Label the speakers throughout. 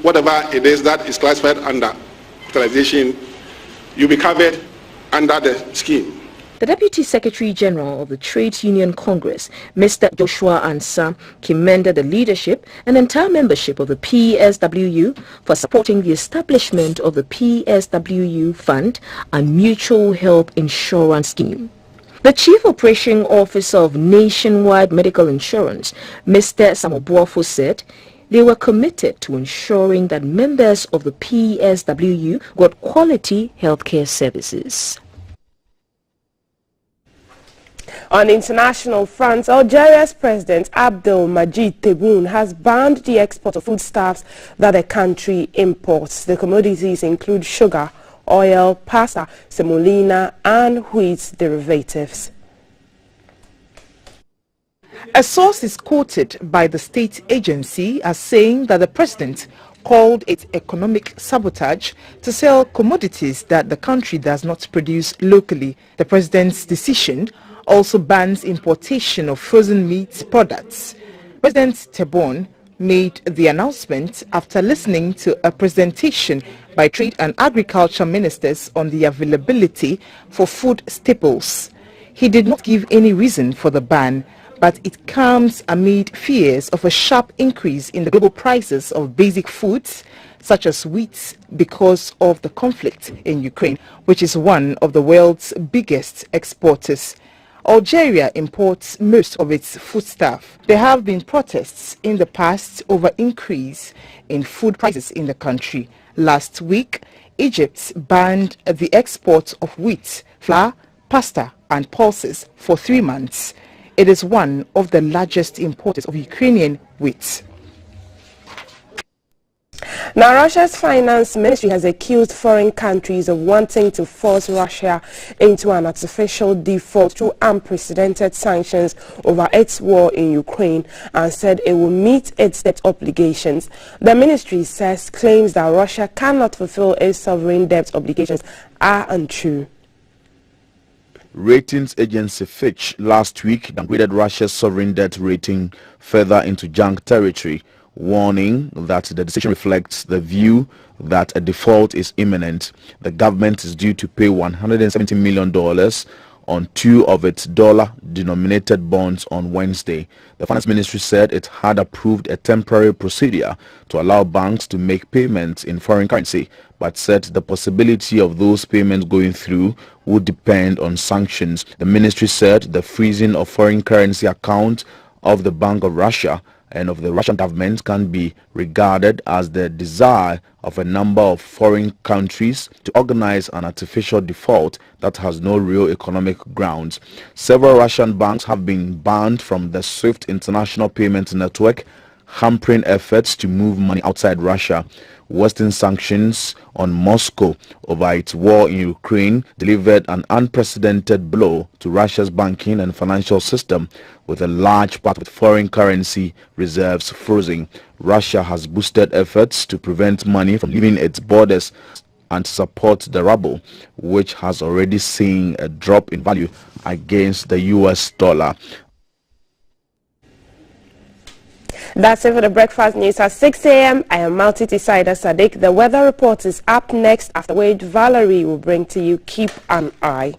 Speaker 1: whatever it is that is classified under hospitalization, you'll be covered under the scheme.
Speaker 2: The Deputy Secretary General of the Trades Union Congress, Mr. Joshua Ansah, commended the leadership and entire membership of the PSWU for supporting the establishment of the PSWU Fund and Mutual Health Insurance Scheme. The Chief Operating Officer of Nationwide Medical Insurance, Mr. Samobuafo, said they were committed to ensuring that members of the PSWU got quality healthcare services.
Speaker 3: On international fronts, Algeria's President Abdel Majid Tebboune has banned the export of foodstuffs that the country imports. The commodities include sugar, oil, pasta, semolina, and wheat derivatives.
Speaker 4: A source is quoted by the state agency as saying that the president called it economic sabotage to sell commodities that the country does not produce locally. The president's decision also bans importation of frozen meat products. President Tebboune made the announcement after listening to a presentation by Trade and Agriculture ministers on the availability for food staples. He did not give any reason for the ban, but it comes amid fears of a sharp increase in the global prices of basic foods such as wheat because of the conflict in Ukraine, which is one of the world's biggest exporters. Algeria imports most of its foodstuff. There have been protests in the past over increase in food prices in the country. Last week, Egypt banned the export of wheat, flour, pasta and pulses for 3 months. It is one of the largest importers of Ukrainian wheat.
Speaker 3: Now, Russia's finance ministry has accused foreign countries of wanting to force Russia into an artificial default through unprecedented sanctions over its war in Ukraine and said it will meet its debt obligations. The ministry says claims that Russia cannot fulfill its sovereign debt obligations are untrue.
Speaker 5: Ratings agency Fitch last week downgraded Russia's sovereign debt rating further into junk territory, warning that the decision reflects the view that a default is imminent. The government is due to pay $170 million on 2 of its dollar-denominated bonds on Wednesday. The finance ministry said it had approved a temporary procedure to allow banks to make payments in foreign currency, but said the possibility of those payments going through would depend on sanctions. The ministry said the freezing of foreign currency accounts of the Bank of Russia and of the Russian government can be regarded as the desire of a number of foreign countries to organize an artificial default that has no real economic grounds. Several Russian banks have been banned from the SWIFT international payment network, hampering efforts to move money outside Russia. Western sanctions on Moscow over its war in Ukraine delivered an unprecedented blow to Russia's banking and financial system, with a large part of foreign currency reserves frozen. Russia has boosted efforts to prevent money from leaving its borders and support the ruble, which has already seen a drop in value against the US dollar.
Speaker 3: That's it for the breakfast news at 6 a.m. I am Multi Decider Sadiq. The weather report is up next, after which Valerie will bring to you Keep an Eye.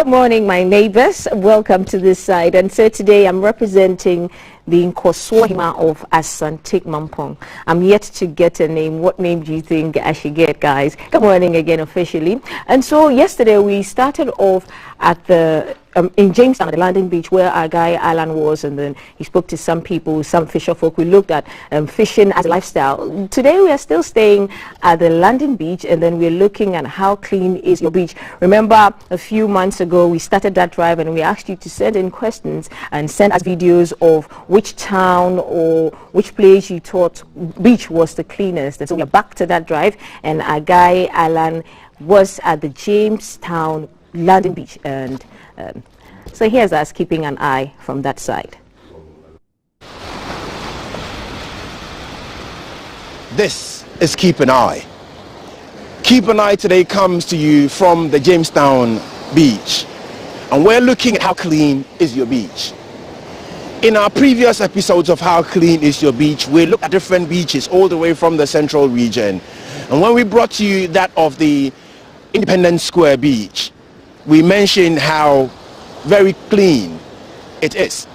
Speaker 2: Good morning, my neighbors. Welcome to this side. And so today I'm representing the Nkoswahima of Asante Mampong. I'm yet to get a name. What name do you think I should get, guys? Good morning again officially. And so yesterday we started off at the in Jamestown at the landing beach where our guy Alan was, and then he spoke to some people, some fisher folk. We looked at fishing as a lifestyle. Today we are still staying at the landing beach, and then we're looking at how clean is your beach. Remember a few months ago we started that drive and we asked you to send in questions and send us videos of which town or which place you thought beach was the cleanest. And so we're back to that drive, and our guy Alan was at the Jamestown landing beach, and so here's us keeping an eye from that side.
Speaker 6: This is Keep an Eye. Keep an Eye today comes to you from the Jamestown beach, and we're looking at how clean is your beach. In our previous episodes of How Clean is Your Beach, we looked at different beaches all the way from the central region, and when we brought you that of the Independence Square beach, we mentioned how very clean it is,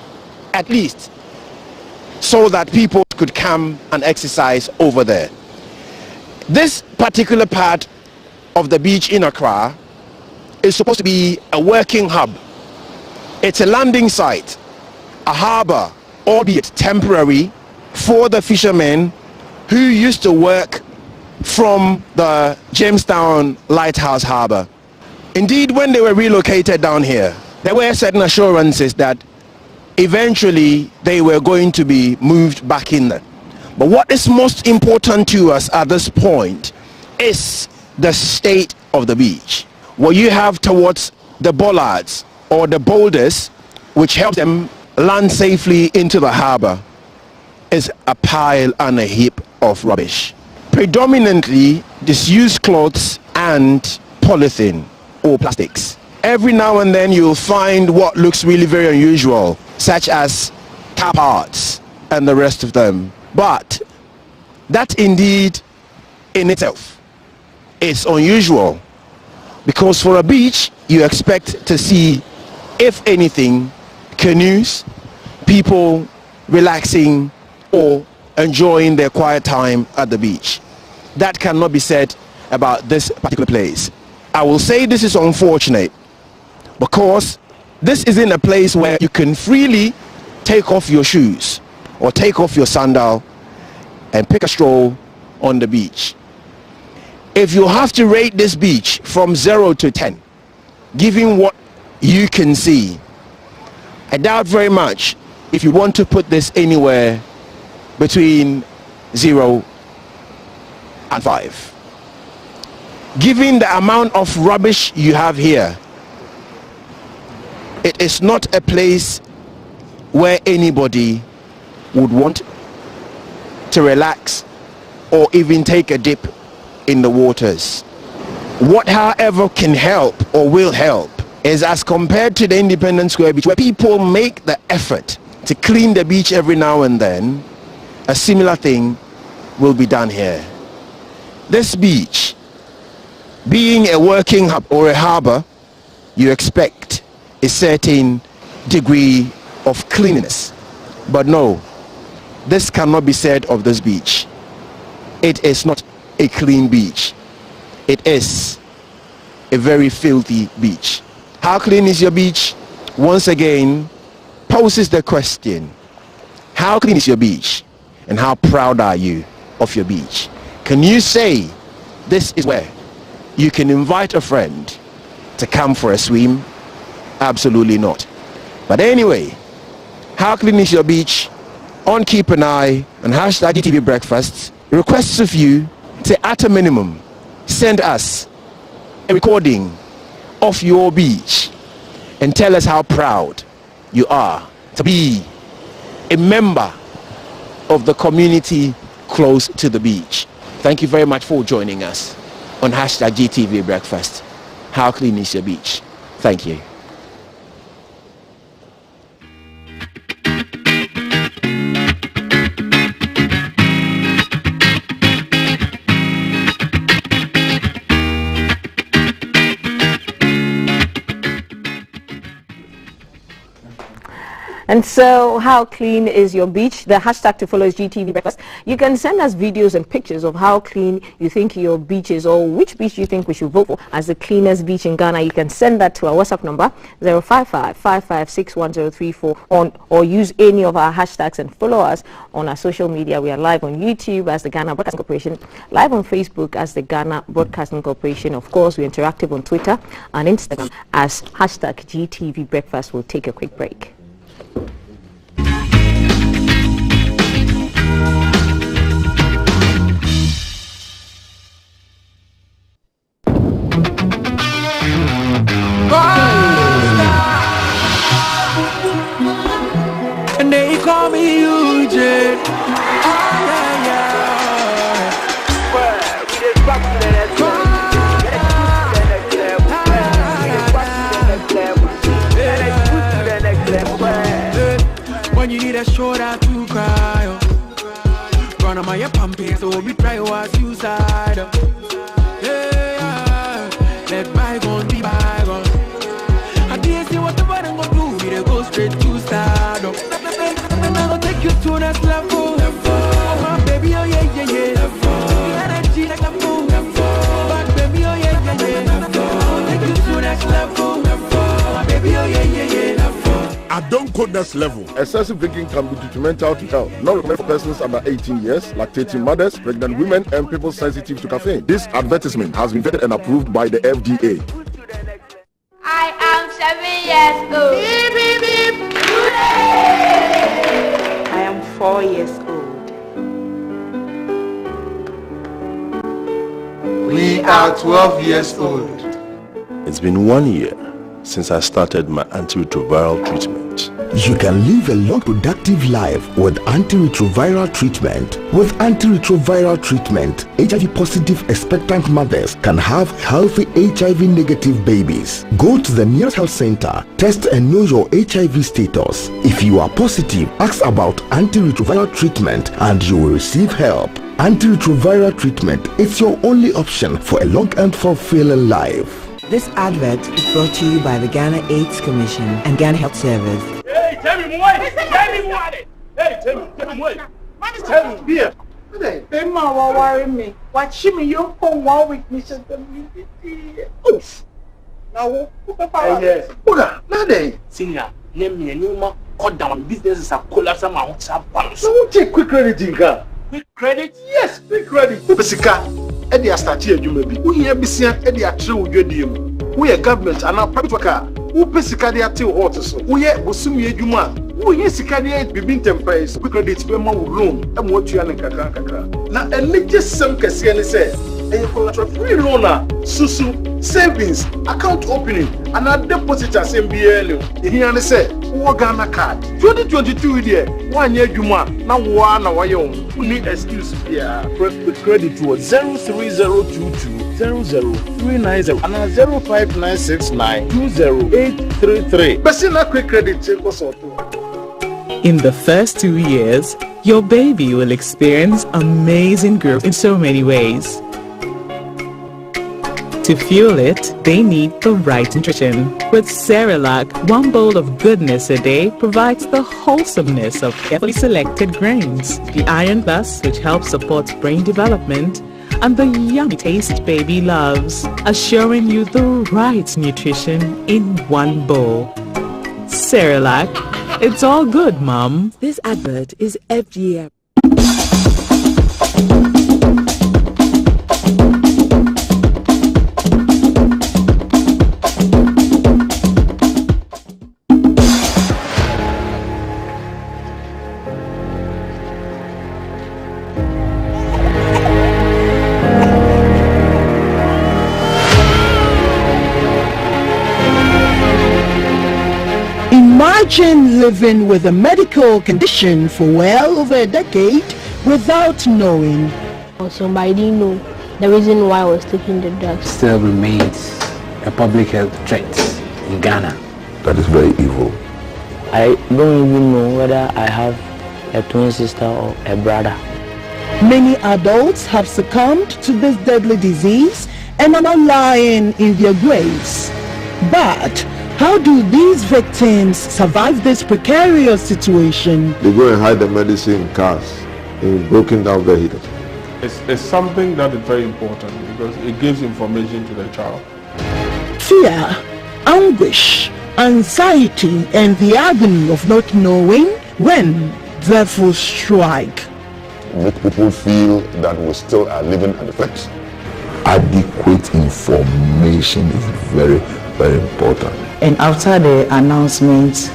Speaker 6: at least so that people could come and exercise over there. This particular part of the beach in Accra is supposed to be a working hub. It's a landing site, a harbor, albeit temporary, for the fishermen who used to work from the Jamestown Lighthouse Harbor. Indeed, when they were relocated down here, there were certain assurances that eventually they were going to be moved back in there. But what is most important to us at this point is the state of the beach. What you have towards the bollards or the boulders, which help them land safely into the harbor, is a pile and a heap of rubbish. Predominantly disused clothes and polythene or plastics. Every now and then you'll find what looks really very unusual, such as car parts and the rest of them. But that indeed in itself is unusual, because for a beach you expect to see, if anything, canoes, people relaxing or enjoying their quiet time at the beach. That cannot be said about this particular place. I will say this is unfortunate, because this isn't a place where you can freely take off your shoes or take off your sandal and pick a stroll on the beach. If you have to rate this beach from 0 to 10, given what you can see, I doubt very much if you want to put this anywhere between 0 and 5. Given the amount of rubbish you have here, it is not a place where anybody would want to relax or even take a dip in the waters. What, however, can help or will help is, as compared to the Independence Square beach, where people make the effort to clean the beach every now and then, a similar thing will be done here. This beach, being a working hub or a harbor, you expect a certain degree of cleanliness. But no, this cannot be said of this beach. It is not a clean beach. It is a very filthy beach. How clean is your beach? Once again, poses the question, how clean is your beach? And how proud are you of your beach? Can you say this is where you can invite a friend to come for a swim? Absolutely not. But anyway, how clean is your beach? On Keep an Eye and hashtag GTV Breakfast requests of you to, at a minimum, send us a recording of your beach and tell us how proud you are to be a member of the community close to the beach. Thank you very much for joining us on hashtag GTV Breakfast. How clean is your beach? Thank you.
Speaker 2: And so, how clean is your beach? The hashtag to follow is GTV Breakfast. You can send us videos and pictures of how clean you think your beach is, or which beach you think we should vote for as the cleanest beach in Ghana. You can send that to our WhatsApp number 055-556-1034 or use any of our hashtags and follow us on our social media. We are live on YouTube as the Ghana Broadcasting Corporation, live on Facebook as the Ghana Broadcasting Corporation. Of course, we're interactive on Twitter and Instagram as hashtag GTV Breakfast. We'll take a quick break.
Speaker 7: And they call me Eugene. When you need a shoulder to cry, run on my pumping, so we try to suicide. Yeah, let bygone be bygone. I didn't see what the bottom gonna do, we go straight to stardom. And I'll take you to next level. My baby, oh yeah, yeah, yeah. Energy like a fool. But baby, oh yeah, yeah, yeah. I'll take you to next level. My baby, oh yeah, yeah, yeah.
Speaker 8: I don't code this level. Excessive drinking can be detrimental to health. Not recommended for persons under 18 years, lactating mothers, pregnant women, and people sensitive to caffeine. This advertisement has been vetted and approved by the FDA.
Speaker 9: I am 7 years old. Beep, beep, beep. I am 4 years old.
Speaker 10: We are 12 years old.
Speaker 11: It's been 1 year since I started my antiretroviral treatment.
Speaker 12: You can live a long productive life with antiretroviral treatment. With antiretroviral treatment, HIV positive expectant mothers can have healthy HIV negative babies. Go to the nearest health center, test and know your HIV status. If you are positive, ask about antiretroviral treatment and you will receive help. Antiretroviral treatment is your only option for a long and fulfilling life.
Speaker 13: This advert is brought to you by the Ghana AIDS Commission and Ghana Health Service.
Speaker 14: Hey, tell me what? Tell me what? Hey, tell me what? Tell me, beer.
Speaker 15: They might worry me. Watch me, you for 1 week, Mr. Oof. Now,
Speaker 14: yes. Oga, now then. Senior, name me a new man. Cut down businesses are collapsing. My house are bouncing.
Speaker 10: So, take quick credit, Jinka.
Speaker 14: Quick credit?
Speaker 10: Yes, quick credit. Ubesika. Edi astati adwuma bi uhia bisia edi atre odwadie mu wo ye government ana private worker wo pesika de ate wo hot so wo ye bosumi adwuma wo ye sika de bibi ntempai quick credit be ma wo loan e mo atua ne kakra na enije sem kese ne se e collateral free loan a susu savings account opening ana deposit asem biele e hia ne se wo Ghana card 2022 there wanye adwuma na wo na wo ye wo need excuse here.
Speaker 11: Quick credit to 03022003990 and 05969208833.
Speaker 10: Besina quick credit
Speaker 16: In the first 2 years, your baby will experience amazing growth in so many ways. To fuel it, they need the right nutrition. With Cerelac, 1 bowl of goodness a day provides the wholesomeness of carefully selected grains, the Iron Plus, which helps support brain development, and the yummy taste baby loves, assuring you the right nutrition in 1 bowl. Cerelac, it's all good, Mom.
Speaker 13: This advert is FDA.
Speaker 17: Imagine living with a medical condition for well over a decade without knowing.
Speaker 18: Also, but I didn't know the reason why I was taking the drugs.
Speaker 19: Still remains a public health threat in Ghana.
Speaker 20: That is very evil.
Speaker 18: I don't even know whether I have a twin sister or a brother.
Speaker 17: Many adults have succumbed to this deadly disease and are now lying in their graves. But how do these victims survive this precarious situation?
Speaker 20: They go and hide the medicine in cars, in broken down vehicles.
Speaker 21: It's something that is very important because it gives information to the child.
Speaker 17: Fear, anguish, anxiety, and the agony of not knowing when therefore strike.
Speaker 11: Make people feel that we still are living at the flex.
Speaker 12: Adequate information is very, very important.
Speaker 13: And after the announcement,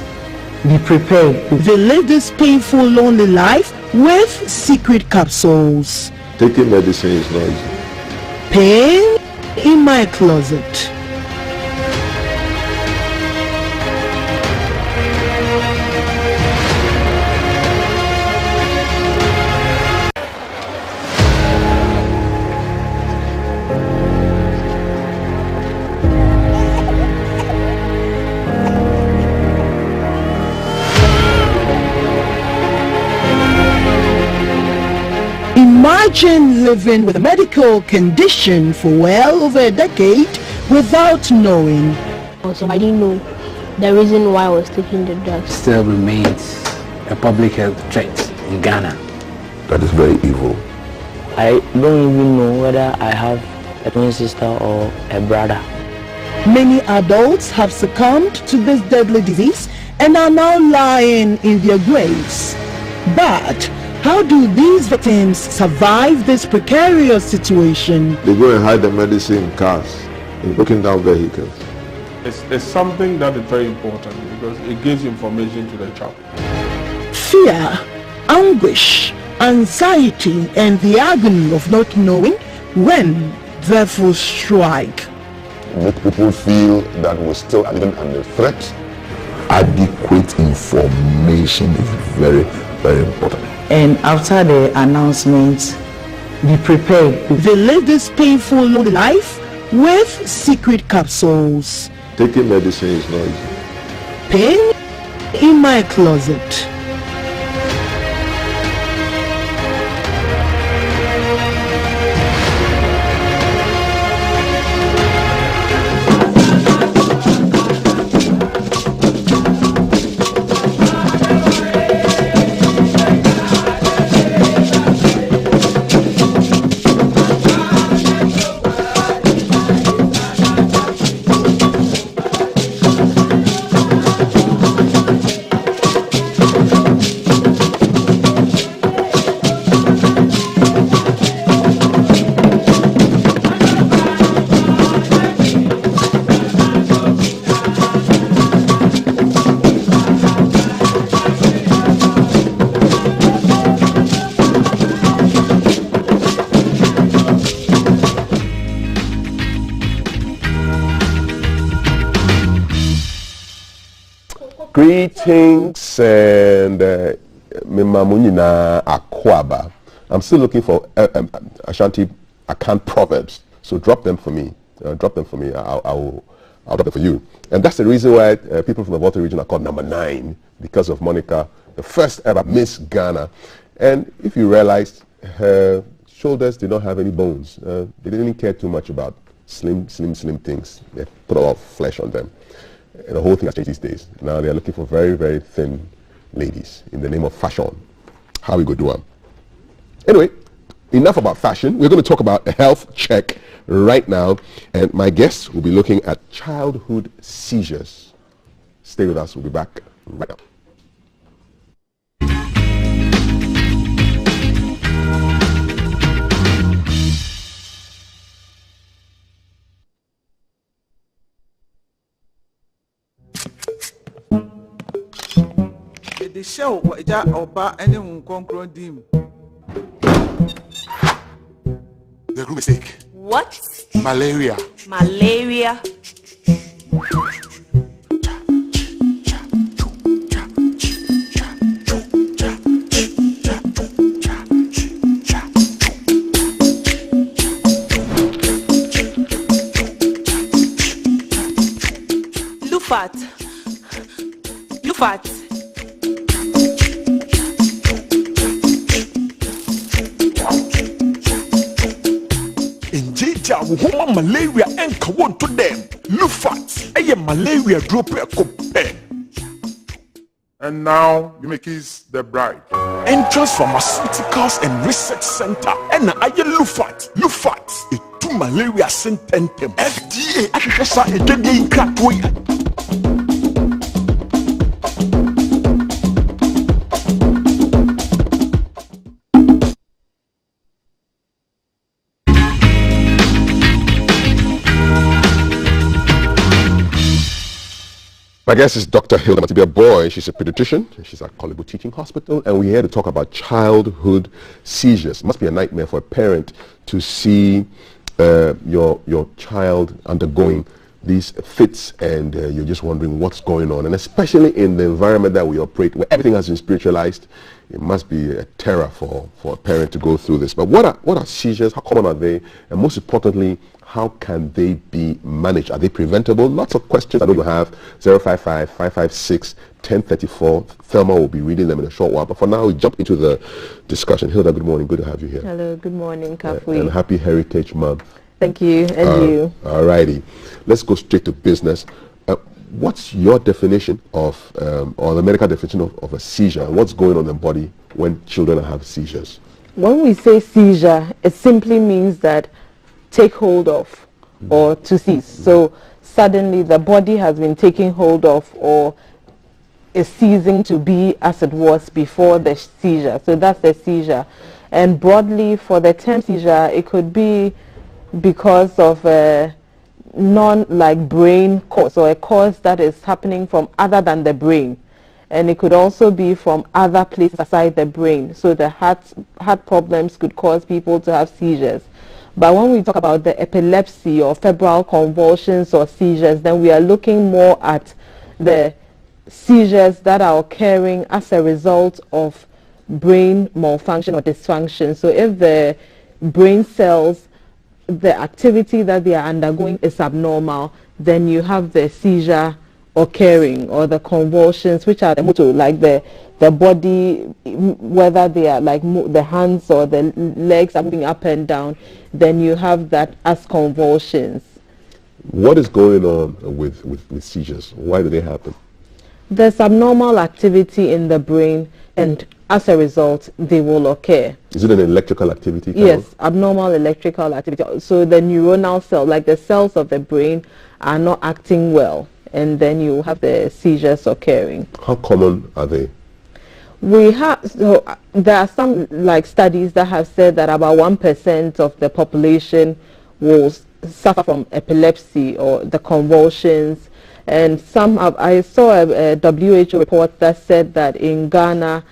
Speaker 13: be prepared.
Speaker 17: They live this painful, lonely life with secret capsules.
Speaker 20: Taking medicine is not easy.
Speaker 17: Pain in my closet. Imagine living with a medical condition for well over a decade without knowing.
Speaker 22: Also, I didn't know the reason why I was taking the drugs.
Speaker 19: Still remains a public health threat in Ghana.
Speaker 12: That is very evil.
Speaker 18: I don't even know whether I have a twin sister or a brother.
Speaker 17: Many adults have succumbed to this deadly disease and are now lying in their graves. But how do these victims survive this precarious situation?
Speaker 20: They go and hide the medicine in cars, in broken down vehicles.
Speaker 21: It's something that is very important because it gives information to the child.
Speaker 17: Fear, anguish, anxiety, and the agony of not knowing when therefore strike.
Speaker 11: Make people feel that we still are living under threat.
Speaker 12: Adequate information is very, very important.
Speaker 13: And after the announcement, be prepared.
Speaker 17: They live this painful, lonely life with secret capsules.
Speaker 20: Taking medicine is not easy.
Speaker 17: Pain in my closet.
Speaker 11: Greetings and Mimamunina Akwaba. I'm still looking for Ashanti Akan proverbs, so drop them for me. I'll drop them for you. And that's the reason why people from the Volta region are called number 9, because of Monica, the first ever Miss Ghana. And if you realize, her shoulders did not have any bones. They didn't care too much about slim things. They put a lot of flesh on them. And the whole thing has changed these days. Now they are looking for very, very thin ladies in the name of fashion. How we go do them? Anyway, enough about fashion. We're going to talk about a health check right now. And my guests will be looking at childhood seizures. Stay with us. We'll be back right now.
Speaker 23: The show Waja Oba and Concron Dim.
Speaker 8: The room is sick.
Speaker 24: What?
Speaker 8: Malaria.
Speaker 24: Malaria. Lufat.
Speaker 1: woman malaria and want to them. Lufat, malaria drop a copay.
Speaker 8: And now, you make his the bride.
Speaker 1: Entrance Pharmaceuticals and Research Center. And I Lufat, a two malaria sententem. FDA, I saw a deadly crack way.
Speaker 11: My guest is Dr. Hilda Matibia Boy. She's a pediatrician. She's at Kolibu Teaching Hospital, and we're here to talk about childhood seizures. It must be a nightmare for a parent to see your child undergoing these fits, and you're just wondering what's going on. And especially in the environment that we operate, where everything has been spiritualized, it must be a terror for a parent to go through this. But what are seizures? How common are they? And most importantly, how can they be managed? Are they preventable? Lots of questions I don't have. 055-556-1034. Thelma will be reading them in a short while. But for now, we jump into the discussion. Hilda, good morning. Good to have you here.
Speaker 2: Hello, good morning, Kafui.
Speaker 11: And happy Heritage Month.
Speaker 2: Thank you, and you.
Speaker 11: All righty. Let's go straight to business. What's your definition of, or the medical definition of a seizure? What's going on in the body when children have seizures?
Speaker 2: When we say seizure, it simply means that take hold of or to seize. So suddenly the body has been taken hold of or is ceasing to be as it was before the seizure. So that's the seizure. And broadly for the term seizure, it could be because of a brain cause or a cause that is happening from other than the brain. And it could also be from other places aside the brain. So the heart problems could cause people to have seizures. But when we talk about the epilepsy or febrile convulsions or seizures, then we are looking more at the seizures that are occurring as a result of brain malfunction or dysfunction. So if the brain cells, the activity that they are undergoing is abnormal, then you have the seizure occurring or the convulsions, which are the motor, like the body, whether they are like the hands or the legs are moving up and down, then you have that as convulsions.
Speaker 11: What is going on with seizures? Why do they happen?
Speaker 2: There's abnormal activity in the brain, and as a result, they will occur.
Speaker 11: Is it an electrical activity?
Speaker 2: Yes, abnormal electrical activity. So the neuronal cell, like the cells of the brain, are not acting well, and then you have the seizures occurring.
Speaker 11: How common are they?
Speaker 2: There are some studies that have said that about 1% of the population will suffer from epilepsy or the convulsions, and I saw a WHO report that said that in Ghana,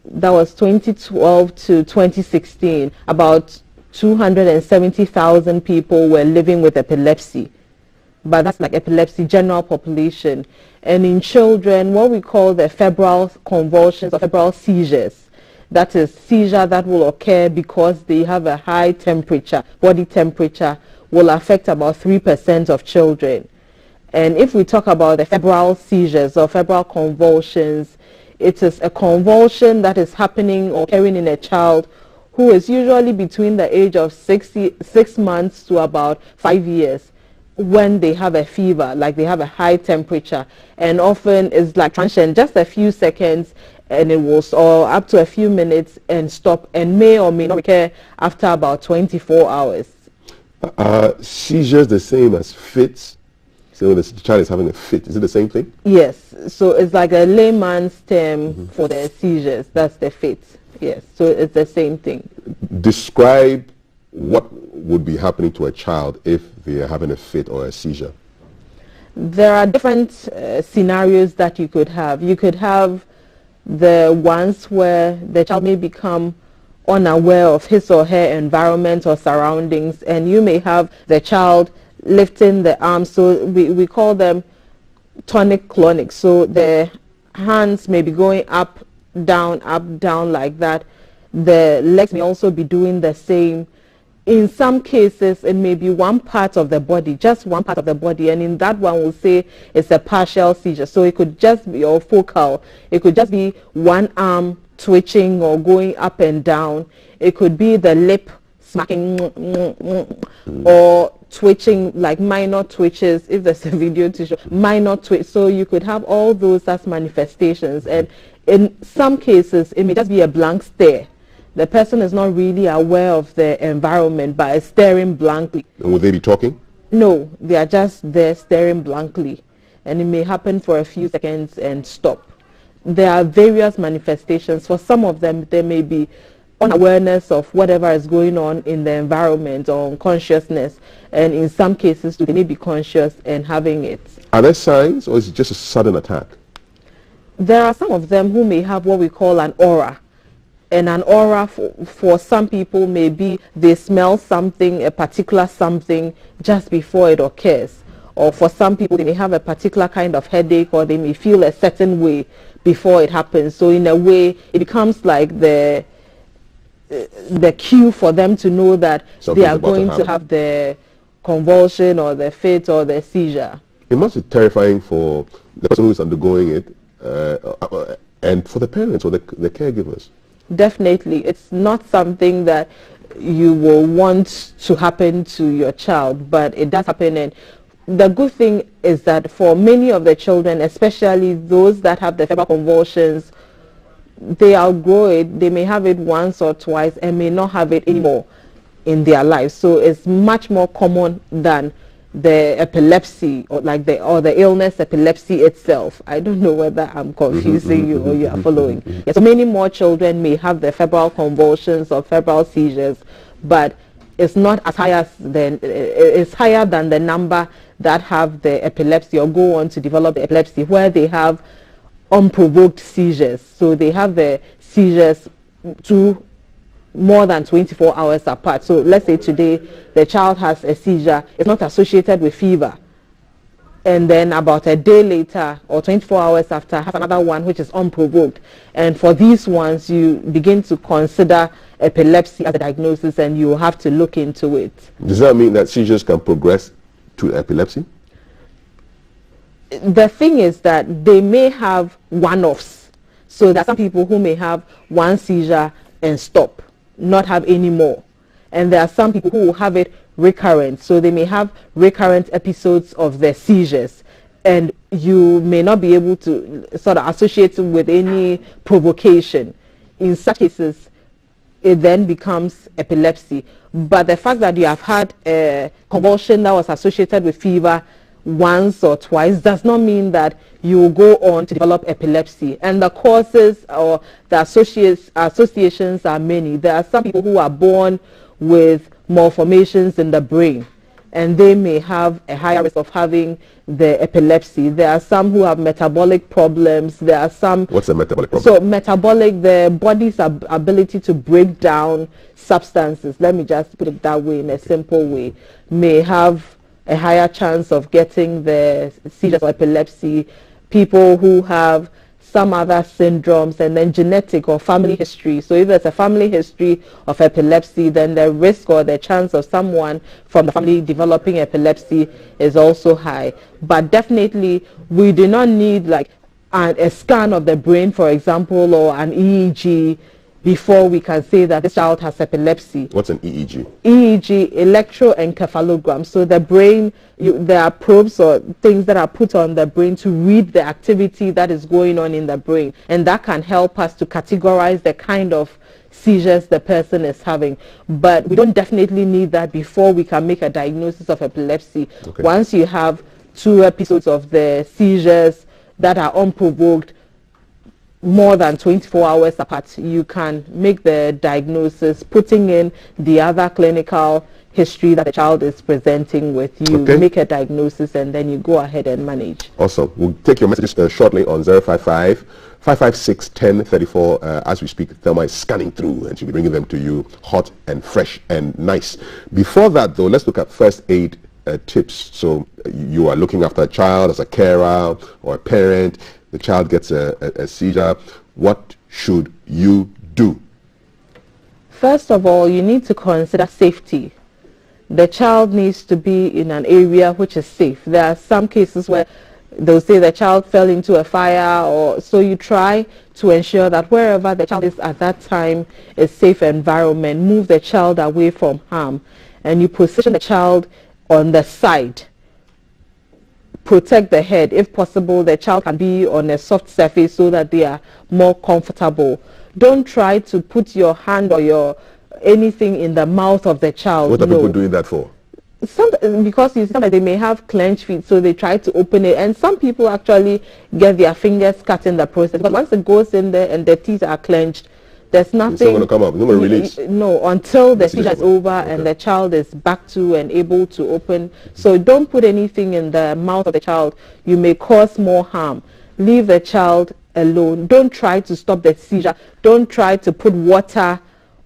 Speaker 2: that was 2012 to 2016, about 270,000 people were living with epilepsy. But that's like epilepsy, general population. And in children, what we call the febrile convulsions or febrile seizures, that is seizure that will occur because they have a high temperature, body temperature, will affect about 3% of children. And if we talk about the febrile seizures or febrile convulsions, it is a convulsion that is happening or occurring in a child who is usually between the age of 6 months to about 5 years, when they have a fever, like they have a high temperature, and often it's like transient, just a few seconds, and it will, or up to a few minutes and stop, and may or may not occur after about 24 hours.
Speaker 11: Are seizures the same as fits? So when the child is having a fit, is it the same thing?
Speaker 2: Yes, so it's like a layman's term for the seizures. That's the fits. Yes, so it's the same thing.
Speaker 11: Describe what would be happening to a child if they are having a fit or a seizure.
Speaker 2: There are different scenarios that you could have. You could have the ones where the child may become unaware of his or her environment or surroundings, and you may have the child lifting the arms, so we call them tonic-clonic. So the hands may be going up, down like that. The legs may also be doing the same. In some cases, it may be one part of the body, just one part of the body, and in that one we'll say it's a partial seizure. So it could just be or focal. It could just be one arm twitching or going up and down. It could be the lip smacking or twitching, like minor twitches, if there's a video to show, minor twitch. So you could have all those as manifestations. And in some cases, it may just be a blank stare. The person is not really aware of the environment, but is staring blankly.
Speaker 11: And would they be talking?
Speaker 2: No, they are just there staring blankly. And it may happen for a few seconds and stop. There are various manifestations. For some of them, there may be unawareness of whatever is going on in the environment or unconsciousness. And in some cases, they may be conscious and having it.
Speaker 11: Are there signs, or is it just a sudden attack?
Speaker 2: There are some of them who may have what we call an aura. And an aura for some people may be they smell something, a particular something, just before it occurs. Or for some people, they may have a particular kind of headache, or they may feel a certain way before it happens. So in a way, it becomes like the cue for them to know that they are going to have the convulsion or the fit or the seizure.
Speaker 11: It must be terrifying for the person who is undergoing it and for the parents or the caregivers.
Speaker 2: Definitely. It's not something that you will want to happen to your child, but it does happen. And the good thing is that for many of the children, especially those that have the febrile convulsions, they outgrow it. They may have it once or twice and may not have it anymore in their lives. So it's much more common than the epilepsy or the illness epilepsy itself. I don't know whether I'm confusing you or you are following. Yeah, so many more children may have the febrile convulsions or febrile seizures, but it's not as high as it's higher than the number that have the epilepsy or go on to develop the epilepsy, where they have unprovoked seizures. So they have the seizures to more than 24 hours apart. So let's say today the child has a seizure, it's not associated with fever, and then about a day later or 24 hours after have another one which is unprovoked. And for these ones, you begin to consider epilepsy as a diagnosis, and you have to look into it.
Speaker 11: Does that mean that seizures can progress to epilepsy?
Speaker 2: The thing is that they may have one-offs. So there are some people who may have one seizure and stop, not have any more. And there are some people who will have it recurrent. So they may have recurrent episodes of their seizures, and you may not be able to sort of associate it with any provocation. In such cases, it then becomes epilepsy. But the fact that you have had a convulsion that was associated with fever once or twice does not mean that you will go on to develop epilepsy. And the causes or the associations are many. There are some people who are born with malformations in the brain, and they may have a higher risk of having the epilepsy. There are some who have metabolic problems. There are some...
Speaker 11: What's a metabolic problem?
Speaker 2: So metabolic, the body's ability to break down substances, let me just put it that way in a simple way, may have a higher chance of getting the seizures or epilepsy. People who have some other syndromes, and then genetic or family history. So if there's a family history of epilepsy, then the risk or the chance of someone from the family developing epilepsy is also high. But definitely, we do not need like a scan of the brain, for example, or an EEG before we can say that this child has epilepsy.
Speaker 11: What's an EEG?
Speaker 2: EEG, electroencephalogram. So the brain, there are probes or things that are put on the brain to read the activity that is going on in the brain. And that can help us to categorize the kind of seizures the person is having. But we don't definitely need that before we can make a diagnosis of epilepsy. Okay. Once you have 2 episodes of the seizures that are unprovoked, more than 24 hours apart, you can make the diagnosis, putting in the other clinical history that the child is presenting with. You make a diagnosis, and then you go ahead and manage.
Speaker 11: Awesome. We'll take your messages shortly on 055 556 1034. As we speak, Thelma is scanning through, and she'll be bringing them to you hot and fresh and nice. Before that, though, let's look at first aid tips. So you are looking after a child as a carer or a parent. The child gets a seizure. What should you do?
Speaker 2: First of all, you need to consider safety. The child needs to be in an area which is safe. There are some cases where they'll say the child fell into a fire, or so you try to ensure that wherever the child is at that time is safe environment. Move the child away from harm, and you position the child on the side. Protect the head. If possible, the child can be on a soft surface so that they are more comfortable. Don't try to put your hand or your anything in the mouth of the child.
Speaker 11: What are people doing that for?
Speaker 2: Because you see that they may have clenched feet, so they try to open it, and some people actually get their fingers cut in the process. But once it goes in there and the teeth are clenched, there's nothing.
Speaker 11: It's not going to come up. It's not going to release.
Speaker 2: No, until the seizure is over and the child is back to and able to open. So don't put anything in the mouth of the child. You may cause more harm. Leave the child alone. Don't try to stop the seizure. Don't try to put water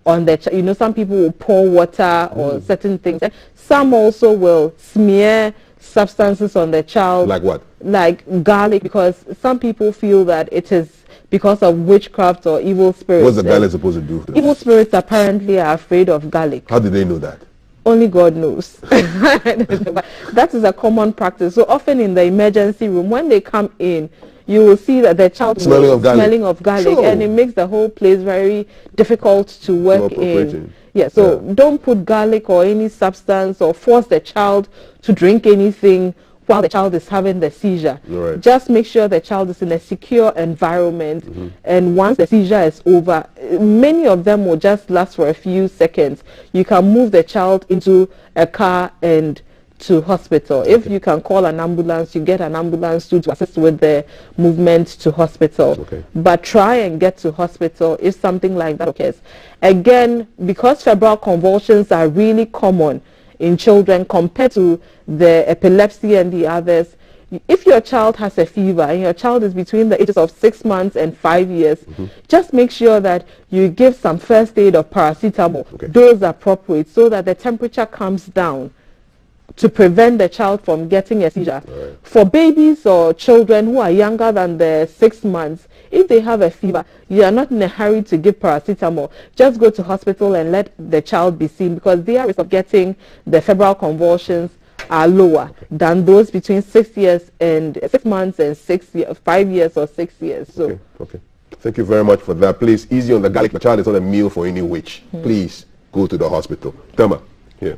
Speaker 2: on the child. You know, some people will pour water or certain things. Some also will smear substances on the child.
Speaker 11: Like what?
Speaker 2: Like garlic, because some people feel that it is because of witchcraft or evil spirits.
Speaker 11: What's the garlic supposed to do?
Speaker 2: Evil spirits apparently are afraid of garlic.
Speaker 11: How do they know that?
Speaker 2: Only God knows. That is a common practice. So often in the emergency room, when they come in, you will see that the child is smelling of garlic, sure. And it makes the whole place very difficult to work in. Yeah, so don't put garlic or any substance or force the child to drink anything while the child is having the seizure.
Speaker 11: Right.
Speaker 2: Just make sure the child is in a secure environment, and once the seizure is over, many of them will just last for a few seconds. You can move the child into a car and to hospital. If you can call an ambulance, you get an ambulance to assist with the movement to hospital. But try and get to hospital if something like that occurs. Again, because febrile convulsions are really common in children compared to the epilepsy and the others, if your child has a fever and your child is between the ages of 6 months and 5 years, just make sure that you give some first aid of paracetamol, dose appropriate, so that the temperature comes down to prevent the child from getting a seizure. For babies or children who are younger than the 6 months, if they have a fever, you are not in a hurry to give paracetamol. Just go to hospital and let the child be seen, because their risk of getting the febrile convulsions are lower than those between 6 months and 5 years or 6 years. So
Speaker 11: okay. Thank you very much for that. Please, easy on the garlic. The child is not a meal for any witch. Please go to the hospital. Thelma. Yeah.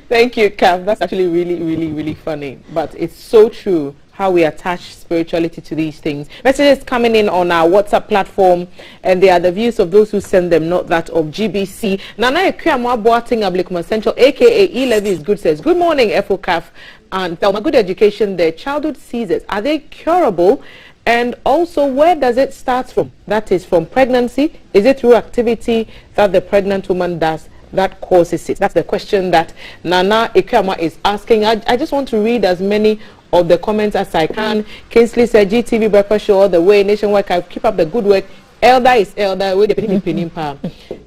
Speaker 2: Thank you, Kav. That's actually really funny, but it's so true how we attach spirituality to these things. Messages coming in on our WhatsApp platform, and they are the views of those who send them, not that of GBC. Nana Ekwamwa Boating Ablikuma Central, aka E-Levy is good, says, good morning, FOCAF, and Thelma, good education there. Childhood seizures, are they curable? And also, where does it start from? That is from pregnancy. Is it through activity that the pregnant woman does that causes it? That's the question that Nana Ekwamwa is asking. I just want to read as many of the comments as I can. Kingsley said, GTV breakfast show all the way, nationwide. Keep up the good work. Elder is elder.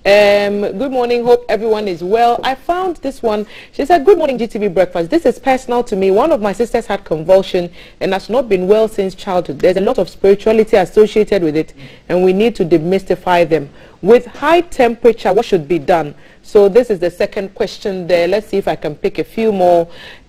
Speaker 2: Good morning. Hope everyone is well. I found this one. She said, good morning, GTV breakfast. This is personal to me. One of my sisters had convulsion and has not been well since childhood. There's a lot of spirituality associated with it, and we need to demystify them. With high temperature, what should be done? So this is the second question there. Let's see if I can pick a few more.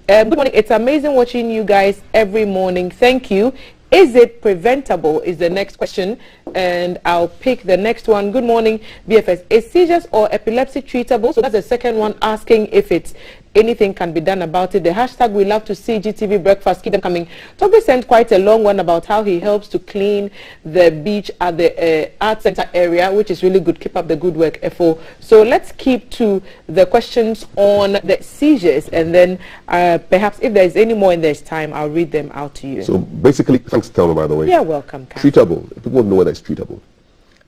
Speaker 2: Good morning. It's amazing watching you guys every morning. Thank you. Is it preventable is the next question, and I'll pick the next one. Good morning, BFS. Is seizures or epilepsy treatable? So that's the second one, asking if it's anything can be done about it. The hashtag we love to see GTV breakfast, keep them coming. Toby sent quite a long one about how he helps to clean the beach at the art center area, which is really good. Keep up the good work, FO. So let's keep to the questions on the seizures, and then perhaps if there's any more in this time, I'll read them out to you.
Speaker 11: So basically, thanks Thelma, by the way.
Speaker 2: You're welcome, Kat.
Speaker 11: Treatable. People know whether it's treatable.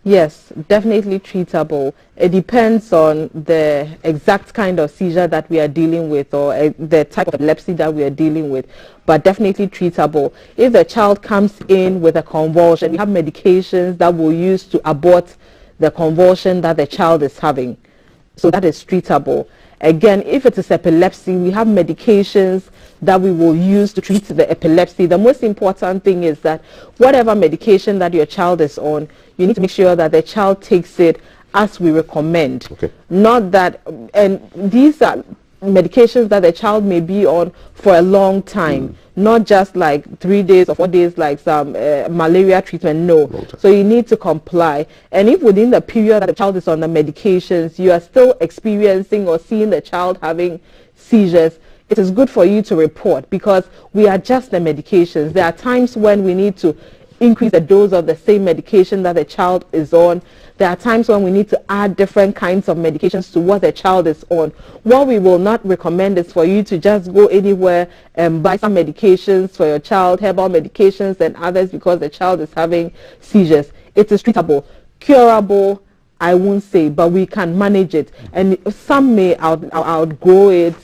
Speaker 2: Yes, definitely treatable. It depends on the exact kind of seizure that we are dealing with, or the type of epilepsy that we are dealing with, but definitely treatable. If the child comes in with a convulsion, we have medications that we'll use to abort the convulsion that the child is having. So that is treatable. Again, if it is epilepsy, we have medications that we will use to treat the epilepsy. The most important thing is that whatever medication that your child is on, you need to make sure that the child takes it as we recommend. Not that, and these are medications that the child may be on for a long time, not just like 3 days or 4 days like some malaria treatment. No. So you need to comply. And if within the period that the child is on the medications, you are still experiencing or seeing the child having seizures, it is good for you to report, because we adjust the medications. There are times when we need to increase the dose of the same medication that the child is on. There are times when we need to add different kinds of medications to what the child is on. What we will not recommend is for you to just go anywhere and buy some medications for your child, herbal medications and others, because the child is having seizures. It is treatable. Curable, I won't say, but we can manage it. And some may outgrow it.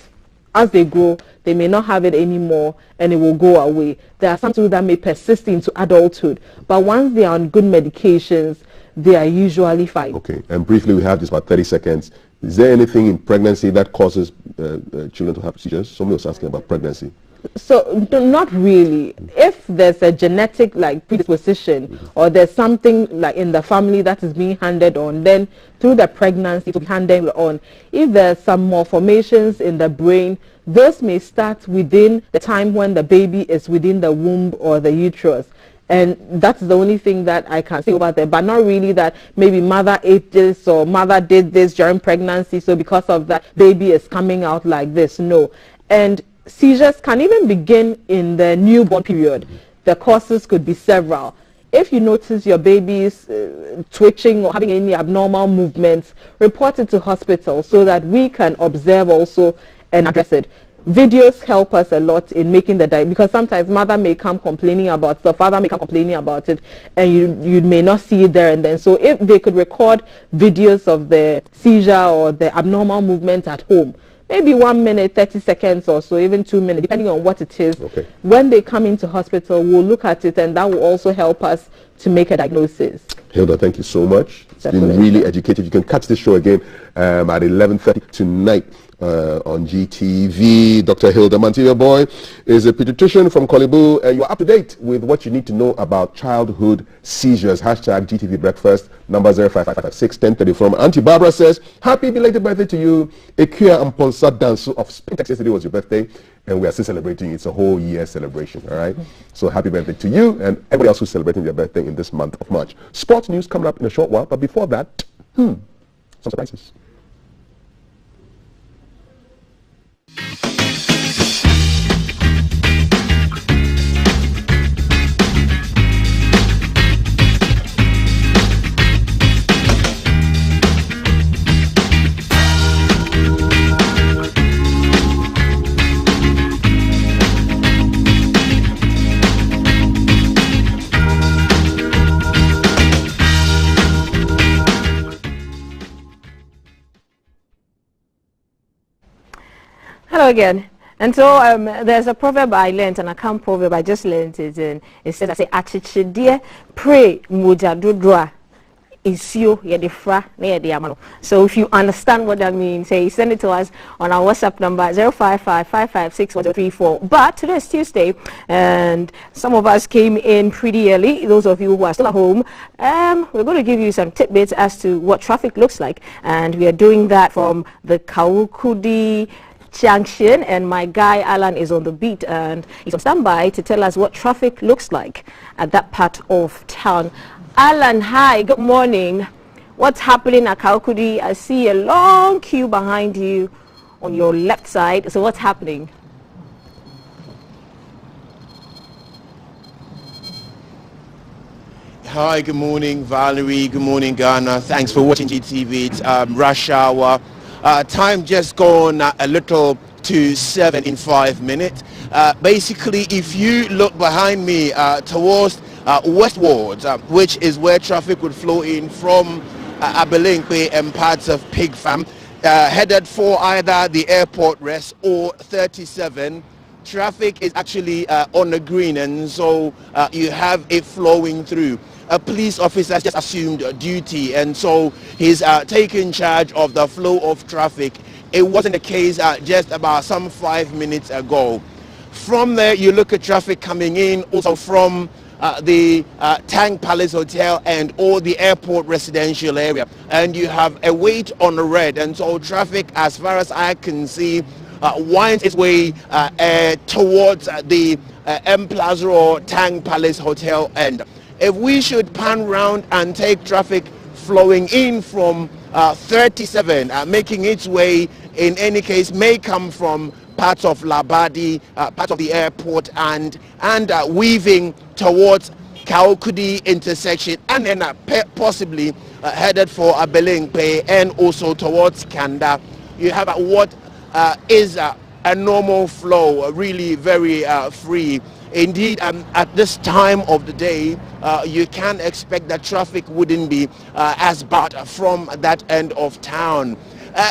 Speaker 2: As they grow, they may not have it anymore and it will go away. There are some too that may persist into adulthood, but once they are on good medications, they are usually fine.
Speaker 11: Okay, and briefly, we have just about 30 seconds. Is there anything in pregnancy that causes children to have seizures? Somebody was asking about pregnancy.
Speaker 2: So not really. If there's a genetic like predisposition or there's something like in the family that is being handed on, then through the pregnancy to be handed on. If there's some malformations in the brain, those may start within the time when the baby is within the womb or the uterus. And that's the only thing that I can say about that, but not really that maybe mother ate this or mother did this during pregnancy, so because of that baby is coming out like this. No. And seizures can even begin in the newborn period. The causes could be several. If you notice your baby is twitching or having any abnormal movements, report it to hospital so that we can observe also and address it. Videos help us a lot in making the diagnosis, because sometimes mother may come complaining about stuff, father may come complaining about it, and you may not see it there and then. So if they could record videos of the seizure or the abnormal movement at home, maybe 1 minute, 30 seconds or so, even 2 minutes, depending on what it is.
Speaker 11: Okay.
Speaker 2: When they come into hospital, we'll look at it, and that will also help us to make a diagnosis.
Speaker 11: Hilda, thank you so much. It's been really educative. You can catch this show again at 11:30 tonight on GTV. Dr. Hilda Mantilia-Boy is a pediatrician from Kolibu, and you're up to date with what you need to know about childhood seizures. Hashtag GTV Breakfast, number 0555561030. From Auntie Barbara says, happy belated birthday to you. Ekuya Amponsa Dansu of Spintex. Yesterday was your birthday, and we are still celebrating. It's a whole year celebration, all right? So happy birthday to you and everybody else who's celebrating their birthday in this month of March. Sports news coming up in a short while, but before that, some surprises.
Speaker 3: Hello again. And so there's a proverb I learned, an account proverb I just learned it, and it says, I say, achichidie pray muja dudra isio yedifra ne yediamano. So if you understand what that means, say send it to us on our WhatsApp number 055-556-1034. But today is Tuesday, and some of us came in pretty early. Those of you who are still at home, we're going to give you some tidbits as to what traffic looks like, and we are doing that from the Kawukudi Junction, and my guy Alan is on the beat and he's on standby to tell us what traffic looks like at that part of town. Alan, hi, good morning. What's happening at Kaukudi? I see a long queue behind you on your left side, so what's happening?
Speaker 4: Hi, good morning Valerie, good morning Ghana. Thanks for watching GTV. It's rush hour. Time just gone a little to 7 in 5 minutes. Basically, if you look behind me towards westwards, which is where traffic would flow in from Abelinkwe and parts of Pig Farm, headed for either the airport rest or 37, traffic is actually on the green, and so you have it flowing through. A police officer has just assumed duty, and so he's taken charge of the flow of traffic. It wasn't the case just about some 5 minutes ago. From there, you look at traffic coming in also from the Tang Palace Hotel and or the airport residential area, and you have a wait on the red, and so traffic, as far as I can see, winds its way towards the M Plaza or Tang Palace Hotel end. If we should pan round and take traffic flowing in from 37, making its way, in any case, may come from parts of Labadi, part of the airport, and weaving towards Kaokudi intersection, and then possibly headed for Abelingpe and also towards Kanda. You have what is a normal flow, really very free. Indeed, at this time of the day, you can expect that traffic wouldn't be as bad from that end of town.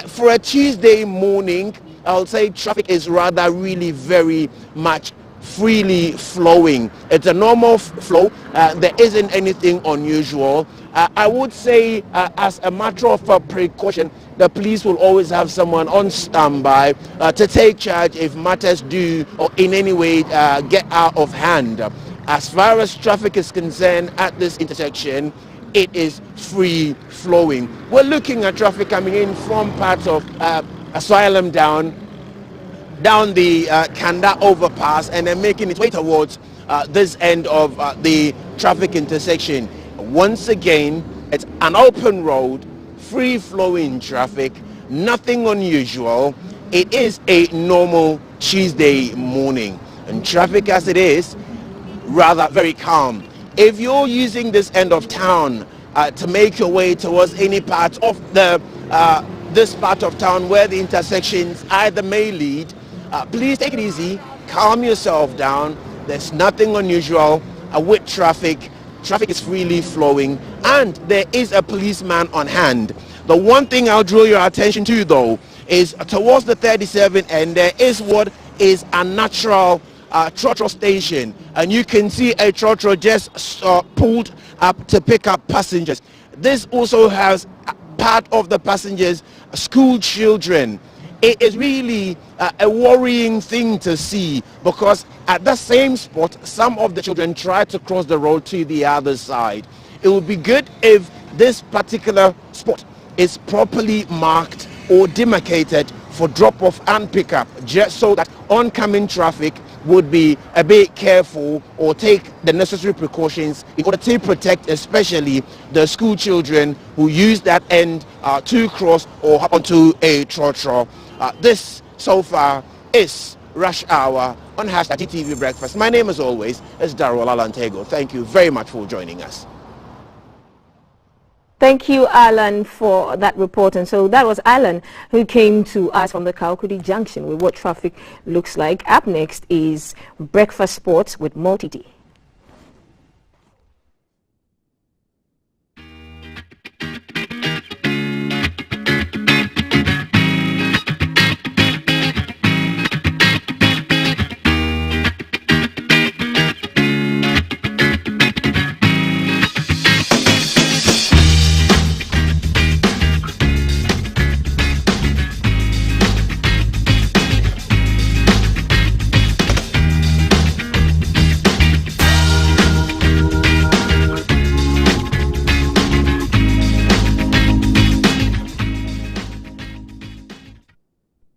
Speaker 4: For a Tuesday morning, I'll say traffic is rather really very much freely flowing. It's a normal flow. There isn't anything unusual. I would say as a matter of precaution, the police will always have someone on standby to take charge if matters do or in any way get out of hand. As far as traffic is concerned at this intersection, it is free flowing. We're looking at traffic coming in from parts of Asylum down the Kanda overpass and then making its way towards this end of the traffic intersection. Once again, it's an open road, free flowing traffic, nothing unusual. It is a normal Tuesday morning, and traffic as it is, rather very calm. If you're using this end of town to make your way towards any part of the this part of town where the intersections either may lead, please take it easy, calm yourself down. There's nothing unusual with traffic. Traffic is freely flowing, and there is a policeman on hand. The one thing I'll draw your attention to, though, is towards the 37 end, there is what is a natural trotro station, and you can see a trotro just pulled up to pick up passengers. This also has part of the passengers school children. It is really a worrying thing to see, because at the same spot some of the children try to cross the road to the other side. It would be good if this particular spot is properly marked or demarcated for drop-off and pickup, just so that oncoming traffic would be a bit careful or take the necessary precautions in order to protect especially the school children who use that end to cross or hop onto a trotro. This so far is Rush Hour on #GTV Breakfast. My name as always is Darrell Alantego. Thank you very much for joining us.
Speaker 3: Thank you, Alan, for that report. And so that was Alan who came to us from the Kaokudi Junction with what traffic looks like. Up next is Breakfast Sports with Multi-T.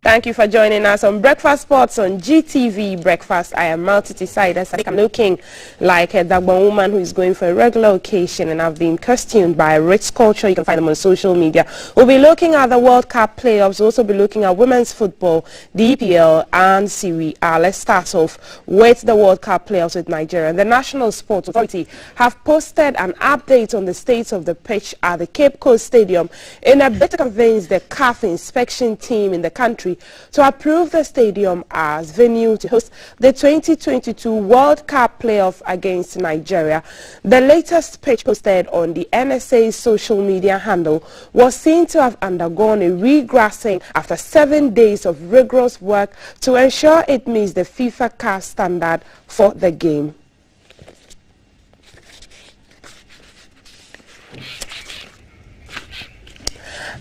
Speaker 5: Thank you for joining us on Breakfast Sports on GTV Breakfast. I am Multi-T Saida Sadiq. I'm looking like a Dagbon woman who is going for a regular occasion, and I've been costumed by Ritz Culture. You can find them on social media. We'll be looking at the World Cup playoffs. We'll also be looking at women's football, the EPL and Serie A. Let's start off with the World Cup playoffs with Nigeria. The National Sports Authority have posted an update on the state of the pitch at the Cape Coast Stadium in a bid to convince the CAF inspection team in the country to approve the stadium as venue to host the 2022 World Cup playoff against Nigeria. The latest pitch posted on the NSA's social media handle was seen to have undergone a regrassing after 7 days of rigorous work to ensure it meets the FIFA CAF standard for the game.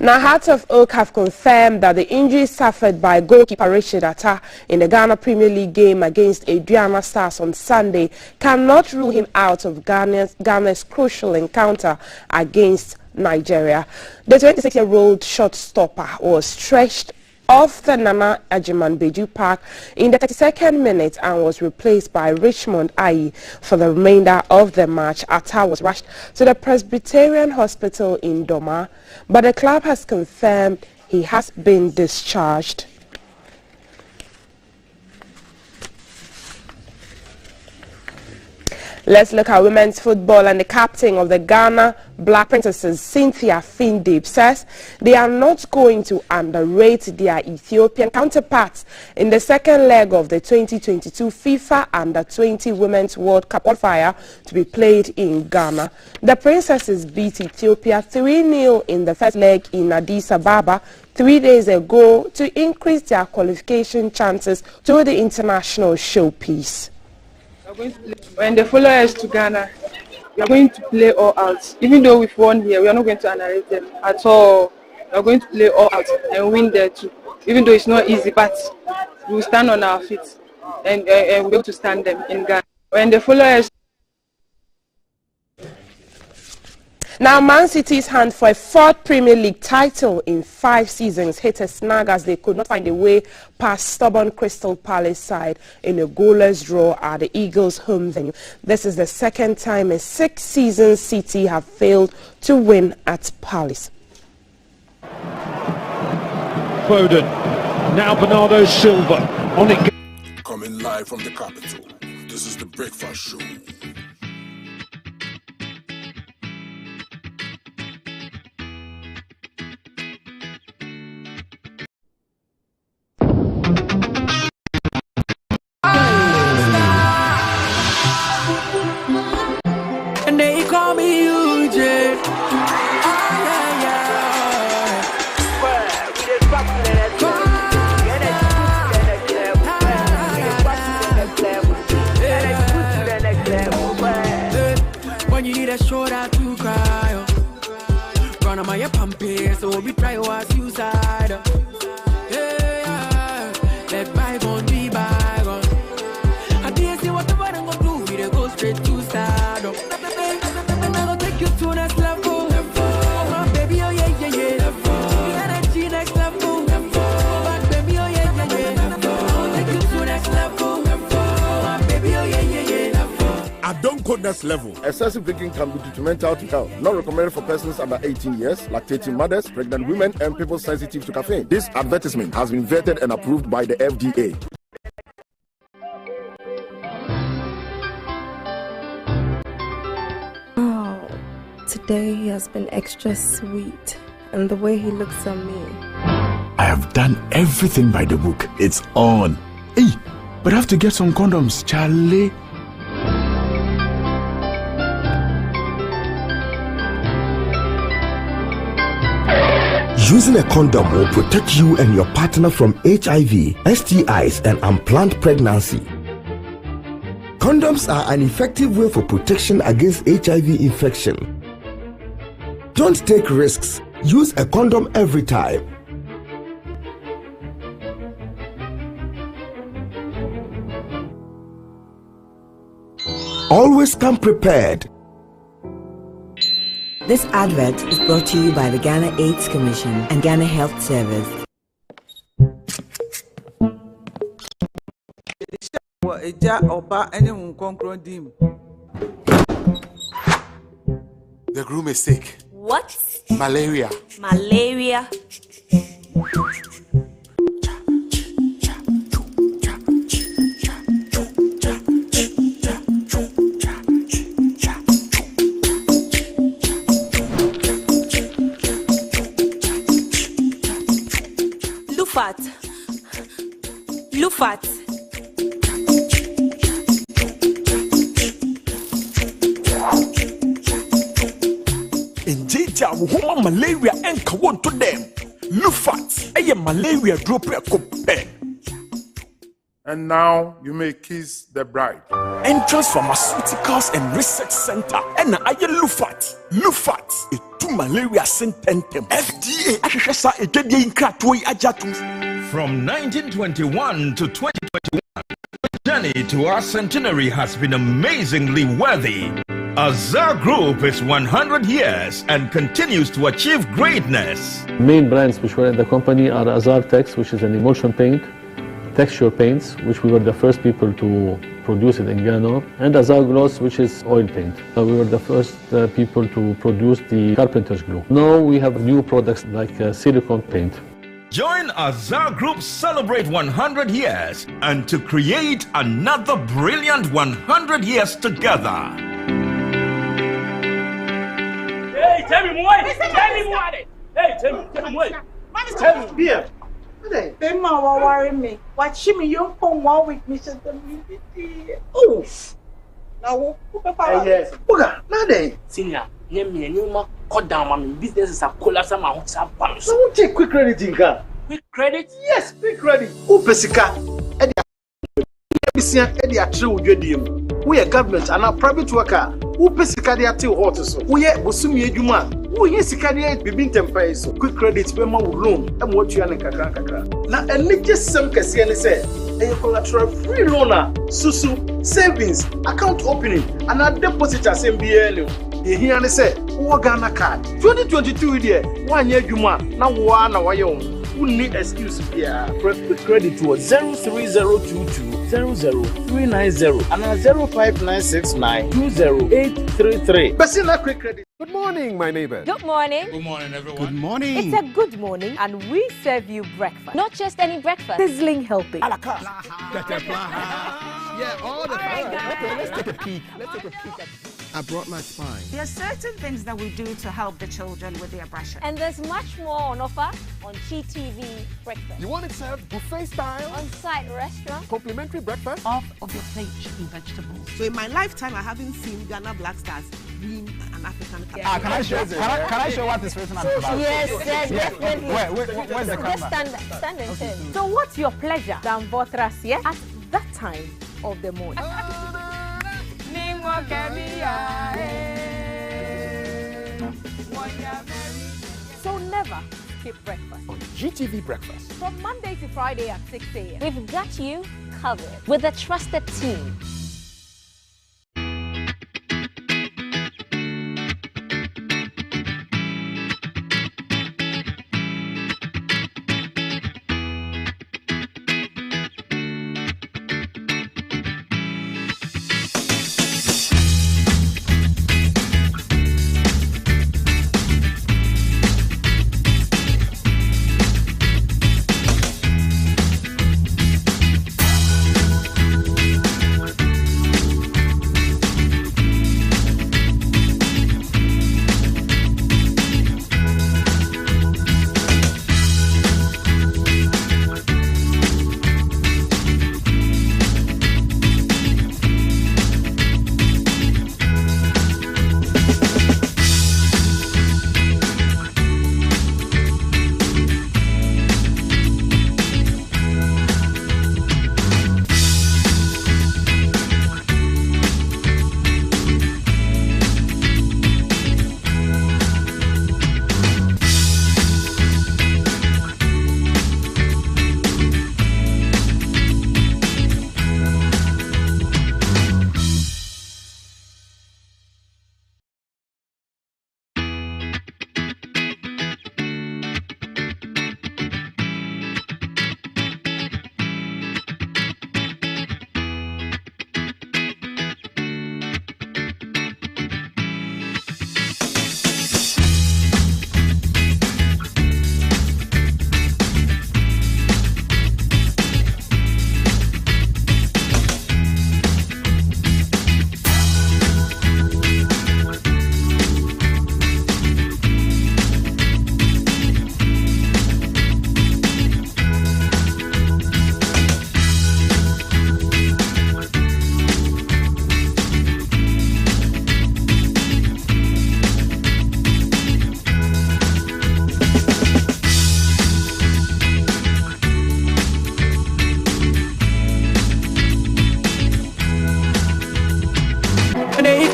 Speaker 5: Now, Hearts of Oak have confirmed that the injuries suffered by goalkeeper Richard Atta in the Ghana Premier League game against Adriana Stars on Sunday cannot rule him out of Ghana's crucial encounter against Nigeria. The 26-year-old shot stopper was stretched off the Nana Ajiman-Beju Park in the 32nd minute and was replaced by Richmond Ayi for the remainder of the match. Atta was rushed to the Presbyterian Hospital in Doma, but the club has confirmed he has been discharged. Let's look at women's football, and the captain of the Ghana Black Princesses, Cynthia Findip, says they are not going to underrate their Ethiopian counterparts in the second leg of the 2022 FIFA Under-20 Women's World Cup qualifier to be played in Ghana. The Princesses beat Ethiopia 3-0 in the first leg in Addis Ababa 3 days ago to increase their qualification chances to the international showpiece.
Speaker 6: When they follow us to Ghana, we are going to play all out. Even though we've won here, we are not going to underrate them at all. We are going to play all out and win there too. Even though it's not easy, but we will stand on our feet and we'll be able to stand them in Ghana. When they follow us.
Speaker 5: Now, Man City's hunt for a fourth Premier League title in 5 seasons hit a snag as they could not find a way past stubborn Crystal Palace side in a goalless draw at the Eagles' home venue. This is the second time in 6 seasons City have failed to win at Palace.
Speaker 7: Foden, now Bernardo Silva on it.
Speaker 9: Coming live from the capital, this is the Breakfast Show.
Speaker 15: And they call me UJ. When you need a shoulder to cry, run on my pumpy, so we try to suicide. Let bygone be bygone. I didn't see what I'm gonna do. We go straight to stardom. I'm gonna take you to next level. Oh, baby, oh yeah, yeah, yeah. The energy next level. Back, baby, oh yeah, yeah, yeah. I'll take you to next level. Oh, baby, oh yeah, yeah, yeah.
Speaker 8: At don't code next level. Excessive drinking can be detrimental to health. Not recommended for persons under 18 years, lactating mothers, pregnant women, and people sensitive to caffeine. This advertisement has been vetted and approved by the FDA.
Speaker 25: Oh, today he has been extra sweet, and the way he looks at me.
Speaker 1: I have done everything by the book. It's on. Hey, but I have to get some condoms, Charlie.
Speaker 12: Using a condom will protect you and your partner from HIV, STIs, and unplanned pregnancy. Condoms are an effective way for protection against HIV infection. Don't take risks. Use a condom every time. Always come prepared.
Speaker 13: This advert is brought to you by the Ghana AIDS Commission and Ghana Health Service.
Speaker 26: The groom is sick.
Speaker 24: What?
Speaker 26: Malaria.
Speaker 24: Malaria. Lufat.
Speaker 1: Injija woman malaria enka won to them. Lufat, eye malaria drop a.
Speaker 8: And now you may kiss the bride.
Speaker 1: Entrance Pharmaceuticals and Research Center. And I Lufat. Lufat. Two malaria sententem. FDA. Ashesa ejedi inkratoi ajatum.
Speaker 27: From 1921 to 2021, the journey to our centenary has been amazingly worthy. Azar Group is 100 years and continues to achieve greatness.
Speaker 10: Main brands which were in the company are Azar Tex, which is an emulsion paint, texture paints, which we were the first people to produce it in Ghana, and Azar Gloss, which is oil paint. We were the first people to produce the carpenter's glue. Now we have new products like silicone paint.
Speaker 27: Join Azar Group celebrate 100 years and to create another brilliant 100 years together.
Speaker 14: Hey, tell me what? Tell me what? Hey, tell me what? Tell me, beer.
Speaker 16: Then ma worry me. Watch me young from 1 week, Mr. Oh, now
Speaker 14: yes. Oga, now then. Senior, name me and you ma cut down my business is a collapse. I'm out of balance. So who take quick credit in car? Quick credit? Yes, quick credit. Who pesika? We are government and a private worker. Who pesika they are till hot so. We are busumi ejuma. Who yes sikadi bibin tempai so. Quick credit be ma loan. And what you are kakra. Na and just some kesi and say. A collateral free loaner, susu, savings, account opening, and a deposit as MBL. The here and say, Ghana card. 2022 year, 1 year Juma, now one hour young. Who need excuse here? For quick credit to 03022 00390 and 05969 20833. Basina quick credit.
Speaker 18: Good morning, my neighbor.
Speaker 19: Good morning.
Speaker 18: Good morning, everyone. Good morning.
Speaker 19: It's a good morning, and we serve you breakfast. Not just any breakfast. Sizzling healthy.
Speaker 18: A la carte. Yeah, all the time. Okay, let's take a peek. I brought my spine.
Speaker 21: There are certain things that we do to help the children with their brushing.
Speaker 19: And there's much more on offer on GTV breakfast.
Speaker 18: You want it served buffet style?
Speaker 19: On-site restaurant.
Speaker 18: Complimentary breakfast?
Speaker 21: Off of your plate chicken vegetables. So in my lifetime, I haven't seen Ghana Black Stars win an African Cup.
Speaker 22: Yeah. Can I show what is written on the bag?
Speaker 19: Yes, definitely.
Speaker 22: Where's the camera?
Speaker 19: Just stand and turn. So what's your pleasure than Botras, yeah? At that time of the morning. So never skip breakfast.
Speaker 18: On GTV Breakfast.
Speaker 19: From Monday to Friday at 6 a.m.
Speaker 24: We've got you covered with a trusted team.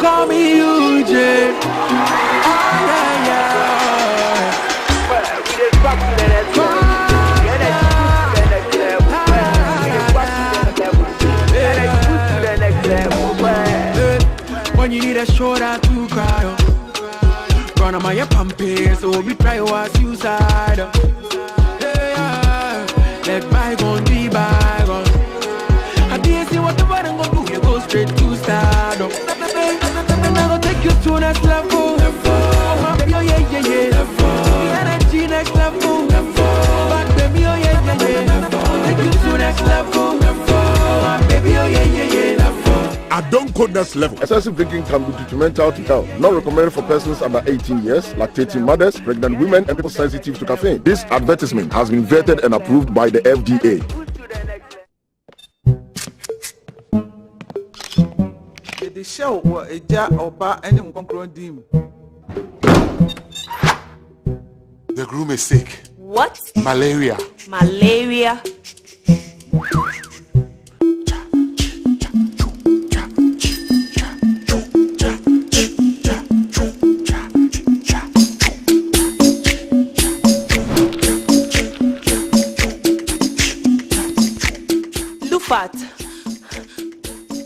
Speaker 15: call me UJ. When you need a shoulder to cry on. Run on my pamper, so we try our suicide. Yeah, let bygone be bygone. I didn't see what the bottom gonna do. You go straight to stardom. And I gonna take you to next level. Oh, baby, oh yeah, yeah, yeah. The energy next level. Back, baby, oh yeah, yeah, yeah. Take you to next level. Oh, baby, oh yeah, yeah, yeah.
Speaker 8: I don't code next level. Excessive drinking can be detrimental to health. Not recommended for persons under 18 years, lactating mothers, pregnant women, and people sensitive to caffeine. This advertisement has been vetted and approved by the FDA.
Speaker 22: The show was a jar of bar and dim.
Speaker 26: The groom is sick.
Speaker 24: What?
Speaker 26: Malaria.
Speaker 24: Malaria.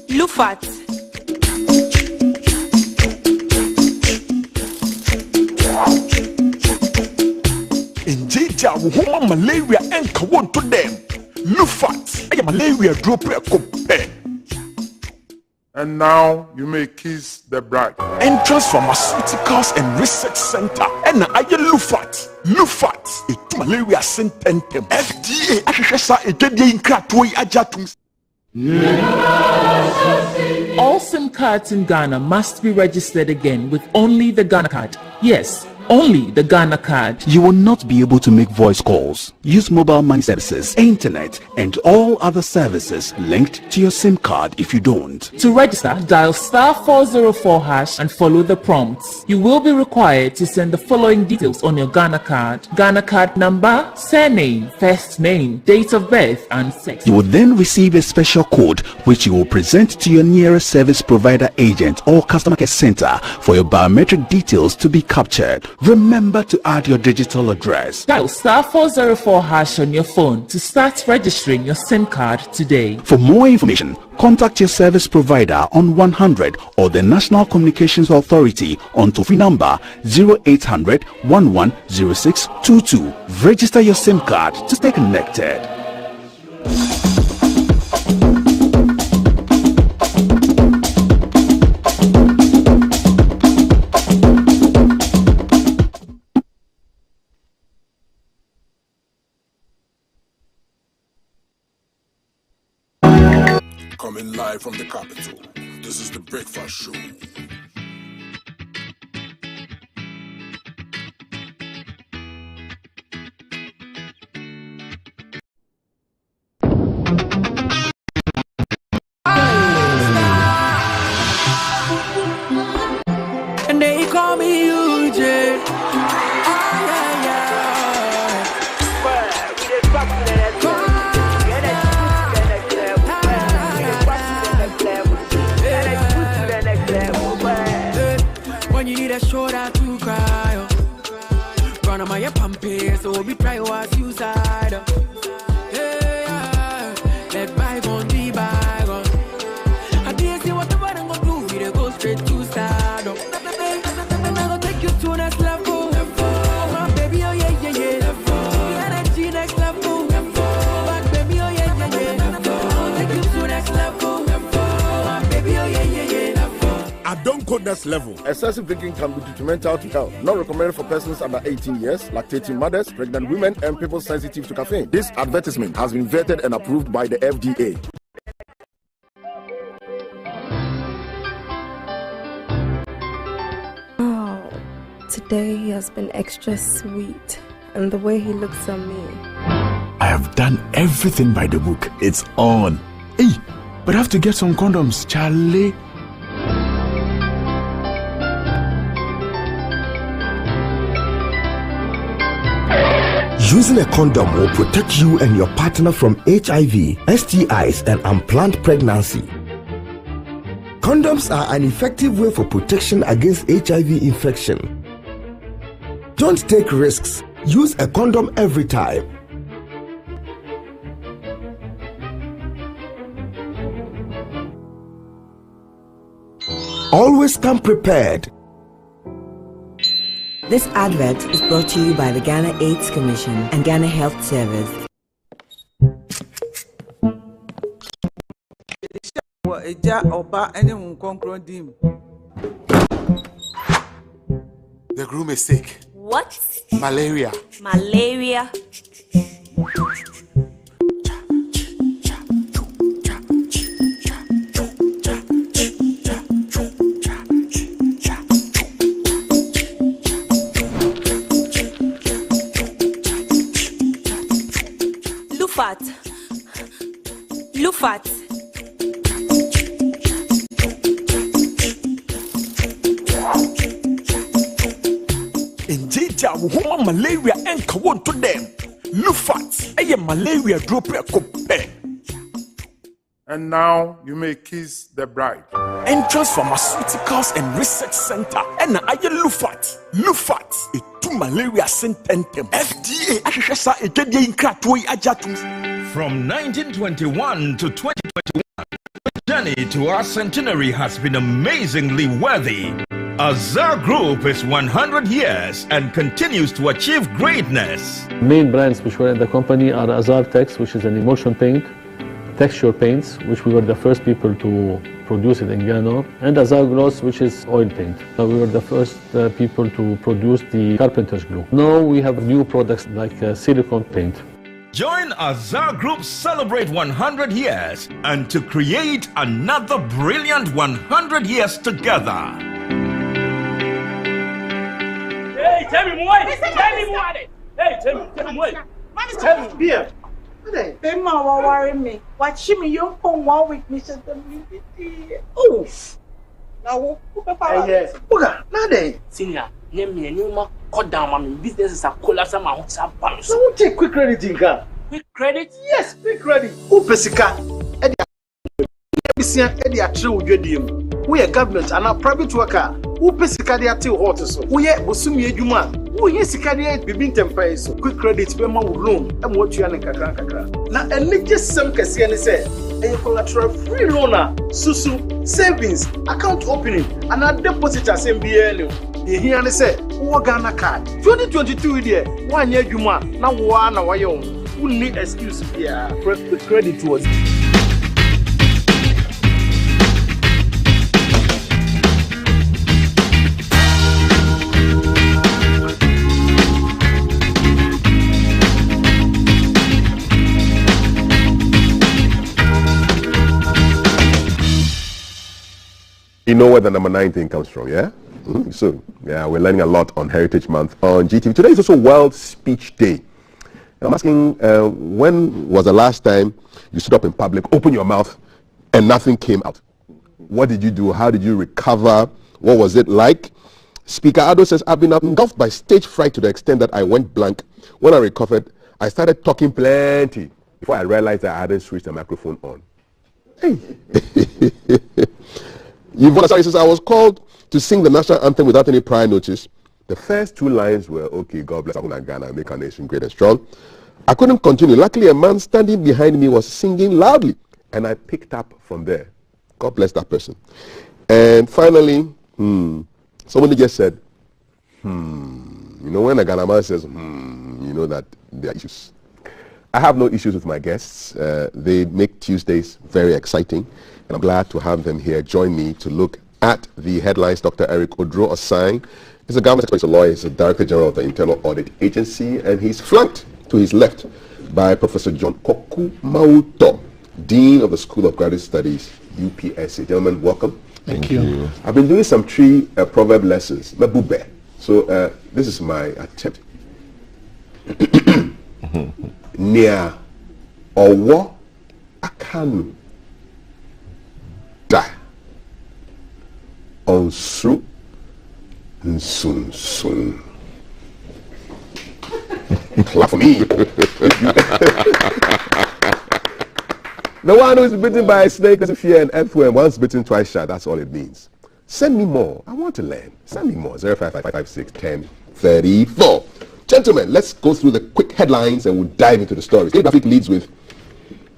Speaker 24: Lufat.
Speaker 1: Injija wohoma malaria enka won to them. Lufat. Aya malaria drop e.
Speaker 8: And now you may kiss the bride.
Speaker 1: Entrance Pharmaceuticals and Research Center. And aya Lufat. Lufat. It malaria sententem. FDA ahwehwesa edede inkratoyi ajatum.
Speaker 2: All SIM cards in Ghana must be registered again with only the Ghana card. Yes, only the Ghana card.
Speaker 3: You will not be able to make voice calls, use mobile money services, internet, and all other services linked to your SIM card if you don't.
Speaker 2: To register, dial *404# and follow the prompts. You will be required to send the following details on your Ghana card: Ghana card number, surname, first name, date of birth, and sex.
Speaker 3: You will then receive a special code which you will present to your nearest service provider agent or customer care center for your biometric details to be captured. Remember to add your digital address.
Speaker 2: Dial *404# on your phone to start registering your SIM card today.
Speaker 3: For more information, contact your service provider on 100 or the National Communications Authority on toll-free number 0800 110622. Register your SIM card to stay connected.
Speaker 9: Coming live from the capital, this is the Breakfast Show.
Speaker 15: And they call me UJ. When you need a shoulder to cry on. Run on my pamper, so we try our suicide. Yeah, let bygone be bygone. I didn't see what the bottom gonna do. We go straight to stardom. And I gonna take you to next level. Oh, baby, oh yeah, yeah, yeah. The energy next level. Back, baby, oh yeah, yeah, yeah. I'll take you to next level. Oh, baby, oh yeah, yeah, yeah.
Speaker 8: I don't code next level. Excessive drinking can be detrimental to health. Not recommended for persons under 18 years, lactating mothers, pregnant women, and people sensitive to caffeine. This advertisement has been vetted and approved by the FDA.
Speaker 25: Oh, today he has been extra sweet, and the way he looks at me.
Speaker 12: I have done everything by the book. It's on. Hey, but I have to get some condoms, Charlie.
Speaker 4: Using a condom will protect you and your partner from HIV, STIs, and unplanned pregnancy. Condoms are an effective way for protection against HIV infection. Don't take risks. Use a condom every time. Always come prepared.
Speaker 13: This advert is brought to you by the Ghana AIDS Commission and Ghana Health Service.
Speaker 26: The groom is sick.
Speaker 24: What?
Speaker 26: Malaria.
Speaker 24: Malaria. Lufat.
Speaker 1: Injija woman malaria enka won to them. Lufat, eye malaria drop kope.
Speaker 9: And now you may kiss the bride.
Speaker 1: Entrance Pharmaceuticals and Research Center. And aye Lufat. Lufat, a two malaria sententem. FDA ashesa ejede inkratoi ajatum.
Speaker 27: From 1921 to 2021, the journey to our centenary has been amazingly worthy. Azar Group is 100 years and continues to achieve greatness.
Speaker 10: Main brands which were in the company are Azar Tex, which is an emulsion paint, texture paints, which we were the first people to produce it in Ghana, and Azar Gloss, which is oil paint. We were the first people to produce the carpenter's glue. Now we have new products like silicone paint.
Speaker 27: Join Azar Group celebrate 100 years and to create another brilliant 100 years together.
Speaker 5: Hey, tell me what? Tell me what? Hey, tell me what? Tell me, beer.
Speaker 16: Emma will worry me. Watch me, you come 1 week, Mr. Oh, now,
Speaker 5: yes. Buga, nade. Senior, name me a new man. Cut down, my business is a collapse. I'm out of banks.
Speaker 14: So, who take quick credit, Jinka?
Speaker 5: Quick credit?
Speaker 14: Yes, quick credit. Who pesika? We are government and a private worker. Who pesika they are till hot so. We are Busumi Juma. Who is Sikadia Bibin Tempay so. Quick credit, Bema loan, and what you are in Kakran. Now, and let just some Cassian say. A collateral free loaner, Susu, savings, account opening, and a depositor same BL. They hear and say, "Who Ghana card 2022 year 1 year Juma now one hour young. Who need excuse here for quick credit to us."
Speaker 8: You know where the number 9 thing comes from, yeah? So, yeah, we're learning a lot on Heritage Month on GTV. Today is also World Speech Day. I'm asking, when was the last time you stood up in public, opened your mouth, and nothing came out? What did you do? How did you recover? What was it like? Speaker Ado says, I've been engulfed by stage fright to the extent that I went blank. When I recovered, I started talking plenty before I realized that I hadn't switched the microphone on. Hey. Yvonne says, I was called to sing the national anthem without any prior notice. The first 2 lines were, okay, God bless Ghana, make our nation great and strong. I couldn't continue. Luckily, a man standing behind me was singing loudly, and I picked up from there. God bless that person. And finally, somebody just said, you know, when a Ghana man says, you know that there are issues. I have no issues with my guests. They make Tuesdays very exciting. And I'm glad to have them here. Join me to look at the headlines. Dr. Eric Odro Osang is a government expert, he's a lawyer, he's the Director General of the Internal Audit Agency, and he's flanked to his left by Professor John Koku Mauto, Dean of the School of Graduate Studies, UPSC. Gentlemen, welcome.
Speaker 6: Thank you.
Speaker 8: I've been doing some tree proverb lessons, Mabube. So this is my attempt. Nia Owo Akanu Da Onsu Nsun. Clap for me. The one who is bitten by a snake doesn't fear an earthworm. Once bitten, twice shy. That's all it means. Send me more. I want to learn. Send me more. 055561034. Gentlemen, let's go through the quick headlines and we'll dive into the stories. The graphic leads with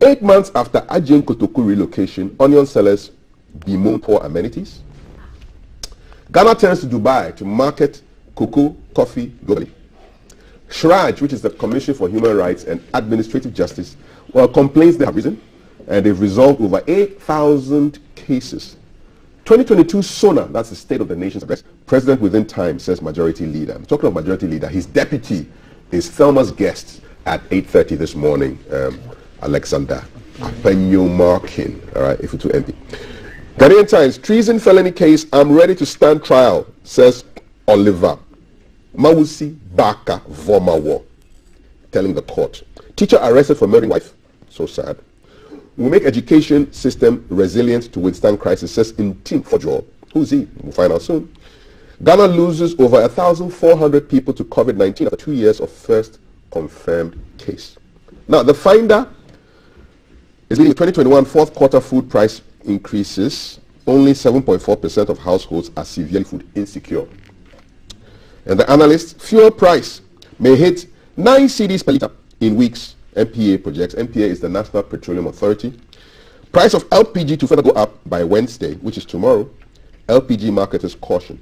Speaker 8: 8 months after Ajin Kotoku relocation, onion sellers bemoan poor amenities. Ghana turns to Dubai to market cocoa, coffee globally. Shraj, which is the Commission for Human Rights and Administrative Justice, complains they have risen, and they've resolved over 8,000 cases. 2022 SONA, that's the State of the Nation's address. President within time, says majority leader. I'm talking of majority leader. His deputy is Thelma's guest at 8:30 this morning, Alexander Apenyo Markin, all right, if it's to MP. Ghanaian Times, treason felony case, I'm ready to stand trial, says Oliver Mawusi Baka Vomawo, telling the court. Teacher arrested for murdering wife, so sad. We make education system resilient to withstand crisis, says Intim Fojo. Who's he? We'll find out soon. Ghana loses over 1,400 people to COVID-19 after 2 years of first confirmed case. Now, the finder is in 2021 fourth quarter food price increases. Only 7.4% of households are severely food insecure. And the analyst, fuel price may hit 9 cedis per litre in weeks. NPA projects. NPA is the National Petroleum Authority. Price of LPG to further go up by Wednesday, which is tomorrow. LPG marketers caution.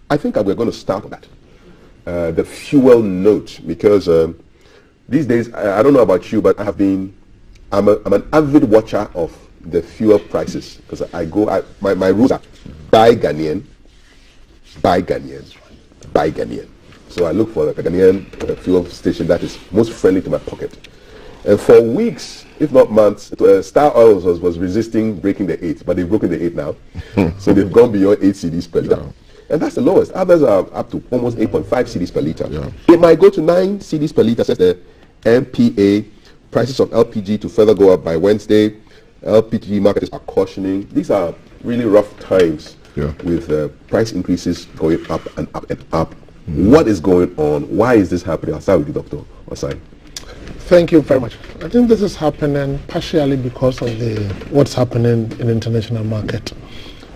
Speaker 8: I think we're going to start with that. The fuel note, because these days, I don't know about you, but I'm an avid watcher of the fuel prices, because my rules are buy Ghanaian. So I look for the Ghanaian fuel station that is most friendly to my pocket. And for weeks, if not months, Star Oil was resisting breaking the 8, but they've broken the 8 now. So they've gone beyond 8 cedis per litre. And that's the lowest. Others are up to almost 8.5 cedis per litre. It might go to 9 cedis per litre, says the NPA. Prices of LPG to further go up by Wednesday. LPG marketers are cautioning. These are really rough times with price increases going up and up and up. What is going on? Why is this happening? I'll start with you, Dr. Osai.
Speaker 6: Thank you very much. I think this is happening partially because of what's happening in the international market.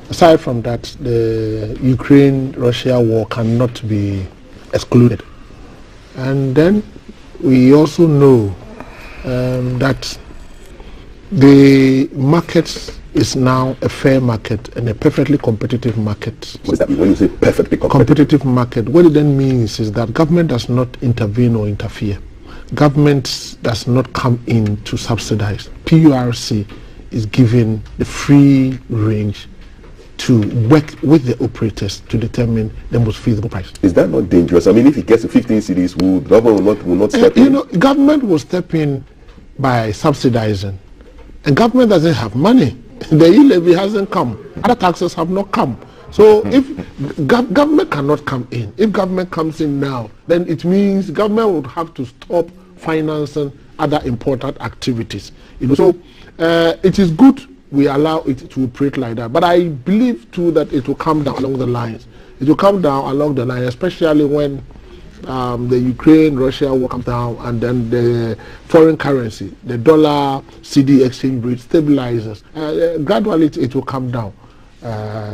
Speaker 6: Aside from that, the Ukraine-Russia war cannot be excluded. And then we also know that the market is now a fair market and a perfectly competitive market.
Speaker 8: What does that mean when you say perfectly
Speaker 6: competitive market? What it then means is that government does not intervene or interfere. Government does not come in to subsidize. PURC is given the free range to work with the operators to determine the most feasible price.
Speaker 8: Is that not dangerous? I mean, if it gets to 15 cedis, government will not step in?
Speaker 6: You know, government will step in by subsidizing. And government doesn't have money. The e-levy hasn't come. Other taxes have not come. So if government cannot come in, if government comes in now, then it means government would have to stop financing other important activities. You know, so it is good we allow it to operate like that. But I believe too that it will come down along the lines. It will come down along the line, especially when the Ukraine-Russia war comes down, and then the foreign currency, the dollar-CD exchange rate stabilizes. Gradually it will come down.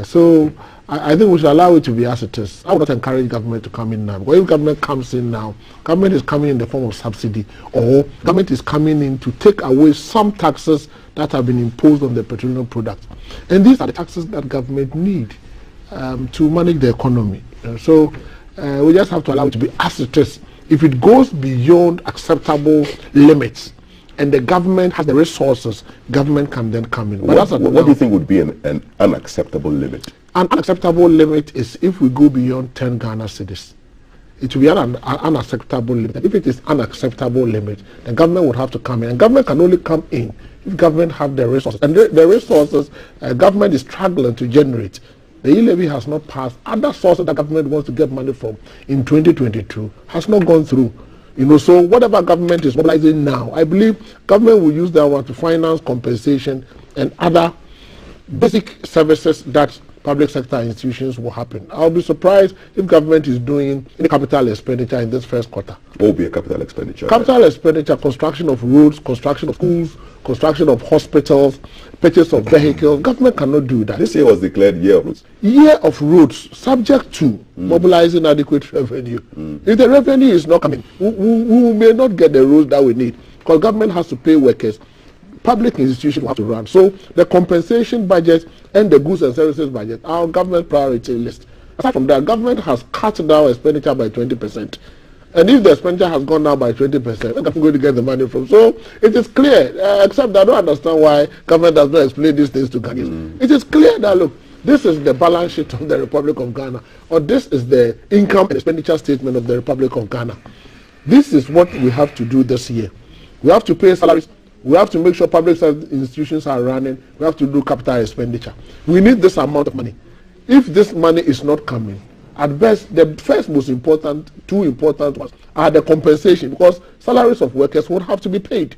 Speaker 6: So I think we should allow it to be as it is. I would not encourage government to come in now. Because if government comes in now, government is coming in the form of subsidy, or government is coming in to take away some taxes that have been imposed on the petroleum products. And these are the taxes that government need to manage the economy. So we just have to allow it to be as it is. If it goes beyond acceptable limits, and the government has the resources, government can then come in.
Speaker 8: What do you think would be an unacceptable limit?
Speaker 6: An unacceptable limit is if we go beyond 10 Ghana cedis. It will be an unacceptable limit. If it is unacceptable limit, the government would have to come in. And government can only come in if government have the resources. And the resources government is struggling to generate. The e-levy has not passed. Other sources that government wants to get money from in 2022 has not gone through. You know, so whatever government is mobilizing now, I believe government will use that one to finance compensation and other basic services that public sector institutions will happen. I'll be surprised if government is doing any capital expenditure in this first quarter.
Speaker 8: What will be a capital expenditure?
Speaker 6: Capital expenditure, construction of roads, construction of schools, construction of hospitals, purchase of vehicles. Government cannot do that.
Speaker 8: This year was declared year of roads.
Speaker 6: Year of roads, subject to mobilizing adequate revenue. If the revenue is not coming, we may not get the roads that we need, because government has to pay workers. Public institutions will have to run. So the compensation budget and the goods and services budget are government priority list. Aside from that, government has cut down expenditure by 20%. And if the expenditure has gone down by 20%, where are going to get the money from? So it is clear, except I don't understand why government does not explain these things to Ghanaians. It is clear that, look, this is the balance sheet of the Republic of Ghana, or this is the income and expenditure statement of the Republic of Ghana. This is what we have to do this year. We have to pay salaries. We have to make sure public service institutions are running. We have to do capital expenditure. We need this amount of money. If this money is not coming, at best, the first most important, two important ones are the compensation, because salaries of workers would have to be paid.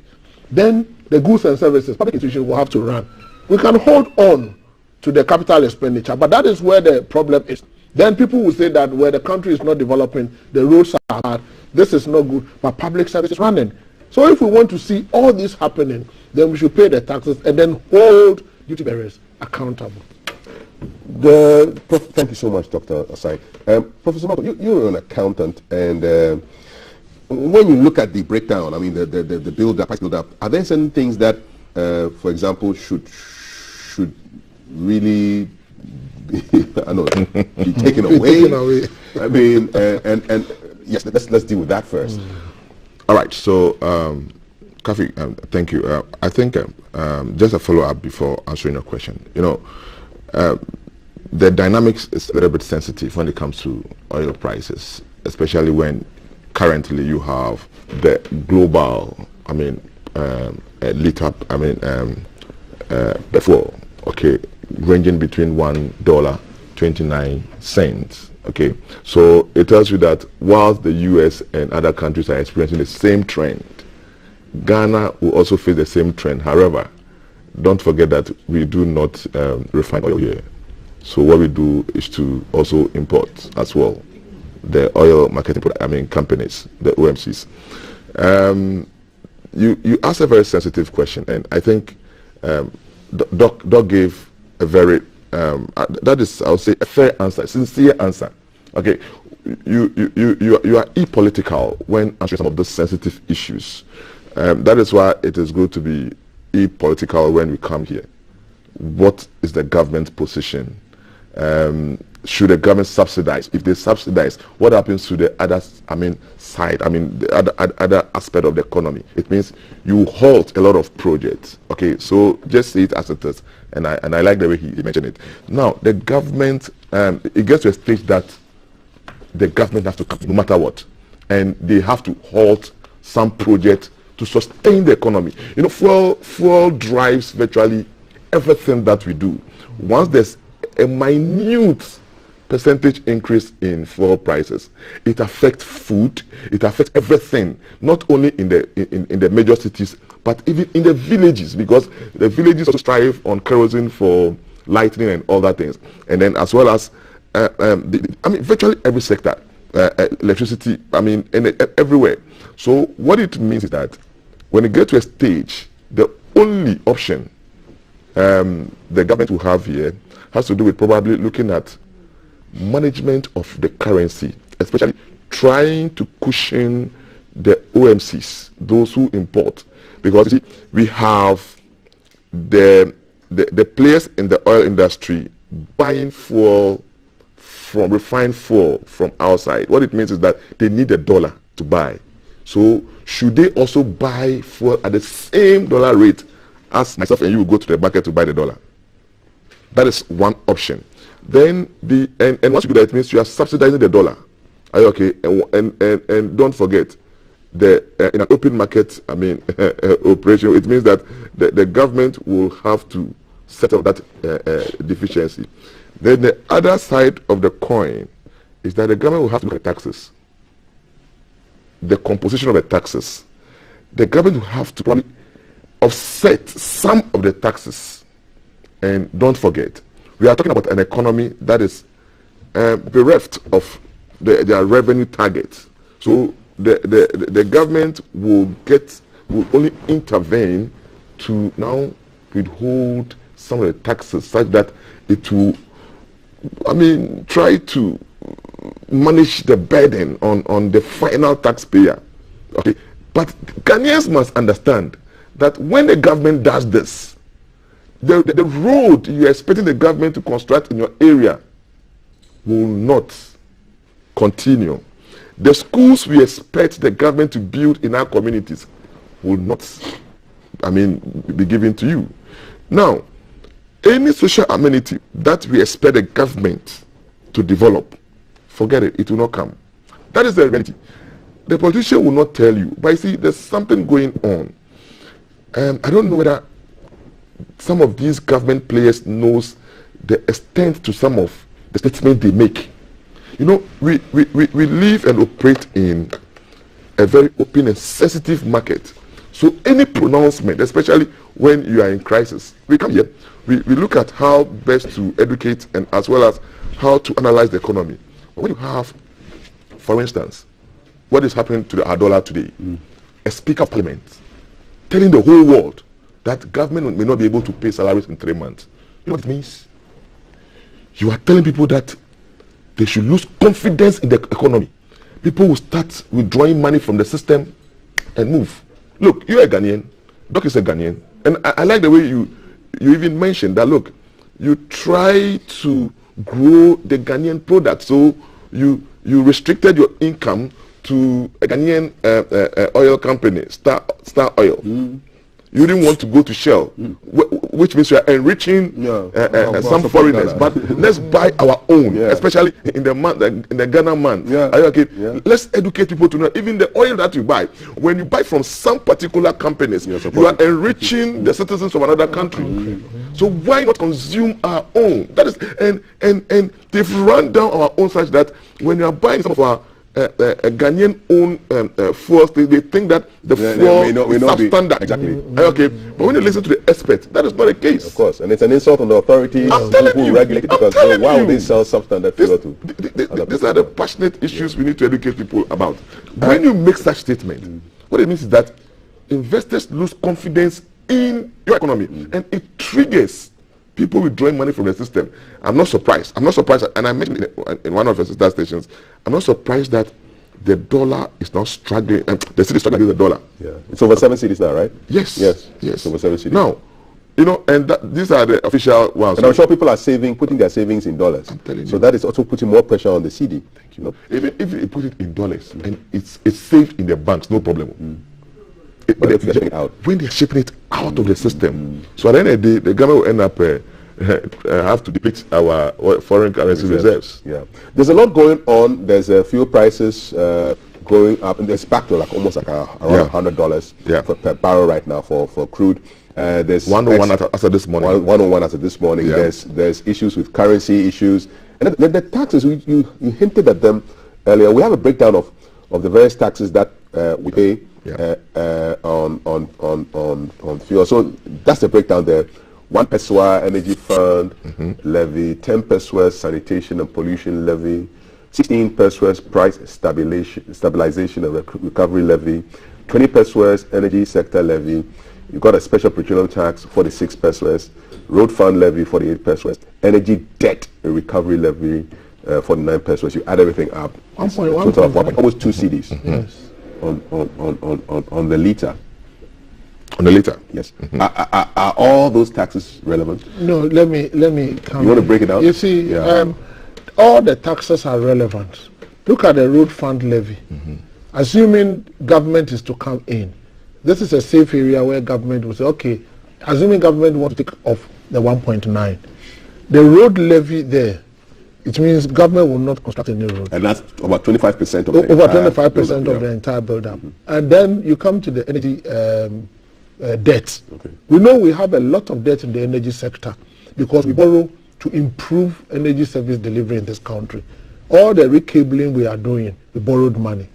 Speaker 6: Then the goods and services, public institutions will have to run. We can hold on to the capital expenditure, but that is where the problem is. Then people will say that where the country is not developing, the roads are bad, this is not good, but public service is running. So if we want to see all this happening, then we should pay the taxes and then hold duty bearers accountable.
Speaker 7: Thank you so much, Dr. Asai. Professor Marco, you're an accountant, and when you look at the breakdown, I mean the build-up, are there certain things that, for example, should really be taken away? I mean, and yes, let's deal with that first.
Speaker 8: All right, so Kafi, thank you. I think just a follow-up before answering your question. You know, the dynamics is a little bit sensitive when it comes to oil prices, especially when currently you have the global, I mean, before, okay, ranging between $1.29. Okay, so it tells you that whilst the US and other countries are experiencing the same trend, Ghana will also face the same trend. However, don't forget that we do not refine oil here. So what we do is to also import as well the oil marketing companies, the OMCs. You asked a very sensitive question, and I think Doc gave a very that is, I would say, a fair answer, sincere answer. Okay, you are apolitical when answering some of those sensitive issues. That is why it is good to be apolitical when we come here. What is the government's position? Should the government subsidize? If they subsidize, what happens to the other side? The other aspect of the economy. It means you halt a lot of projects. Okay, so just see it as it is. And I like the way he mentioned it. Now the government, it gets to a stage that the government has to come no matter what, and they have to halt some project to sustain the economy. You know, fuel drives virtually everything that we do. Once there's a minute percentage increase in fuel prices, it affects food, it affects everything, not only in the major cities, but even in the villages, because the villages also strive on kerosene for lighting and all that things, and then as well as virtually every sector, electricity, everywhere. So what it means is that when you get to a stage, the only option the government will have here has to do with probably looking at management of the currency, especially trying to cushion the OMCs, those who import, because you see, we have the players in the oil industry buying fuel from refined fuel from outside. What it means is that they need a dollar to buy. So should they also buy fuel at the same dollar rate as myself and you will go to the market to buy the dollar? That is one option. Then and once you do that, it means you are subsidizing the dollar. Are you okay? And don't forget, in an open market, operation, it means that the government will have to settle that deficiency. Then the other side of the coin is that the government will have to look at taxes. The composition of the taxes. The government will have to probably offset some of the taxes. And don't forget, we are talking about an economy that is bereft of their revenue targets. So the government will only intervene to now withhold some of the taxes such that it will, try to manage the burden on the final taxpayer. Okay, but Ghanaians must understand that when the government does this, the road you're expecting the government to construct in your area will not continue. The schools we expect the government to build in our communities will not, be given to you. Now, any social amenity that we expect the government to develop, forget it, it will not come. That is the reality. The politician will not tell you, but you see, there's something going on. I don't know whether some of these government players knows the extent to some of the statements they make. You know, we live and operate in a very open and sensitive market. So any pronouncement, especially when you are in crisis, we come here, we look at how best to educate and as well as how to analyze the economy. But when you have, for instance, what is happening to our dollar today, a speaker of parliament telling the whole world that government may not be able to pay salaries in 3 months. You know what it means? You are telling people that they should lose confidence in the economy. People will start withdrawing money from the system and move. Look, you're a Ghanaian. Doc is a Ghanaian. And I like the way you even mentioned that, look, you try to grow the Ghanaian product. So you restricted your income to a Ghanaian oil company, Star Oil. You didn't want to go to Shell, which means you are enriching some foreigners. But let's buy our own, especially in the Ghana man. Are you okay? Let's educate people to know even the oil that you buy. When you buy from some particular companies, you are enriching the citizens of another country. So why not consume our own? That is, and they've run down our own such that when you are buying some of our Ghanaian-owned fuels, they think that the fuel is substandard. Exactly. Okay, but when you listen to the experts, that is not the case.
Speaker 7: Of course, and it's an insult on the authorities who regulate it, because why would they sell substandard fuel to?
Speaker 8: These are the passionate issues we need to educate people about. When you make such statement, what it means is that investors lose confidence in your economy, and it triggers people withdrawing money from the system. I'm not surprised, and I mentioned in one of the sister stations, I'm not surprised that the dollar is now struggling, and the city is struggling against the dollar.
Speaker 7: Yeah, it's over 7 cities now, right?
Speaker 8: Yes.
Speaker 7: It's over 7 cities.
Speaker 8: Now, you know, and these are the official ones.
Speaker 7: And I'm sure people are putting their savings in dollars.
Speaker 8: I'm telling you.
Speaker 7: So that is also putting more pressure on the CD.
Speaker 8: Thank you. Even if you put it in dollars and it's saved in the banks, no problem. When they're shipping it out of the system, so at the end of the day, the government will end up have to deplete our foreign currency reserves.
Speaker 7: Yeah, there's a lot going on. There's fuel prices going up, and there's back to almost around $100 per barrel right now for crude. There's
Speaker 8: 101 as of this morning.
Speaker 7: 101 as of this morning. Yeah. There's issues with currency issues, and the taxes you hinted at them earlier. We have a breakdown of the various taxes that we pay on fuel. So that's the breakdown there. 1 pesewa energy fund levy, 10 pesewa sanitation and pollution levy, 16 pesewa price stabilization and recovery levy, 20 pesewa energy sector levy. You've got a special petroleum tax, 46 pesewa, road fund levy, 48 pesewa, energy debt recovery levy, 49 pesewa. You add everything up, total of almost 2 CDs on the liter.
Speaker 8: On the liter?
Speaker 7: Yes. Are all those taxes relevant?
Speaker 6: No, let me come.
Speaker 7: You want to break it down?
Speaker 6: You see, all the taxes are relevant. Look at the road fund levy. Assuming government is to come in, this is a safe area where government will say, okay, assuming government wants to take off the 1.9, the road levy there, it means government will not construct any road.
Speaker 7: And that's about 25% of
Speaker 6: over 25% of the entire build-up. And then you come to the energy debt. We know we have a lot of debt in the energy sector because we borrow to improve energy service delivery in this country. All the recabling we are doing, we borrowed money.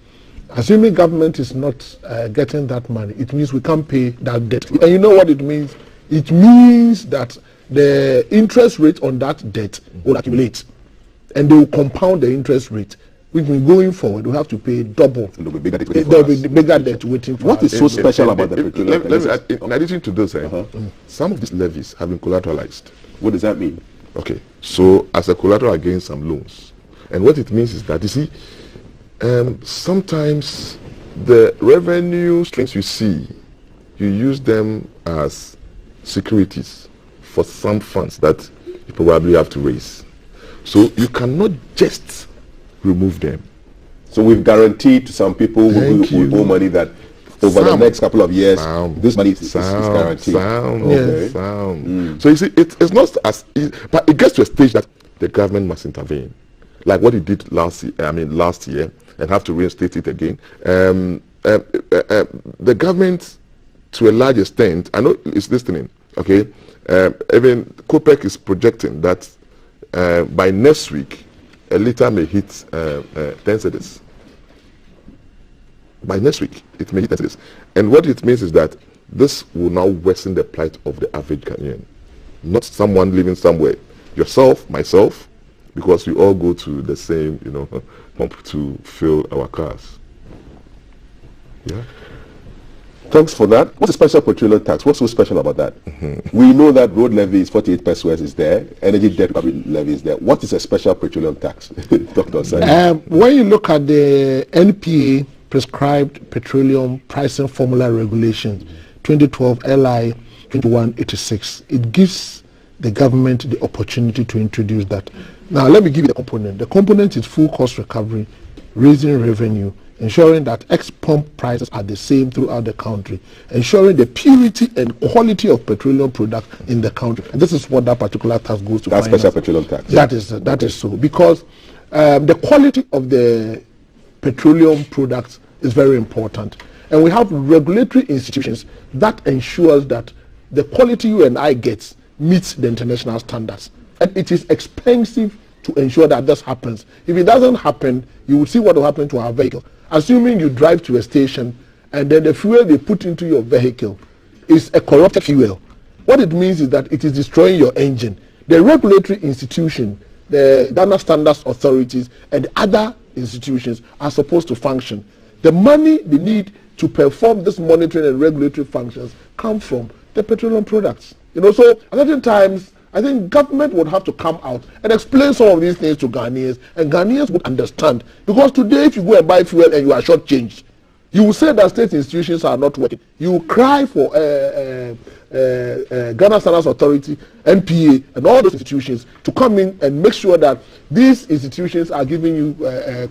Speaker 6: Assuming government is not getting that money, it means we can't pay that debt. And you know what it means? It means that the interest rate on that debt will accumulate, and they will compound the interest rate. Which means going forward, we have to pay double.
Speaker 7: There will be bigger
Speaker 6: debt waiting for
Speaker 7: What is so special about the petroleum?
Speaker 8: In addition to this, some of these levies have been collateralized.
Speaker 7: What does that mean?
Speaker 8: Okay, so as a collateral against some loans. And what it means is that, you see, sometimes the revenue streams you see, you use them as securities for some funds that you probably have to raise. So you cannot just remove them.
Speaker 7: So we've guaranteed to some people who owe money that over the next couple of years, this money is guaranteed.
Speaker 8: So you see, it's not as easy, but it gets to a stage that the government must intervene, like what it did last year, and have to reinstate it again. The government, to a large extent, I know it's listening. Okay, even COPEC is projecting that by next week, a litre may hit 10 cedis. By next week, it may hit 10 cedis. And what it means is that this will now worsen the plight of the average Ghanaian. Not someone living somewhere. Yourself, myself, because we all go to the same, pump to fill our cars. Yeah.
Speaker 7: Thanks for that. What's the special petroleum tax? What's so special about that? We know that road levy is 48 pesos is there, energy debt recovery levy is there. What is a special petroleum tax? Dr. Osai.
Speaker 6: When you look at the NPA prescribed petroleum pricing formula regulations 2012 LI 2186, it gives the government the opportunity to introduce that. Now let me give you the component. The component is full cost recovery, raising revenue, ensuring that ex-pump prices are the same throughout the country, ensuring the purity and quality of petroleum products in the country. And this is what that particular tax goes to.
Speaker 7: That's special petroleum tax.
Speaker 6: That is so, because the quality of the petroleum products is very important. And we have regulatory institutions that ensures that the quality you and I get meets the international standards. And it is expensive to ensure that this happens. If it doesn't happen, you will see what will happen to our vehicle. Assuming you drive to a station and then the fuel they put into your vehicle is a corrupted fuel, what it means is that it is destroying your engine. The regulatory institution, the Ghana Standards Authorities, and other institutions are supposed to function. The money they need to perform this monitoring and regulatory functions come from the petroleum products. So at certain times, I think government would have to come out and explain some of these things to Ghanaians, and Ghanaians would understand. Because today, if you go and buy fuel and you are shortchanged, you will say that state institutions are not working. You will cry for Ghana Standards Authority, NPA, and all those institutions to come in and make sure that these institutions are giving you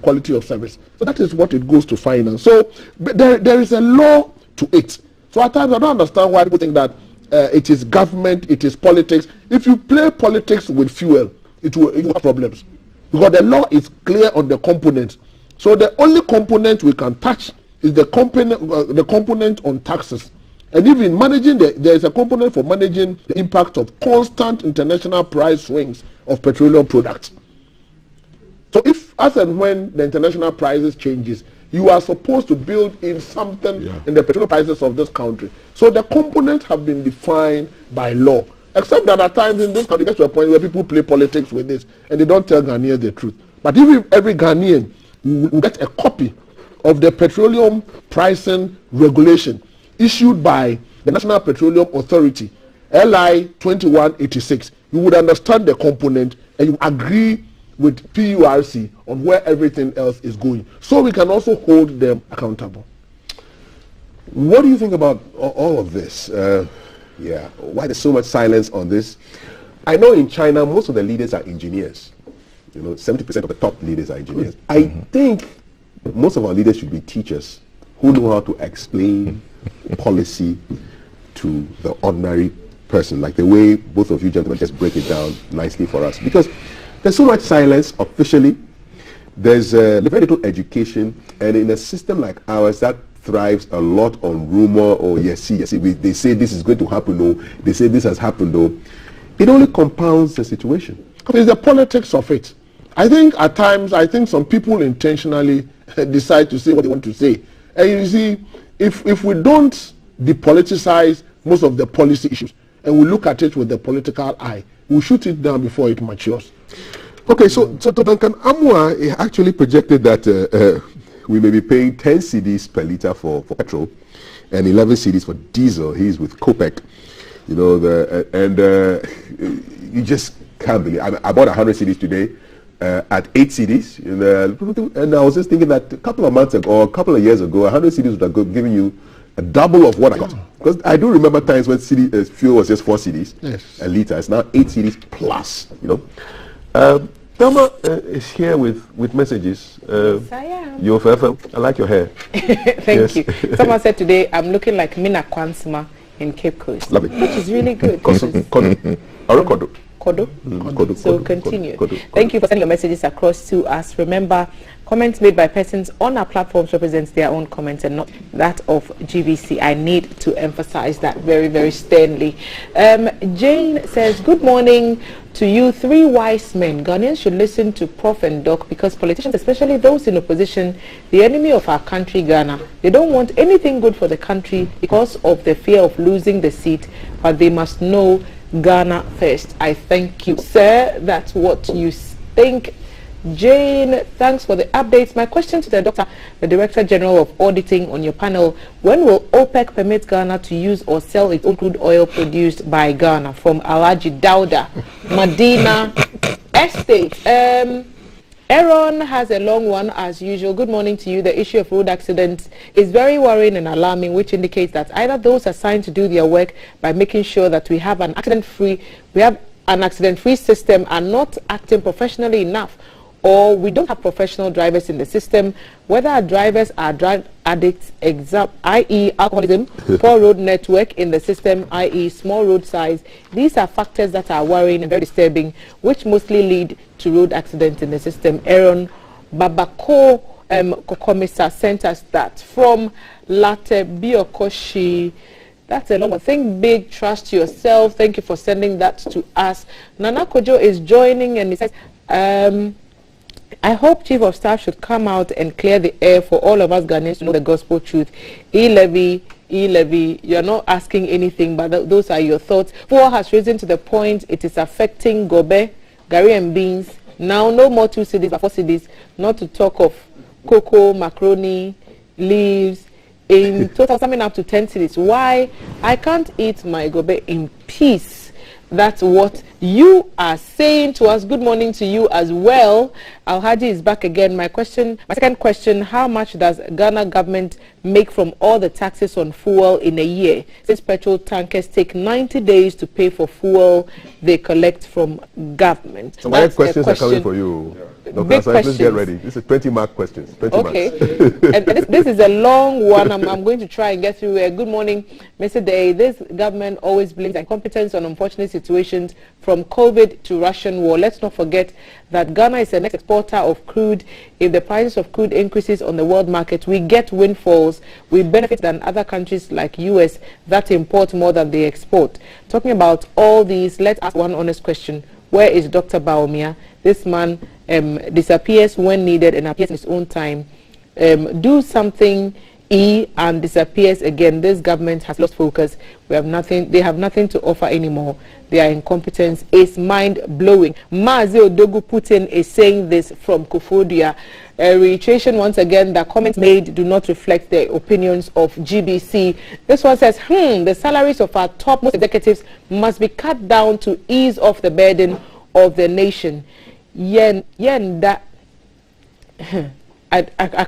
Speaker 6: quality of service. So that is what it goes to finance. So there is a law to it. So at times I don't understand why people think that it is government, it is politics. If you play politics with fuel, it will have problems, because the law is clear on the components. So the only component we can touch is the component on taxes. And even managing there is a component for managing the impact of constant international price swings of petroleum products. So if, as and when the international prices changes, you are supposed to build in something in the petroleum prices of this country. So the components have been defined by law. Except that at times in this country, it gets to a point where people play politics with this and they don't tell Ghanaians the truth. But if every Ghanaian will get a copy of the petroleum pricing regulation issued by the National Petroleum Authority, LI 2186, you would understand the component and you agree with PURC on where everything else is going, so we can also hold them accountable.
Speaker 7: What do you think about all of this? Why there's so much silence on this? I know in China most of the leaders are engineers. 70% of the top leaders are engineers. I think most of our leaders should be teachers who know how to explain policy to the ordinary person, like the way both of you gentlemen just break it down nicely for us. Because there's so much silence officially. There's very little education, and in a system like ours that thrives a lot on rumor or they say this is going to happen, or they say this has happened, or it only compounds the situation.
Speaker 6: It's the politics of it. I think at times, some people intentionally decide to say what they want to say. And you see, if we don't depoliticize most of the policy issues and we look at it with the political eye, we'll shoot it down before it matures.
Speaker 7: Okay, so Duncan Amwa actually projected that we may be paying 10 cedis per litre for petrol and 11 cedis for diesel. He's with COPEC, you just can't believe. I bought 100 cedis today at 8 cedis, and I was just thinking that a couple of months ago, or a couple of years ago, 100 cedis would have given you a double of what I got. Because I do remember times when fuel was just 4 cedis a litre. It's now 8 cedis plus, Thelma is here with messages.
Speaker 11: Yes, I am.
Speaker 7: You're forever. I like your hair.
Speaker 11: Thank you. Someone said today I'm looking like Mina Kwansma in Cape Coast.
Speaker 7: Love it.
Speaker 11: Which is really good. Kodo. So continue. Thank you for sending your messages across to us. Remember, comments made by persons on our platforms represents their own comments and not that of GBC. I need to emphasize that very, very sternly. Jane says, good morning to you, three wise men. Ghanaians should listen to Prof and Doc because politicians, especially those in opposition, the enemy of our country, Ghana, they don't want anything good for the country because of the fear of losing the seat, but they must know Ghana first. I thank you, sir. That's what you think. Jane, thanks for the updates. My question to the doctor, the Director General of Auditing, on your panel: when will OPEC permit Ghana to use or sell its own crude oil produced by Ghana? From Alaji Dauda, Medina Estate. Aaron has a long one as usual. Good morning to you. The issue of road accidents is very worrying and alarming, which indicates that either those assigned to do their work by making sure that we have an accident-free system are not acting professionally enough, or we don't have professional drivers in the system. Whether our drivers are drug addicts, i.e. alcoholism, poor road network in the system, i.e. small road size, these are factors that are worrying and very disturbing, which mostly lead to road accidents in the system. Aaron Babako Kokomisa sent us that from Latte Biokoshi. That's a lot. Think big, trust yourself. Thank you for sending that to us. Nana Kojo is joining and he says, I hope Chief of Staff should come out and clear the air for all of us Ghanaians to know the gospel truth. E-levy, you're not asking anything, but those are your thoughts. Fuel has risen to the point it is affecting Gobe, Gary and beans. Now no more 2 cedis but 4 cedis, not to talk of cocoa, macaroni, leaves. In total, summing up to 10 cedis. Why? I can't eat my Gobe in peace. That's what you are saying to us. Good morning to you as well. Alhaji is back again. My second question, how much does Ghana government make from all the taxes on fuel in a year? Since petrol tankers take 90 days to pay for fuel they collect from government.
Speaker 7: So my questions are coming for you. Dr. Asai, please get ready. This is 20-mark questions. 20
Speaker 11: okay. And this is a long one. I'm going to try and get through it. Good morning, Mr. Day. This government always blames incompetence on unfortunate situations from COVID to Russian war. Let's not forget that Ghana is the next exporter of crude. If the prices of crude increases on the world market, we get windfalls. We benefit than other countries like US that import more than they export. Talking about all these, let's ask one honest question. Where is Dr. Baumia? This man disappears when needed and appears in his own time. Do something and disappears again. This government has lost focus. We have nothing. They have nothing to offer anymore. Their incompetence is mind-blowing. Mazi Odogu Putin is saying this from Kofodia. Reiteration once again that comments made do not reflect the opinions of GBC. This one says, the salaries of our topmost executives must be cut down to ease off the burden of the nation. I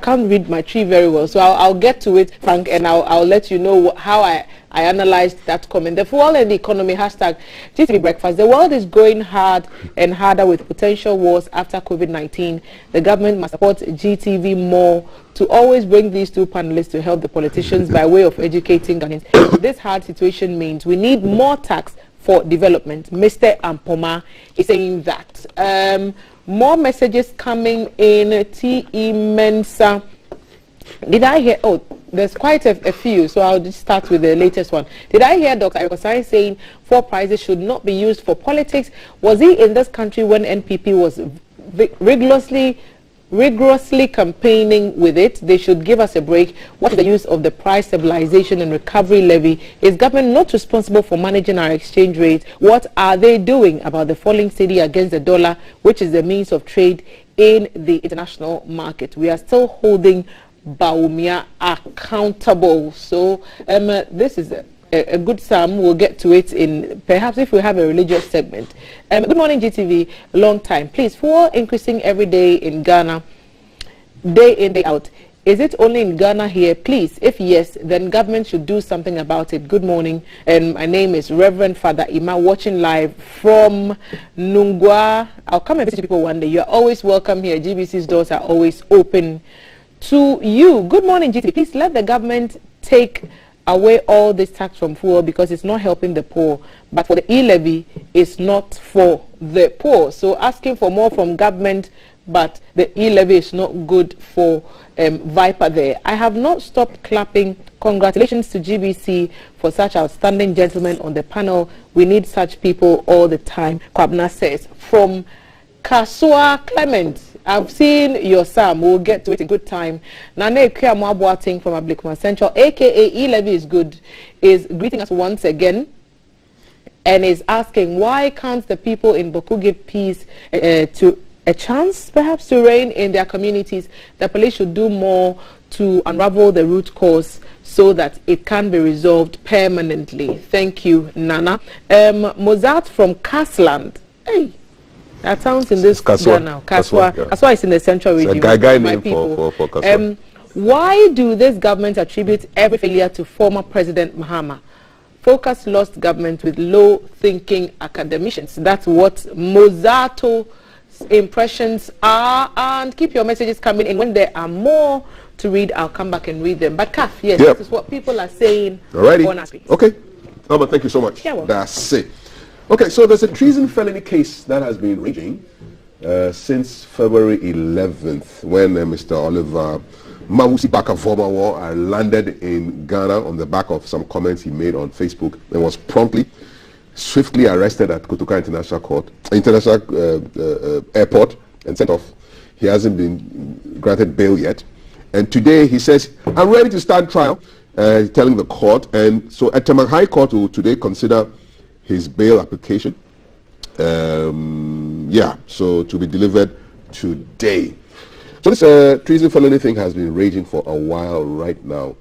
Speaker 11: can't read my tree very well, so I'll get to it, Frank, and I'll let you know how I analyzed that comment. The fuel and the economy hashtag GTV breakfast. The world is going hard and harder with potential wars after COVID-19. The government must support GTV more to always bring these two panelists to help the politicians by way of educating Ghanaians. This hard situation means we need more tax for development. Mr. Ampoma is saying that. More messages coming in. T.E. Mensa. Did I hear? Oh, there's quite a few, so I'll just start with the latest one. Did I hear Dr. Ekosai saying fuel prices should not be used for politics? Was he in this country when NPP was rigorously campaigning with it? They should give us a break. What is the use of the price stabilization and recovery levy? Is government not responsible for managing our exchange rate? What are they doing about the falling cedi against the dollar, which is the means of trade in the international market? We are still holding Baumia accountable. So this is a good sum. We'll get to it in perhaps if we have a religious segment. Good morning, GTV. Long time. Please, fuel increasing every day in Ghana, day in, day out. Is it only in Ghana here? Please, if yes, then government should do something about it. Good morning, and my name is Reverend Father Ima, watching live from Nungwa. I'll come and visit people one day. You're always welcome here. GBC's doors are always open to you. Good morning, GTV. Please let the government take away all this tax from fuel because it's not helping the poor. But for the e-levy, it's not for the poor. So asking for more from government, but the e-levy is not good for Viper there. I have not stopped clapping. Congratulations to GBC for such outstanding gentlemen on the panel. We need such people all the time, Kwabna says. From Kasua Clement, I've seen your Sam. We'll get to it in good time. Nane Kiamwabuating from Ablikuma Central, aka E-Levy is good, is greeting us once again and is asking why can't the people in Boku give peace to a chance perhaps to reign in their communities. The police should do more to unravel the root cause so that it can be resolved permanently. Thank you, Nana. Mozart from Kasland. Hey. That sounds in this Ghana. Kaswa. Kaswa is in the central region.
Speaker 7: It's a guy name for Kaswa.
Speaker 11: Why do this government attribute every failure to former President Mahama? Focus lost government with low-thinking academicians. That's what Mozarto's impressions are. And keep your messages coming in. When there are more to read, I'll come back and read them. But Kaf, yes, this is what people are saying.
Speaker 7: Alrighty. Okay. Albert, thank you so much. That's it. Okay, so there's a treason felony case that has been raging since February 11th when Mr. Oliver Mawusi Baka former war landed in Ghana on the back of some comments he made on Facebook and was swiftly arrested at Kotoka International Airport and sent off. He hasn't been granted bail yet. And today he says, I'm ready to start trial, telling the court. And so Etema High Court will today consider his bail application. So to be delivered today. So this treason felony thing has been raging for a while right now.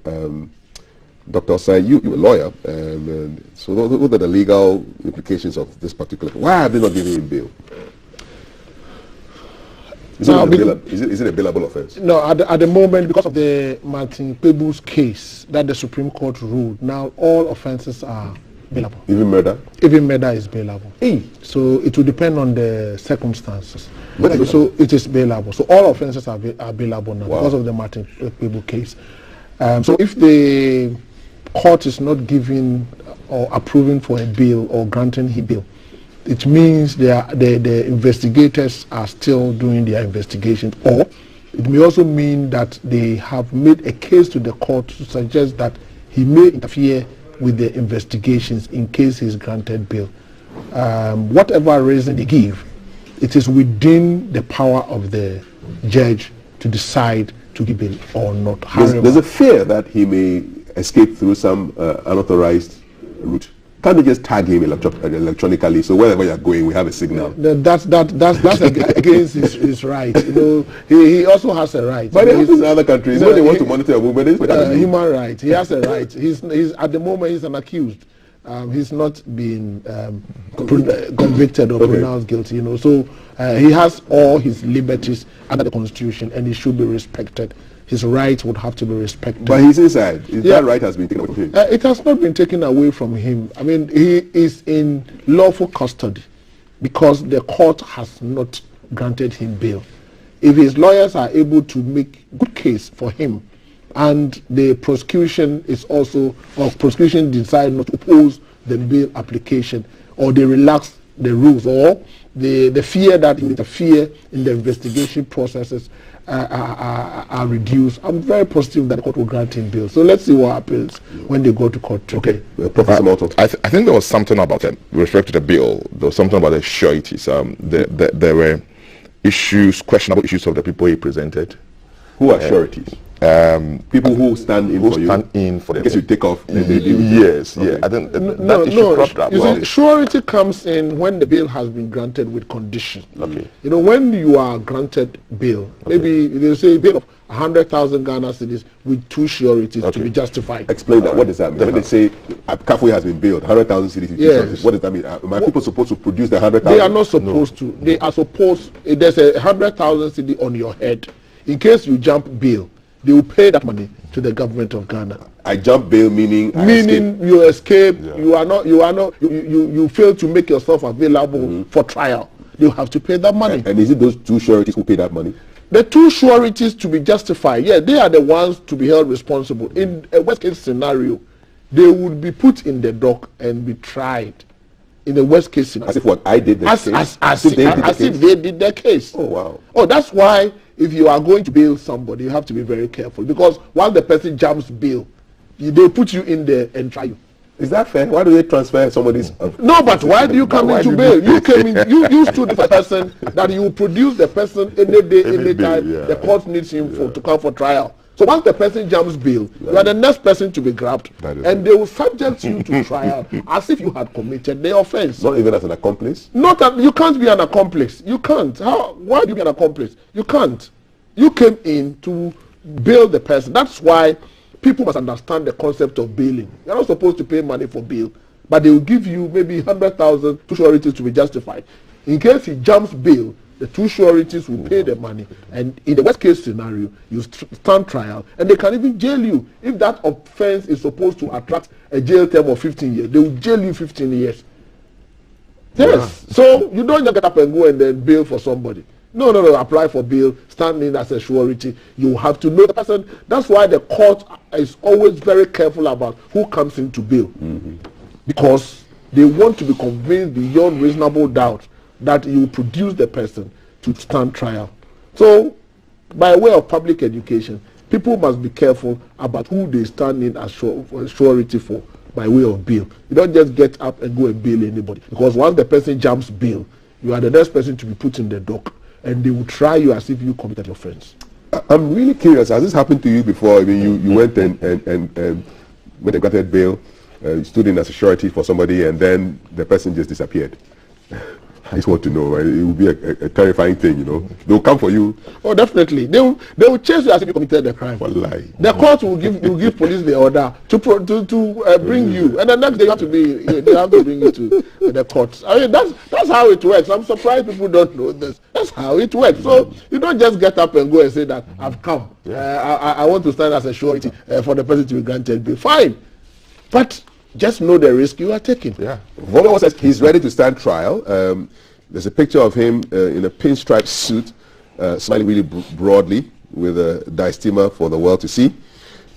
Speaker 7: Dr. Osai, you're a lawyer. So what are the legal implications of this particular? Why have they not given him bail? Is it a bailable offense?
Speaker 6: No, at the moment, because of the Martin Pebu's case that the Supreme Court ruled, now all offenses are bailable.
Speaker 7: Even murder?
Speaker 6: Even murder is bailable. So it will depend on the circumstances. So it is bailable. So all offenses are bailable now because of the Martin Pebu case. So if the court is not giving or approving for a bail or granting a bail, it means the investigators are still doing their investigation, or it may also mean that they have made a case to the court to suggest that he may interfere with the investigations in case he's granted bail. Whatever reason they give, it is within the power of the judge to decide to give bail or not.
Speaker 7: There's a fear that he may escape through some unauthorized route. Can't we just tag him electronically? So wherever you're going, we have a signal.
Speaker 6: That's against his right. You know, he also has a right.
Speaker 7: But in other countries, when they want to monitor a movement,
Speaker 6: human right. He has a right. He's at the moment he's an accused. He's not been convicted or pronounced guilty. You know, so he has all his liberties under the Constitution, and he should be respected. His rights would have to be respected.
Speaker 7: But he's inside. That right has been taken away from him.
Speaker 6: It has not been taken away from him. I mean, he is in lawful custody because the court has not granted him bail. If his lawyers are able to make good case for him, and the prosecution is also, or prosecution decide not to oppose the bail application, or they relax the rules, or the fear that he interfere in the investigation processes are reduced, I'm very positive that the court will grant him bail. So let's see what happens when they go to court today.
Speaker 7: Okay, Professor Malton.
Speaker 17: I think there was something about it with respect to the bill. There was something about the sureties. There were questionable issues of the people he presented.
Speaker 7: Who are sureties? People who stand in for you. Stand in for them. In case you take off.
Speaker 17: Yes, okay. I think that issue cropped up.
Speaker 6: You see, surety comes in when the bail has been granted with condition.
Speaker 17: Okay.
Speaker 6: You know, when you are granted bail, maybe they say bail of 100,000 Ghana cedis with 2 sureties to be justified.
Speaker 7: Explain that. What does that mean? When they say Kafui has been bailed, 100,000 cedis with 2 sureties, what does that mean? Are people supposed to produce the 100,000?
Speaker 6: They are not supposed to. They are supposed. There's a 100,000 cedi on your head. In case you jump bail, they will pay that money to the government of Ghana.
Speaker 7: I jump bail meaning
Speaker 6: you escape. Yeah. You fail to make yourself available for trial. You have to pay that money.
Speaker 7: And is it those two sureties who pay that money?
Speaker 6: The two sureties to be justified, yeah, they are the ones to be held responsible. In a worst case scenario, they would be put in the dock and be tried. In the worst case scenario.
Speaker 7: As if what I did
Speaker 6: as if they did their case.
Speaker 7: Oh, wow.
Speaker 6: Oh, that's why if you are going to bail somebody, you have to be very careful. Because while the person jumps bail, they put you in there and try you.
Speaker 7: Is that fair? Why do they transfer somebody's...
Speaker 6: No, but why do you come into bail? You came in, you stood for the person that you produce the person any day, any time. Yeah. The court needs him to come for trial. So once the person jumps bail, you are the next person to be grabbed, and they will subject you to trial as if you had committed the offense.
Speaker 7: Not even as an accomplice?
Speaker 6: You can't be an accomplice. You can't. Why do you be an accomplice? You can't. You came in to bail the person. That's why people must understand the concept of bailing. You're not supposed to pay money for bail, but they will give you maybe 100,000 to sureties to be justified. In case he jumps bail, the two sureties will pay the money, and in the worst case scenario, you stand trial, and they can even jail you. If that offense is supposed to attract a jail term of 15 years, they will jail you 15 years. Yes. So you don't just get up and go and then bail for somebody. No, apply for bail, stand in as a surety. You have to know the person. That's why the court is always very careful about who comes into bail. Because they want to be convinced beyond reasonable doubt that you produce the person to stand trial. So, by way of public education, people must be careful about who they stand in as surety for by way of bail. You don't just get up and go and bail anybody. Because once the person jumps bail, you are the next person to be put in the dock, and they will try you as if you committed offense.
Speaker 7: I'm really curious. Has this happened to you before? I mean, you went and went and granted bail, stood in as a surety for somebody, and then the person just disappeared. I just want to know. Right? It will be a terrifying thing, you know. They will come for you.
Speaker 6: Oh, definitely. They will chase you as if you committed the crime.
Speaker 7: Wallahi.
Speaker 6: The court will give police the order to bring you, and the next day they have to bring you to the court. I mean, that's how it works. I'm surprised people don't know this. That's how it works. So you don't just get up and go and say that I've come. I want to stand as a surety for the person to be granted bail. Fine, but just know the risk you are taking.
Speaker 7: Yeah. Volo says he's ready to stand trial. There's a picture of him in a pinstripe suit, smiling really broadly with a diastema for the world to see.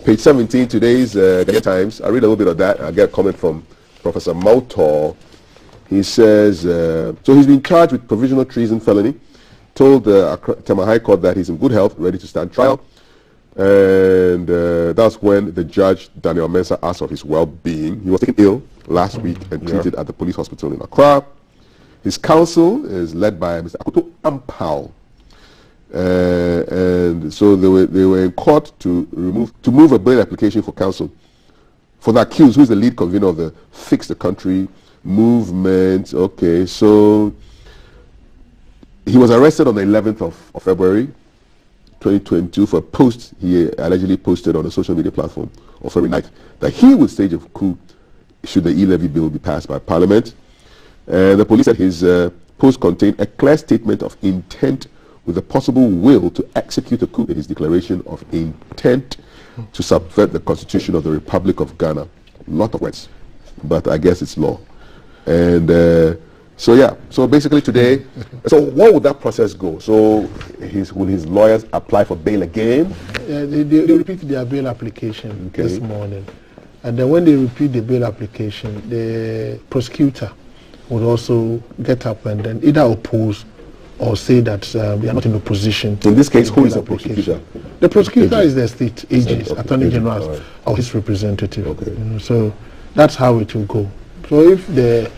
Speaker 7: Page 17, today's Ghanaian Times. I read a little bit of that. I get a comment from Professor Mautor. He says, so he's been charged with provisional treason felony, told the Tema High Court that he's in good health, ready to stand trial. And that's when the judge, Daniel Mensah, asked of his well-being. He was taken ill last week and treated at the police hospital in Accra. His counsel is led by Mr. Akoto Ampao. And so they were in court to move a bail application for counsel for the accused, who is the lead convener of the Fix the Country movement. Okay, so he was arrested on the 11th of February 2022 for a post he allegedly posted on a social media platform on February 9th that he would stage a coup should the e-levy bill be passed by Parliament. And the police said his post contained a clear statement of intent with a possible will to execute a coup in his declaration of intent to subvert the Constitution of the Republic of Ghana. A lot of words, but I guess it's law. And so basically today, so what would that process go? So will his lawyers apply for bail again?
Speaker 6: They repeat their bail application this morning. And then when they repeat the bail application, the prosecutor would also get up and then either oppose or say that they are not in a position.
Speaker 7: In this case, who is the prosecutor?
Speaker 6: The prosecutor is the state AG, Attorney General, or his representative. Okay. So that's how it will go. So if the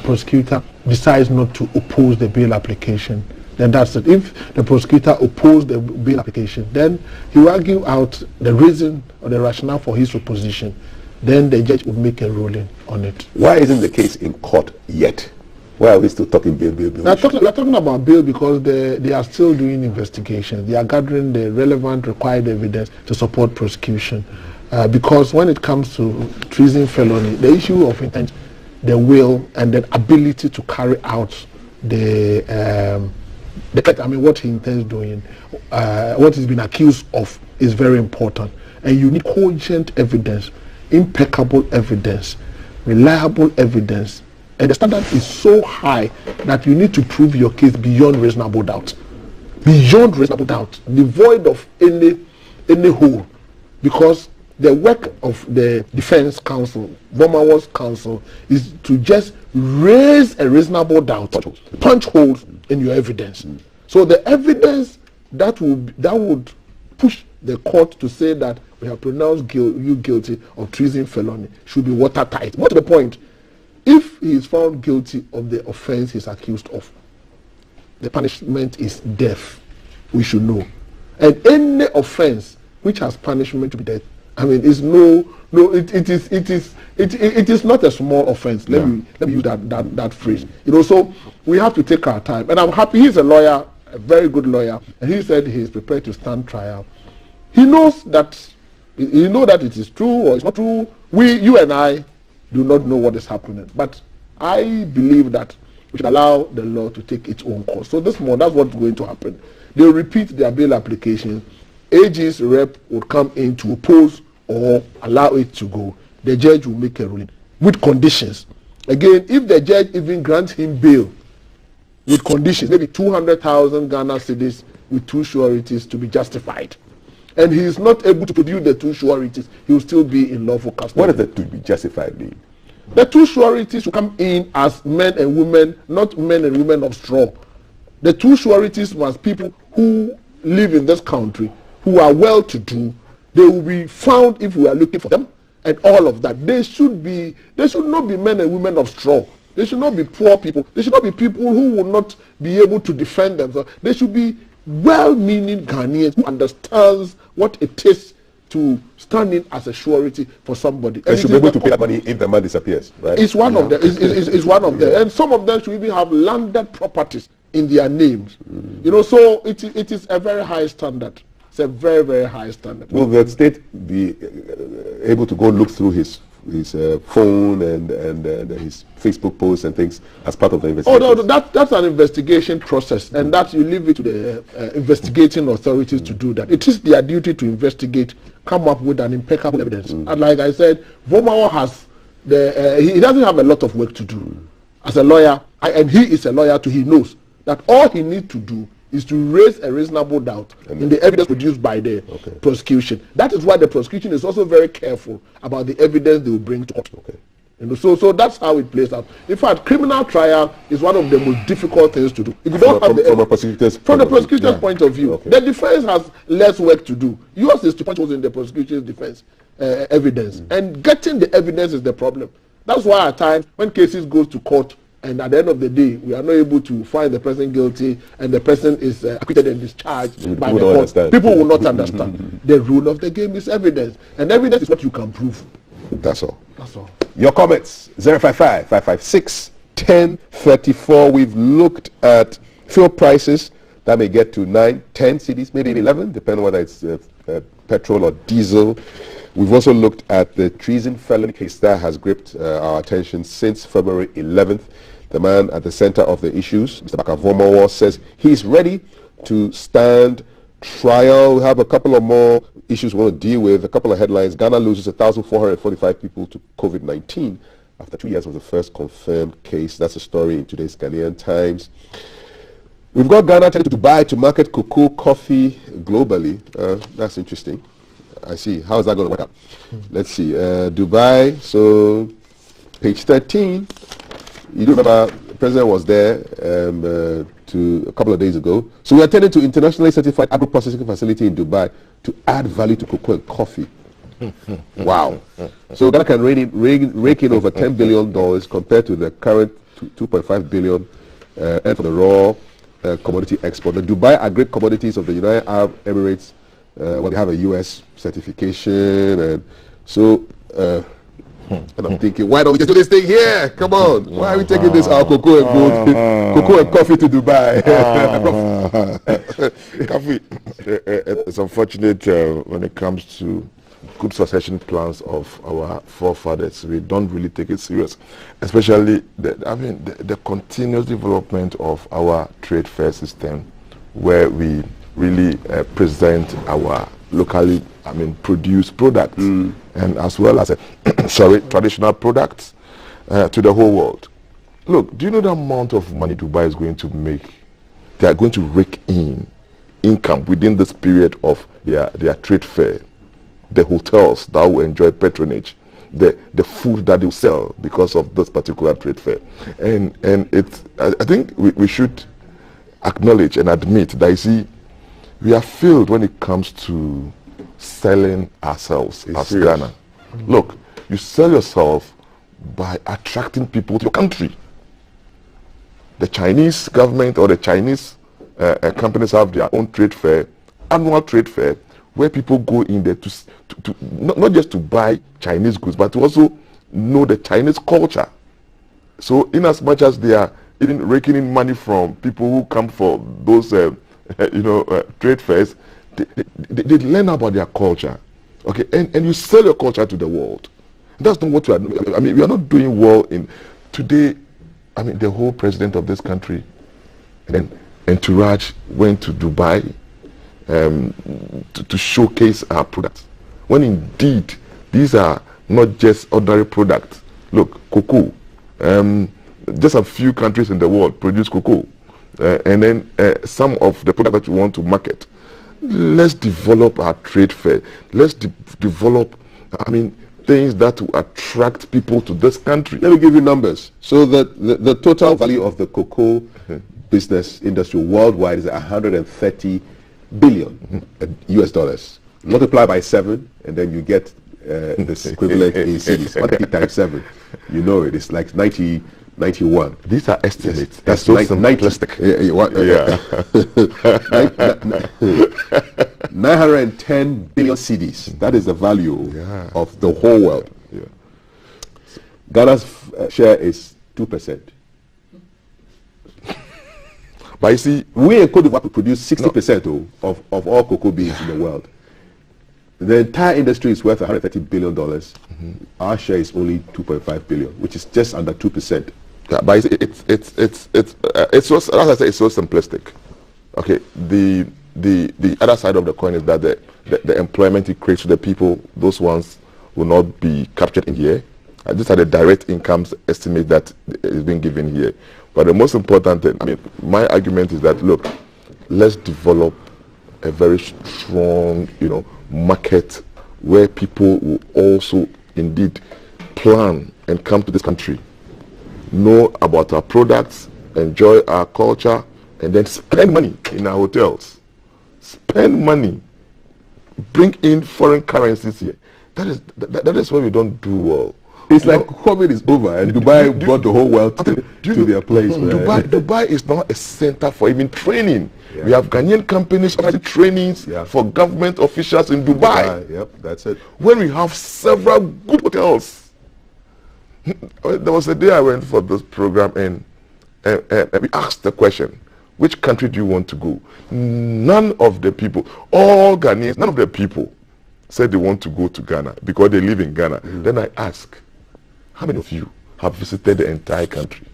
Speaker 6: prosecutor decides not to oppose the bail application, then that's it. If the prosecutor opposes the bail application, then he will argue out the reason or the rationale for his opposition. Then the judge would make a ruling on it.
Speaker 7: Why isn't the case in court yet? Why are we still talking bail?
Speaker 6: We're talking about bail because they are still doing investigations. They are gathering the relevant required evidence to support prosecution. Because when it comes to treason felony, the issue of intent, the will, and the ability to carry out what he intends doing, what he's been accused of is very important. And you need cogent evidence, impeccable evidence, reliable evidence. And the standard is so high that you need to prove your case beyond reasonable doubt. Beyond reasonable doubt, devoid of any hole. Because the work of the defense counsel, Vomawa's counsel, is to just raise a reasonable doubt, punch holes in your evidence. So the evidence that would push the court to say that we have pronounced you guilty of treason felony should be watertight. More to the point, if he is found guilty of the offense he's accused of, the punishment is death. We should know. And any offense which has punishment to be death, I mean, it's it is not a small offense. Let me use that phrase. You know, so we have to take our time. And I'm happy he's a lawyer, a very good lawyer, and he said he's prepared to stand trial. He knows that it is true or it's not true. You and I do not know what is happening, but I believe that we should allow the law to take its own course. So this morning, that's what's going to happen. They'll repeat their bail application. AG's rep would come in to oppose or allow it to go. The judge will make a ruling with conditions. Again, if the judge even grants him bail with conditions, maybe 200,000 Ghana cedis with 2 sureties to be justified, and he is not able to produce the 2 sureties, he will still be in lawful custody.
Speaker 7: What does the to be justified mean?
Speaker 6: The 2 sureties will come in as men and women, not men and women of straw. The 2 sureties must be people who live in this country, who are well-to-do. They will be found if we are looking for them, and all of that. They should not be men and women of straw. They should not be poor people. They should not be people who will not be able to defend themselves. They should be well-meaning Ghanaians who understands what it is to stand in as a surety for somebody.
Speaker 7: They should be able to pay that money if the man disappears, right?
Speaker 6: It's one of them. It's one of them. And some of them should even have landed properties in their names. You know, so it is a very high standard. It's a very, very high standard.
Speaker 7: Will the state be able to go look through his phone and his Facebook posts and things as part of the investigation?
Speaker 6: Oh, no, that's an investigation process, and that you leave it to the investigating authorities to do that. It is their duty to investigate, come up with an impeccable evidence. And like I said, Vomawa has he doesn't have a lot of work to do as a lawyer, and he is a lawyer too. He knows that all he needs to do is to raise a reasonable doubt in the evidence produced by the prosecution. That is why the prosecution is also very careful about the evidence they will bring to court. You know, so that's how it plays out. In fact, criminal trial is one of the most difficult things to do. If you don't have
Speaker 7: from the prosecutor's
Speaker 6: point of view, the defense has less work to do. Yours is to punch holes in the prosecution's defense evidence, and getting the evidence is the problem. That's why at times when cases go to court, and at the end of the day, we are not able to find the person guilty, and the person is acquitted and discharged by the court. People will not understand. The rule of the game is evidence, and evidence is what you can prove.
Speaker 7: That's all.
Speaker 6: That's all.
Speaker 7: Your comments, 055-556-1034. We've looked at fuel prices that may get to 9, 10 cedis, maybe 11, depending on whether it's petrol or diesel. We've also looked at the treason felony case that has gripped our attention since February 11th. The man at the center of the issues, Mr. Bakavomawa, says he's ready to stand trial. We have a couple of more issues we want to deal with. A couple of headlines. Ghana loses 1,445 people to COVID-19 after 2 years of the first confirmed case. That's a story in today's Ghanaian Times. We've got Ghana taking to Dubai to market cocoa, coffee globally. That's interesting. I see. How is that going to work out? Let's see. Dubai. So, page 13. You do remember the president was there a couple of days ago. So we attended to internationally certified agro-processing facility in Dubai to add value to cocoa and coffee. Wow. So Ghana can rake in over $10 billion compared to the current $2.5 billion and for the raw commodity export. The Dubai Agri Commodities of the United Arab Emirates, they have a US certification, and so and I'm thinking, why don't we just do this thing here? Come on, why are we taking this our cocoa and coffee to Dubai?
Speaker 17: Coffee. It's unfortunate when it comes to good succession plans of our forefathers. We don't really take it serious, especially the continuous development of our trade fair system, where we really present our locally, produced products, and as well as traditional products to the whole world. Look, do you know the amount of money Dubai is going to make? They are going to rake in income within this period of their trade fair. The hotels that will enjoy patronage, the food that they sell because of this particular trade fair. And I think we should acknowledge and admit that, you see, we are failed when it comes to selling ourselves as Ghana. Look, you sell yourself by attracting people to your country. The Chinese government or the Chinese companies have their own trade fair, annual trade fair, where people go in there to not just to buy Chinese goods, but to also know the Chinese culture. So in as much as they are even raking in money from people who come for those trade fairs, they learn about their culture. Okay, and you sell your culture to the world. That's not what we are. We are not doing well in today. The whole president of this country and Entourage went to Dubai to showcase our products, when indeed these are not just ordinary products. Look, cocoa. Just a few countries in the world produce cocoa, and then some of the products that we want to market. Let's develop our trade fair. Let's develop, things that will attract people to this country.
Speaker 7: Let me give you numbers. So the total value of the cocoa business industry worldwide is 130 billion US dollars. Multiply by 7, and then you get this equivalent in cities. 130 times 7, you know it. It's like 91.
Speaker 17: These are estimates.
Speaker 7: Yes, that's so simplistic. 910 billion cedis. That is the value of the whole world. Yeah. Ghana's share is 2%.
Speaker 17: But you see,
Speaker 7: we in Cote d'Ivoire produce 60% of all cocoa beans in the world. The entire industry is worth $130 billion. Our share is only 2.5 billion, which is just under 2%.
Speaker 17: Yeah, but it's so, as I say, it's so simplistic. Okay, the other side of the coin is that the employment it creates to the people, those ones will not be captured in here. These are the direct incomes estimate that is being given here. But the most important thing, my argument is that, look, let's develop a very strong, market where people will also indeed plan and come to this country, know about our products, enjoy our culture, and then spend money in our hotels. Spend money. Bring in foreign currencies here. That is where we don't do well.
Speaker 7: It's like COVID is over and Dubai brought the whole world to their place.
Speaker 17: Dubai is now a center for even training. Yeah. We have Ghanaian companies offering trainings for government officials in Dubai.
Speaker 7: Yep, that's it.
Speaker 17: When we have several good hotels. There was a day I went for this program and we asked the question, which country do you want to go? None of the people, all Ghanaians, none of the people said they want to go to Ghana because they live in Ghana. Then I ask, how many of you have visited the entire country,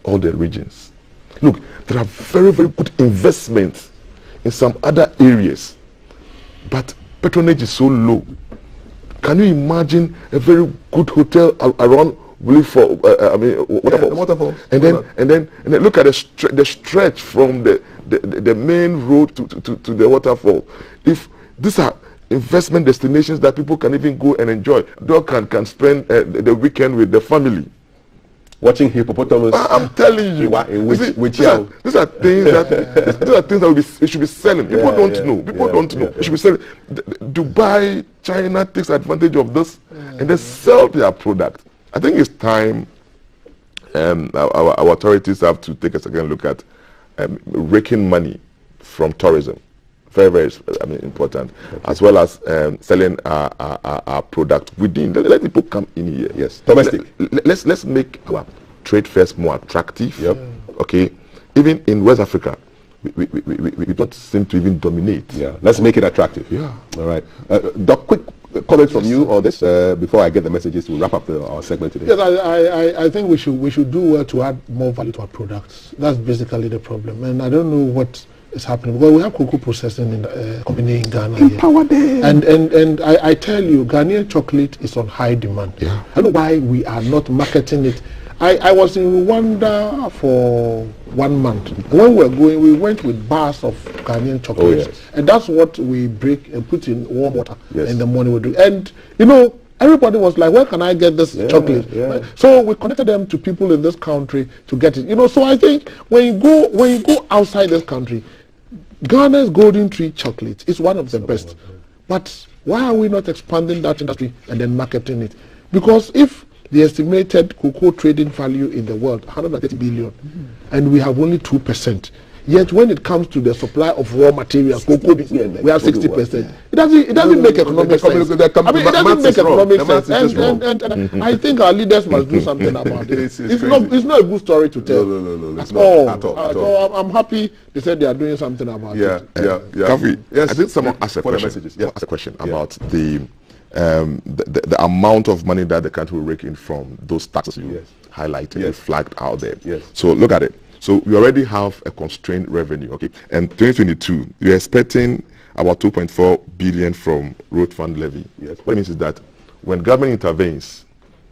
Speaker 17: all the regions? Look, there are very, very good investments in some other areas, but patronage is so low. Can you imagine a very good hotel around
Speaker 7: waterfall?
Speaker 17: And then look at the stretch from the main road to the waterfall. If these are investment destinations that people can even go and enjoy, dog can spend the weekend with the family
Speaker 7: watching hippopotamus.
Speaker 17: I'm telling you, these are things that we should be selling. People don't know. People don't know. We should be selling. Dubai, China takes advantage of this and they sell their product. I think it's time our authorities have to take a second look at raking money from tourism. Very, very important, as well as selling our product within. Let people come in here.
Speaker 7: Yes, domestic.
Speaker 17: Let's make our trade fairs more attractive. Yep. Okay, even in West Africa, we don't seem to even dominate.
Speaker 7: Yeah, let's make it attractive.
Speaker 17: Yeah.
Speaker 7: All right, Doc, quick comment from you on this before I get the messages to wrap up our segment today.
Speaker 6: Yes, I think we should do well to add more value to our products. That's basically the problem, and I don't know what is happening because we have cocoa processing in the company in Ghana.
Speaker 7: Empower them.
Speaker 6: And I tell you, Ghanaian chocolate is on high demand.
Speaker 7: Yeah.
Speaker 6: I don't know why we are not marketing it. I was in Rwanda for 1 month. When we were going, we went with bars of Ghanaian chocolate,
Speaker 7: yes.
Speaker 6: and that's what we break and put in warm water
Speaker 7: Yes.
Speaker 6: in the morning. We do, and you know, everybody was like, "Where can I get this chocolate?"
Speaker 7: Yeah.
Speaker 6: So we connected them to people in this country to get it. You know, so I think when you go outside this country, Ghana's Golden Tree chocolate is one of the best. But why are we not expanding that industry and then marketing it? Because if the estimated cocoa trading value in the world, 130 billion, and we have only 2%. Yet when it comes to the supply of raw materials, cocoa, we have 60%. It doesn't make economic sense. It doesn't make economic sense. And I think our leaders must do something about it. It's not a good story to tell.
Speaker 7: No,
Speaker 6: at all. I'm happy they said they are doing something about it.
Speaker 17: Kafi,
Speaker 7: Yes.
Speaker 17: I think someone asked a question about the amount of money that the country will rake in from those taxes you highlighted, you flagged out there.
Speaker 7: Yes.
Speaker 17: So look at it. So we already have a constrained revenue, okay? And 2022, we're expecting about 2.4 billion from road fund levy.
Speaker 7: Yes.
Speaker 17: What it means is that when government intervenes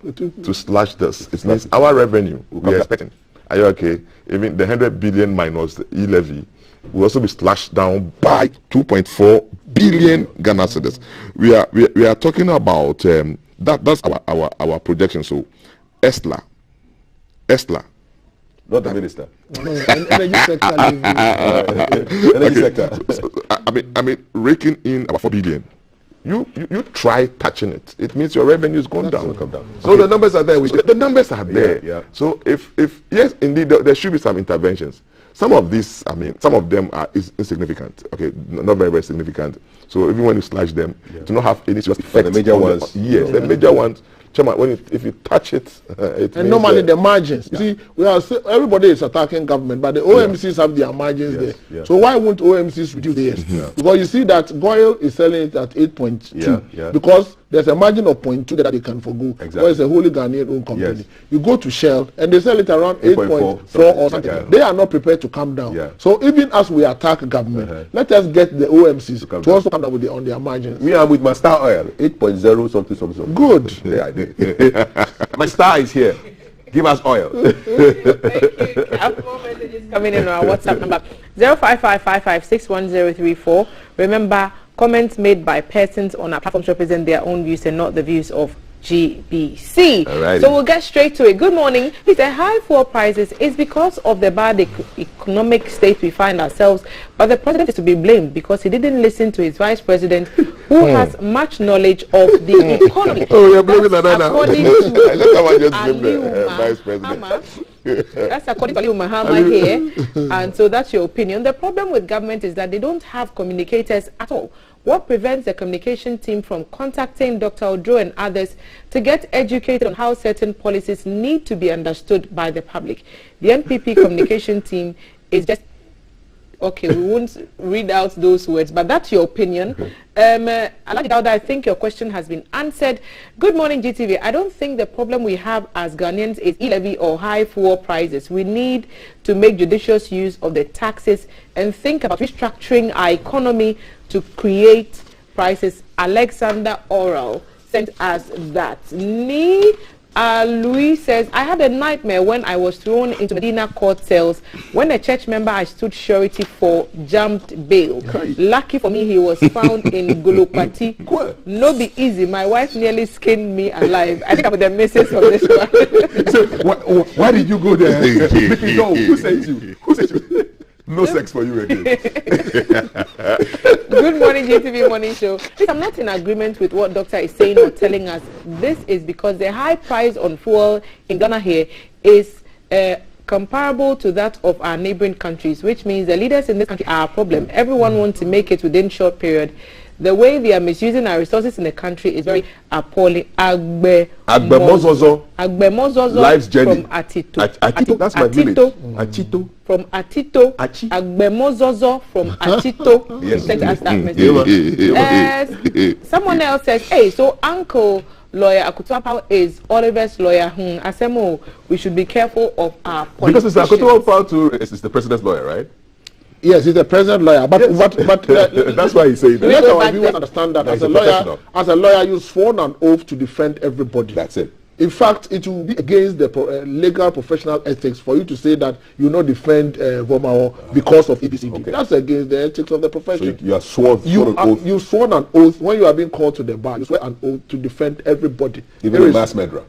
Speaker 17: to slash this, it means our revenue we are expecting. Are you okay? Even the 100 billion minus the e-levy will also be slashed down by 2.4 billion Ghana cedis. We are talking about that's our projection. So Estla,
Speaker 7: not the minister.
Speaker 6: Energy sector.
Speaker 7: Energy sector.
Speaker 17: So, I mean, raking in about 4 billion. You try touching it. It means your revenue is going down.
Speaker 7: Come down. So the numbers are there.
Speaker 17: The numbers are there.
Speaker 7: Yeah.
Speaker 17: So if yes, indeed, there should be some interventions. Some of these, I mean, some of them are insignificant. Okay, not very significant. So even when you slash them, do not have any serious effect.
Speaker 7: The major ones.
Speaker 17: The major ones. If you touch it,
Speaker 6: and normally the margins. You see, everybody is attacking government, but the OMCs have their margins there.
Speaker 7: Yeah.
Speaker 6: So why won't OMCs reduce theirs? Because you see that Goyle is selling it at 8.2 because there's a margin of 0.2 that they can forgo.
Speaker 7: Exactly.
Speaker 6: Or it's a wholly Ghanaian owned company.
Speaker 7: Yes.
Speaker 6: You go to Shell and they sell it around 8.4 or something.
Speaker 7: Yeah.
Speaker 6: They are not prepared to come down.
Speaker 7: Yeah.
Speaker 6: So even as we attack government, let us get the OMCs to also come down with on their margins.
Speaker 7: Me, I'm with my Star Oil, 8.0 something.
Speaker 6: Good.
Speaker 7: Yeah, I did. My star is here. Give us oil.
Speaker 11: More messages coming in on our WhatsApp number 0555561034. Remember, comments made by persons on our platforms represent their own views and not the views of GBC.
Speaker 7: Alrighty.
Speaker 11: So we'll get straight to it. Good morning. He said high fuel prices is because of the bad economic state we find ourselves, but the president is to be blamed because he didn't listen to his vice president who has much knowledge of the economy.
Speaker 17: Oh, you're blaming that now.
Speaker 11: According to
Speaker 17: vice president.
Speaker 11: That's according to Ali Mahama here, and so that's your opinion. The problem with government is that they don't have communicators at all. What prevents the communication team from contacting Dr. Odro and others to get educated on how certain policies need to be understood by the public? The NPP communication team is just... Okay, we won't read out those words, but that's your opinion. I think your question has been answered. Good morning, GTV. I don't think the problem we have as Ghanaians is e-levy or high fuel prices. We need to make judicious use of the taxes and think about restructuring our economy to create prices. Alexander Oral sent us that. Louis says, I had a nightmare when I was thrown into Medina court cells when a church member I stood surety for jumped bail. Lucky for me, he was found in Golopati. No be easy. My wife nearly skinned me alive. I think I'm the missus of this one.
Speaker 7: So, why did you go there? Who sent you? Who sent you? No sex for you again.
Speaker 11: Good morning, GTV Morning Show. I'm not in agreement with what Doctor is saying or telling us. This is because the high price on fuel in Ghana here is comparable to that of our neighboring countries, which means the leaders in this country are a problem. Everyone wants to make it within short period. The way they are misusing our resources in the country is very appalling.
Speaker 7: Agbemozozo.
Speaker 11: Life's
Speaker 7: journey.
Speaker 11: From Atito.
Speaker 7: Atito. That's my village. Atito.
Speaker 11: From Atito. Agbemozozo from Atito.
Speaker 7: Yes.
Speaker 11: Sent us that message. Someone else says, hey, so Uncle Lawyer Akutwapao is Oliver's lawyer. Asemo, we should be careful of our politicians.
Speaker 7: Because it's Akutwapao too. It's the president's lawyer, right?
Speaker 6: Yes, he's a present lawyer, but
Speaker 7: that's why he's saying that.
Speaker 6: Let our viewers understand that as a lawyer, you sworn an oath to defend everybody.
Speaker 7: That's it.
Speaker 6: In fact, it will be against the legal professional ethics for you to say that you not defend Vomao because of EBCD. Okay. That's against the ethics of the profession.
Speaker 7: So you are sworn an oath.
Speaker 6: You sworn an oath when you are being called to the bar. You swear an oath to defend everybody,
Speaker 7: even a mass murderer,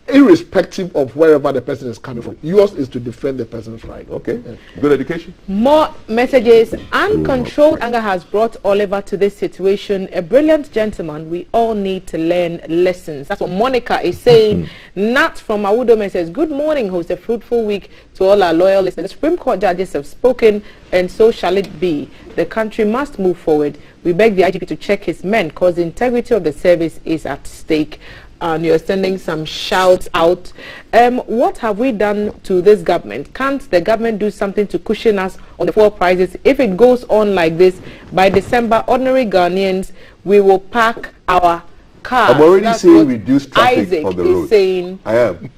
Speaker 6: irrespective of wherever the person is coming from. Yours is to defend the person's right.
Speaker 7: Okay. Good education.
Speaker 11: More messages. Uncontrolled anger has brought Oliver to this situation. A brilliant gentleman. We all need to learn lessons. That's what Monica is saying. Nat from Awudome says, good morning, host. A fruitful week to all our loyal listeners. The Supreme Court judges have spoken, and so shall it be. The country must move forward. We beg the IGP to check his men, because the integrity of the service is at stake. And you're sending some shouts out. What have we done to this government? Can't the government do something to cushion us on the fuel prices? If it goes on like this, by December, ordinary Ghanaians, we will pack our cars.
Speaker 7: I'm already seeing reduced traffic
Speaker 11: Isaac
Speaker 7: on the road.
Speaker 11: Saying,
Speaker 7: I am.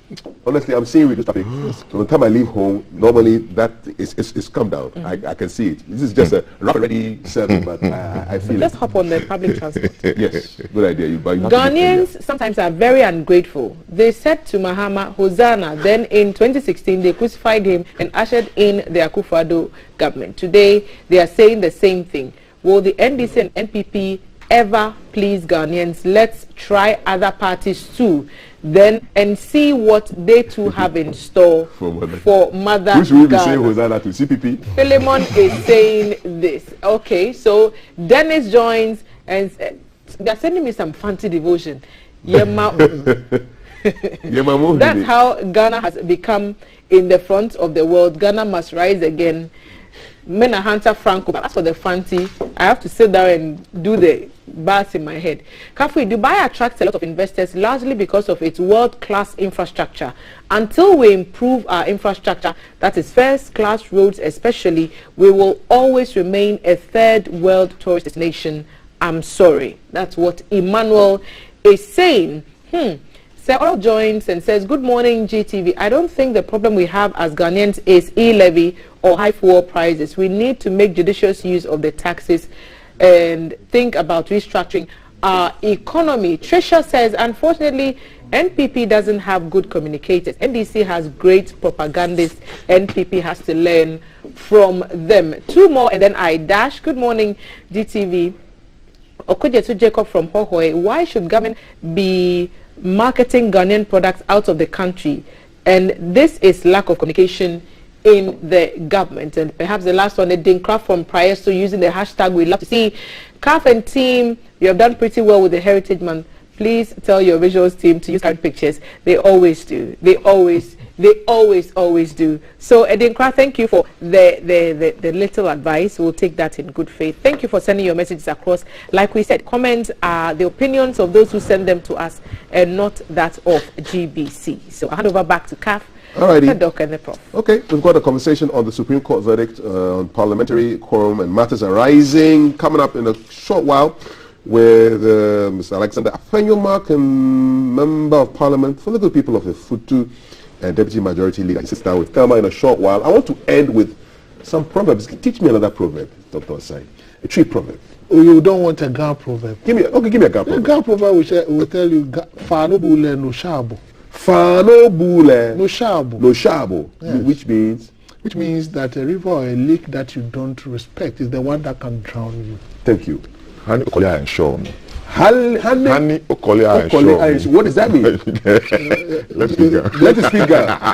Speaker 7: Honestly, I'm seeing reduced traffic. So by the time I leave home, normally that is come down. I can see it. This is just a rough-ready service, but I feel
Speaker 11: let's hop on the public transport.
Speaker 7: Yes, good idea.
Speaker 11: Ghanaians sometimes are very ungrateful. They said to Mahama, Hosanna. Then in 2016, they crucified him and ushered in the Akufo-Addo government. Today, they are saying the same thing. Will the NDC and NPP ever please Ghanaians? Let's try other parties too, then, and see what they too have in store for Mother
Speaker 7: Who should we be saying Hosanna to? CPP?
Speaker 11: Philemon is saying this. Okay, so Dennis joins and they're sending me some fancy devotion. That's how Ghana has become in the front of the world. Ghana must rise again. Mena Hunter Franco, but as for the fancy, I have to sit down and do the bars in my head. Dubai attracts a lot of investors largely because of its world-class infrastructure. Until we improve our infrastructure, that is first-class roads especially, we will always remain a third-world tourist destination. I'm sorry. That's what Emmanuel is saying. Sarah joins and says, good morning, GTV. I don't think the problem we have as Ghanaians is e-levy or high fuel prices. We need to make judicious use of the taxes and think about restructuring our economy. Trisha says, unfortunately, NPP doesn't have good communicators. NDC has great propagandists. NPP has to learn from them. Two more and then I dash. Good morning, GTV. Okojetu Jacob from Hohoe. Why should government be marketing Ghanaian products out of the country? And this is lack of communication in the government. And perhaps the last one, Dinkra from Prior, so using the hashtag we love to see. CAF and team, you have done pretty well with the Heritage Month. Please tell your visuals team to use current pictures. They always do. They always do. So Dinkra, thank you for the little advice. We'll take that in good faith. Thank you for sending your messages across. Like we said, comments are the opinions of those who send them to us and not that of GBC. So I'll hand over back to CAF.
Speaker 7: Alrighty.
Speaker 11: The doc and the prof.
Speaker 7: Okay, we've got a conversation on the Supreme Court verdict on parliamentary quorum and matters arising coming up in a short while with Mr. Alexander Afenyomark, a member of Parliament for the good people of the Futu and Deputy Majority Leader. He sits down with Thelma in a short while. I want to end with some proverbs. Teach me another proverb, Dr. Osai. A tree proverb.
Speaker 6: Oh, you don't want a Ga proverb?
Speaker 7: Give me a Ga proverb.
Speaker 6: A Ga proverb will tell you, Fano bule no shabo.
Speaker 7: Fano bule
Speaker 6: no shabo.
Speaker 7: No shabo. Yes. Which means?
Speaker 6: Which means that a river or a lake that you don't respect is the one that can drown you.
Speaker 7: Thank you.
Speaker 17: Hani okolia and show me.
Speaker 7: Hani
Speaker 17: okolia and show me.
Speaker 7: What does that mean? Let it speak.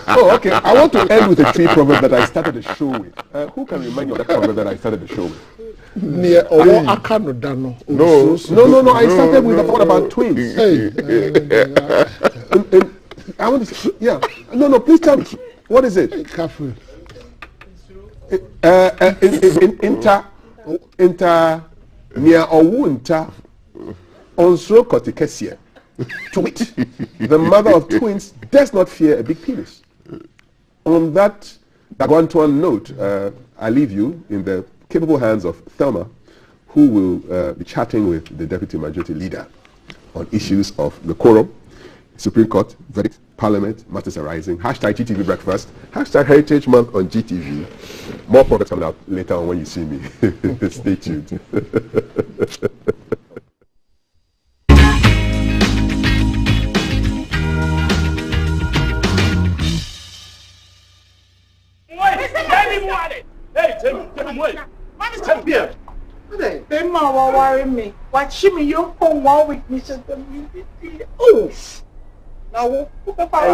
Speaker 7: Oh, okay. I want to end with a tree proverb that I started the show with. Who can remind you of that proverb that I started the show with?
Speaker 6: No.
Speaker 7: I started with the one about twins. I want to say, yeah. No, please tell me. What is it?
Speaker 6: Careful.
Speaker 7: Near Owunta Onsro Kotikesia. Twit. The mother of twins does not fear a big penis. On that Guantuan note, I leave you in the capable hands of Thelma, who will be chatting with the Deputy Majority Leader on issues of the quorum, Supreme Court verdict, Parliament, matters arising, hashtag GTV breakfast, hashtag Heritage Month on GTV. More products coming out later on when you see me. Stay tuned.
Speaker 14: Hey, tell me, wait. Stand here. They might worry me. Watch me, you come 1 week, Mr. WBT. Oh, now,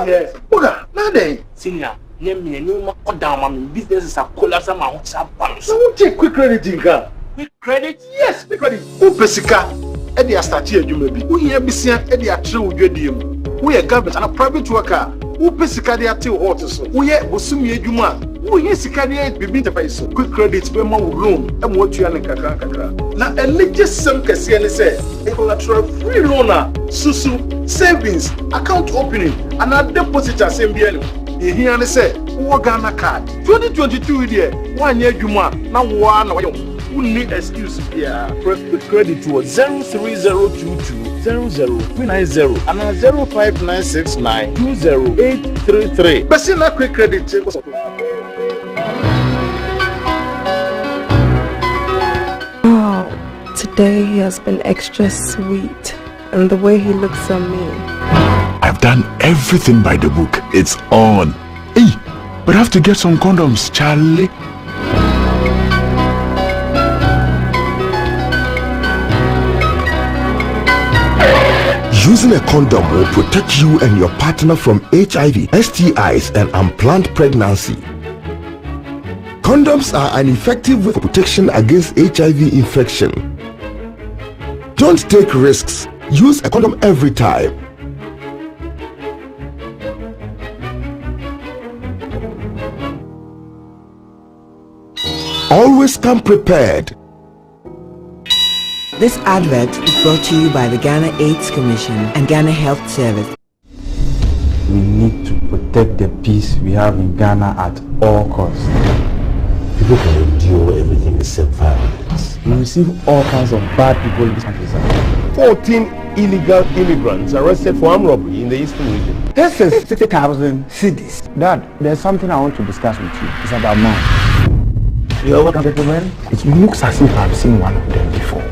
Speaker 14: yes. Oga, now
Speaker 5: Senior, name me, no more down, my business is a collapse. I'm out of balance.
Speaker 14: So, take quick credit, Jinka.
Speaker 5: Quick credit?
Speaker 14: Yes, quick credit. Who Pesica? Eddie Astatia, you may be. Who here be seen Eddie Atru, Udium. We are government and a private worker. Who Pesica, they are two horses. We are Bosumi, Juma. Who here Sicadia be beat by so quick credit, be more room, and what you are in Kakaka. Now, a legist some Cassian say, a collateral free loaner, Susu, savings, account opening, and a depositor, same bill. Here and say, who Ghana card 2022 year, 1 year Juma, now one. Who need excuse here? Press quick credit to 03022 00390 and 05969 20833. But still not quick credit.
Speaker 25: Wow, today he has been extra sweet, and the way he looks at me.
Speaker 1: I've done everything by the book. It's on. Hey, but I have to get some condoms, Charlie.
Speaker 12: Using a condom will protect you and your partner from HIV, STIs, and unplanned pregnancy. Condoms are an effective way for protection against HIV infection. Don't take risks. Use a condom every time. Always come prepared.
Speaker 13: This advert is brought to you by the Ghana AIDS Commission and Ghana Health Service.
Speaker 2: We need to protect the peace we have in Ghana at all costs.
Speaker 18: People can endure everything except violence.
Speaker 2: We receive all kinds of bad people in this country, sir.
Speaker 19: 14 illegal immigrants arrested for armed robbery in the eastern region.
Speaker 2: This is 60,000 cedis. Dad, there's something I want to discuss with you. It's about mine.
Speaker 18: You ever come to men?
Speaker 2: It looks as if I've seen one of them before.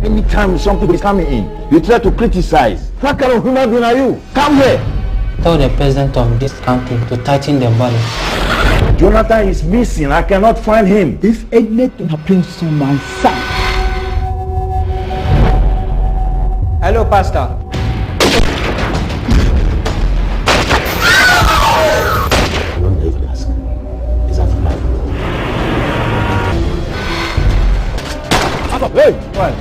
Speaker 2: Anytime something is coming in, you try to criticize. What kind of human being are you? Come here!
Speaker 20: Tell the president of this country to tighten the body.
Speaker 2: Jonathan is missing. I cannot find him. If anything happens to my son.
Speaker 20: Hello, Pastor.
Speaker 2: Hey, what?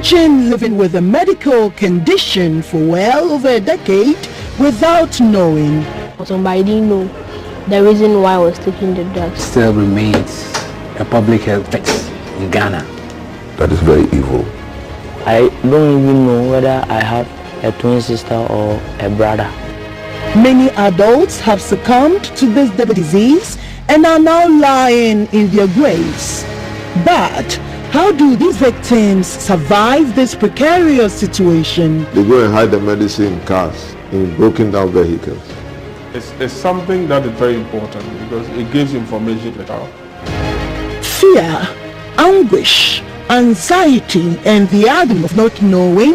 Speaker 3: Imagine living with a medical condition for well over a decade without knowing.
Speaker 4: But I didn't know the reason why I was taking the drugs.
Speaker 15: Still remains a public health threat in Ghana.
Speaker 18: That is very evil.
Speaker 20: I don't even know whether I have a twin sister or a brother.
Speaker 3: Many adults have succumbed to this deadly disease and are now lying in their graves. But how do these victims survive this precarious situation?
Speaker 17: They go and hide the medicine in cars, in broken down vehicles.
Speaker 21: It's something that is very important because it gives information to the child.
Speaker 3: Fear, anguish, anxiety, and the agony of not knowing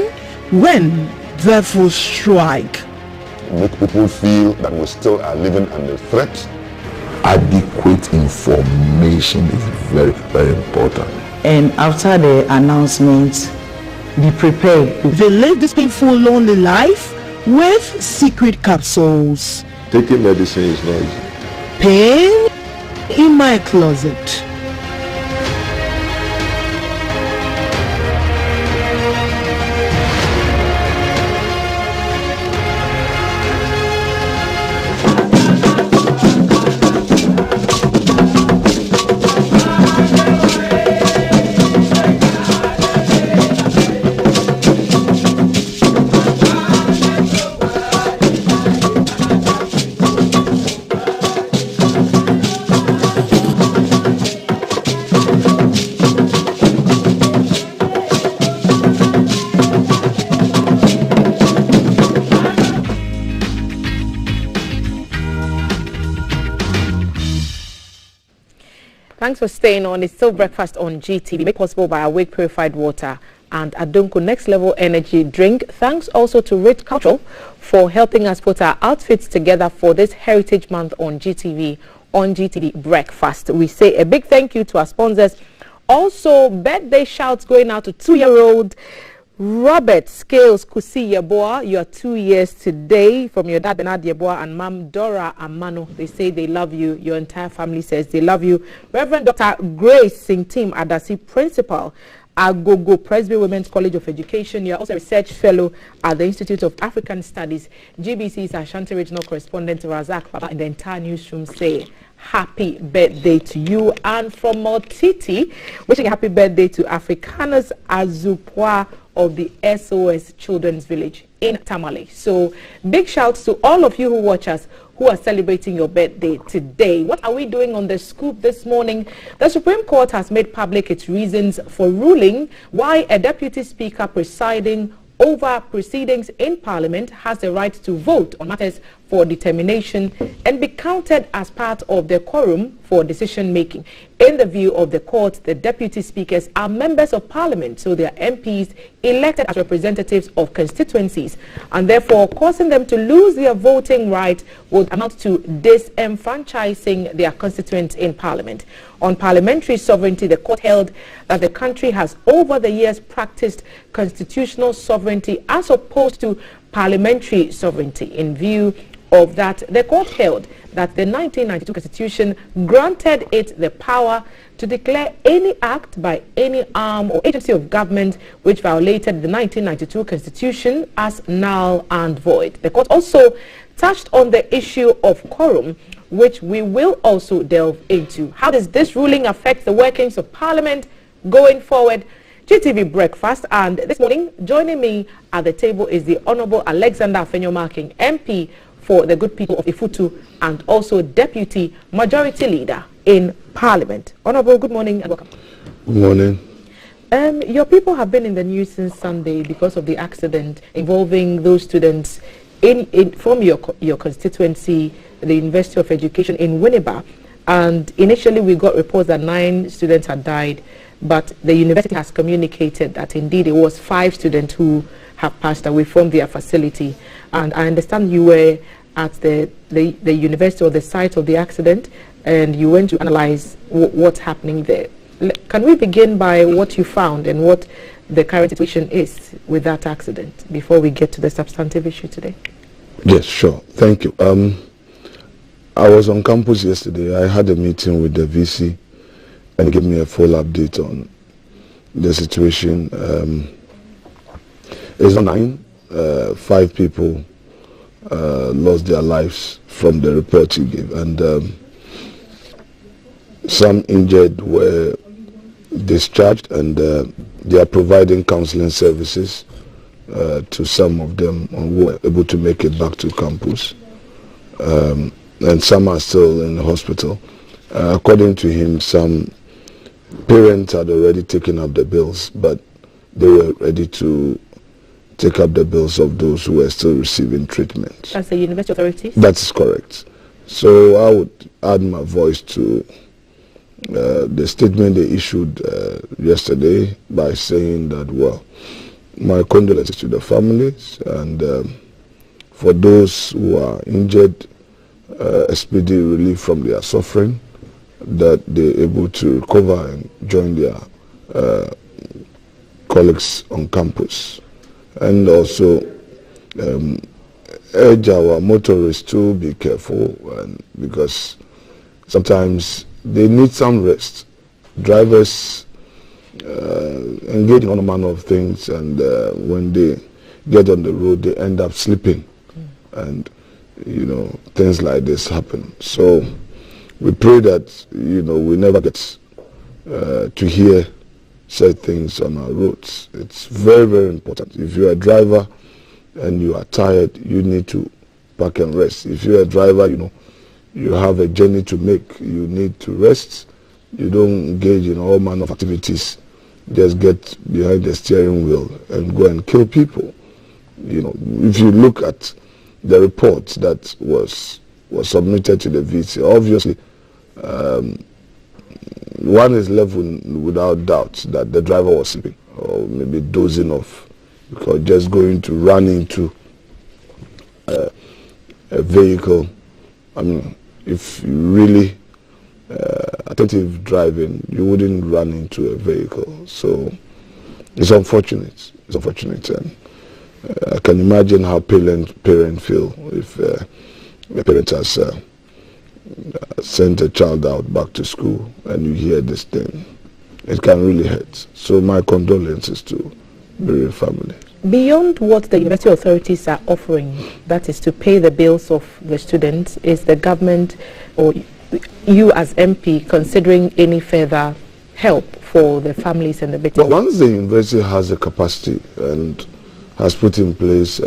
Speaker 3: when the full strike.
Speaker 18: Make people feel that we still are living under threat. Adequate information is very, very important.
Speaker 13: And after the announcement, be prepared.
Speaker 3: They live this painful, lonely life with secret capsules.
Speaker 17: Taking medicine is not easy.
Speaker 3: Pain in my closet.
Speaker 11: Thanks for staying on. It's still breakfast on GTV, made possible by Awake Purified Water and Adonko Next Level Energy Drink. Thanks also to Rich Cultural for helping us put our outfits together for this Heritage Month on GTV Breakfast. We say a big thank you to our sponsors. Also, birthday shouts going out to 2-year-old Robert Scales Kusi Yeboah. You are 2 years today, from your dad Bernard Yeboah and mom Dora Amano. They say they love you. Your entire family says they love you. Reverend Dr. Grace Singtim Adasi, Principal Agogo Presby Women's College of Education. You are also a research fellow at the Institute of African Studies. GBC's Ashanti Regional Correspondent Razak Baba and the entire newsroom say happy birthday to you. And from Maltiti, wishing a happy birthday to Africanus Azupwa of the SOS Children's Village in Tamale. So big shouts to all of you who watch us who are celebrating your birthday today. What are we doing on the scoop this morning? The Supreme Court has made public its reasons for ruling why a deputy speaker presiding over proceedings in Parliament has the right to vote on matters for determination and be counted as part of the quorum for decision making. In the view of the court, the deputy speakers are members of Parliament, so they are MPs elected as representatives of constituencies, and therefore causing them to lose their voting right would amount to disenfranchising their constituents in Parliament. On parliamentary sovereignty, the court held that the country has over the years practiced constitutional sovereignty as opposed to parliamentary sovereignty. In view of that, the court held that the 1992 Constitution granted it the power to declare any act by any arm or agency of government which violated the 1992 Constitution as null and void. The court also touched on the issue of quorum, which we will also delve into. How does this ruling affect the workings of Parliament going forward? GTV Breakfast, and this morning joining me at the table is the Honourable Alexander Afenyo-Marking, MP for the good people of Ifutu and also Deputy Majority Leader in Parliament. Honourable, good morning and welcome.
Speaker 17: Good morning.
Speaker 11: Your people have been in the news since Sunday because of the accident involving those students from your constituency, the University of Education in Winneba. And initially we got reports that 9 students had died, but the university has communicated that indeed it was 5 students who have passed away from their facility. And I understand you were at the university or the site of the accident, and you went to analyze what's happening there. Can we begin by what you found and what the current situation is with that accident before we get to the substantive issue today?
Speaker 17: Yes, sure. Thank you. I was on campus yesterday. I had a meeting with the VC and he gave me a full update on the situation.
Speaker 9: It's not 9. 5 people lost their lives from the report he gave, and some injured were discharged, and they are providing counseling services to some of them who were able to make it back to campus, and some are still in the hospital. According to him, some parents had already taken up the bills, but they were ready to take up the bills of those who were still receiving treatment.
Speaker 11: As the university authorities?
Speaker 9: That's correct. So I would add my voice to the statement they issued yesterday by saying that, well, my condolences to the families, and for those who are injured, a speedy relief from their suffering, that they're able to recover and join their colleagues on campus. And also urge our motorists to be careful, because sometimes they need some rest. Drivers engage in all manner of things, and when they get on the road, they end up sleeping, and things like this happen. So we pray that we never get to hear said things on our roads. It's very, very important. If you're a driver and you are tired, you need to park and rest. If you're a driver, you have a journey to make, you need to rest. You don't engage in all manner of activities. Just get behind the steering wheel and go and kill people. If you look at the report that was submitted to the VC, obviously one is left without doubt that the driver was sleeping, or maybe dozing off, because just going to run into a vehicle. I mean, if you really attentive driving, you wouldn't run into a vehicle. So it's unfortunate. It's unfortunate, and I can imagine how parents feel if a parent has sent a child out back to school and you hear this thing. It can really hurt. So my condolences to bereaved families.
Speaker 11: Beyond what the university authorities are offering, that is to pay the bills of the students, is the government or you as MP considering any further help for the families and the victims?
Speaker 9: Well, once the university has the capacity and has put in place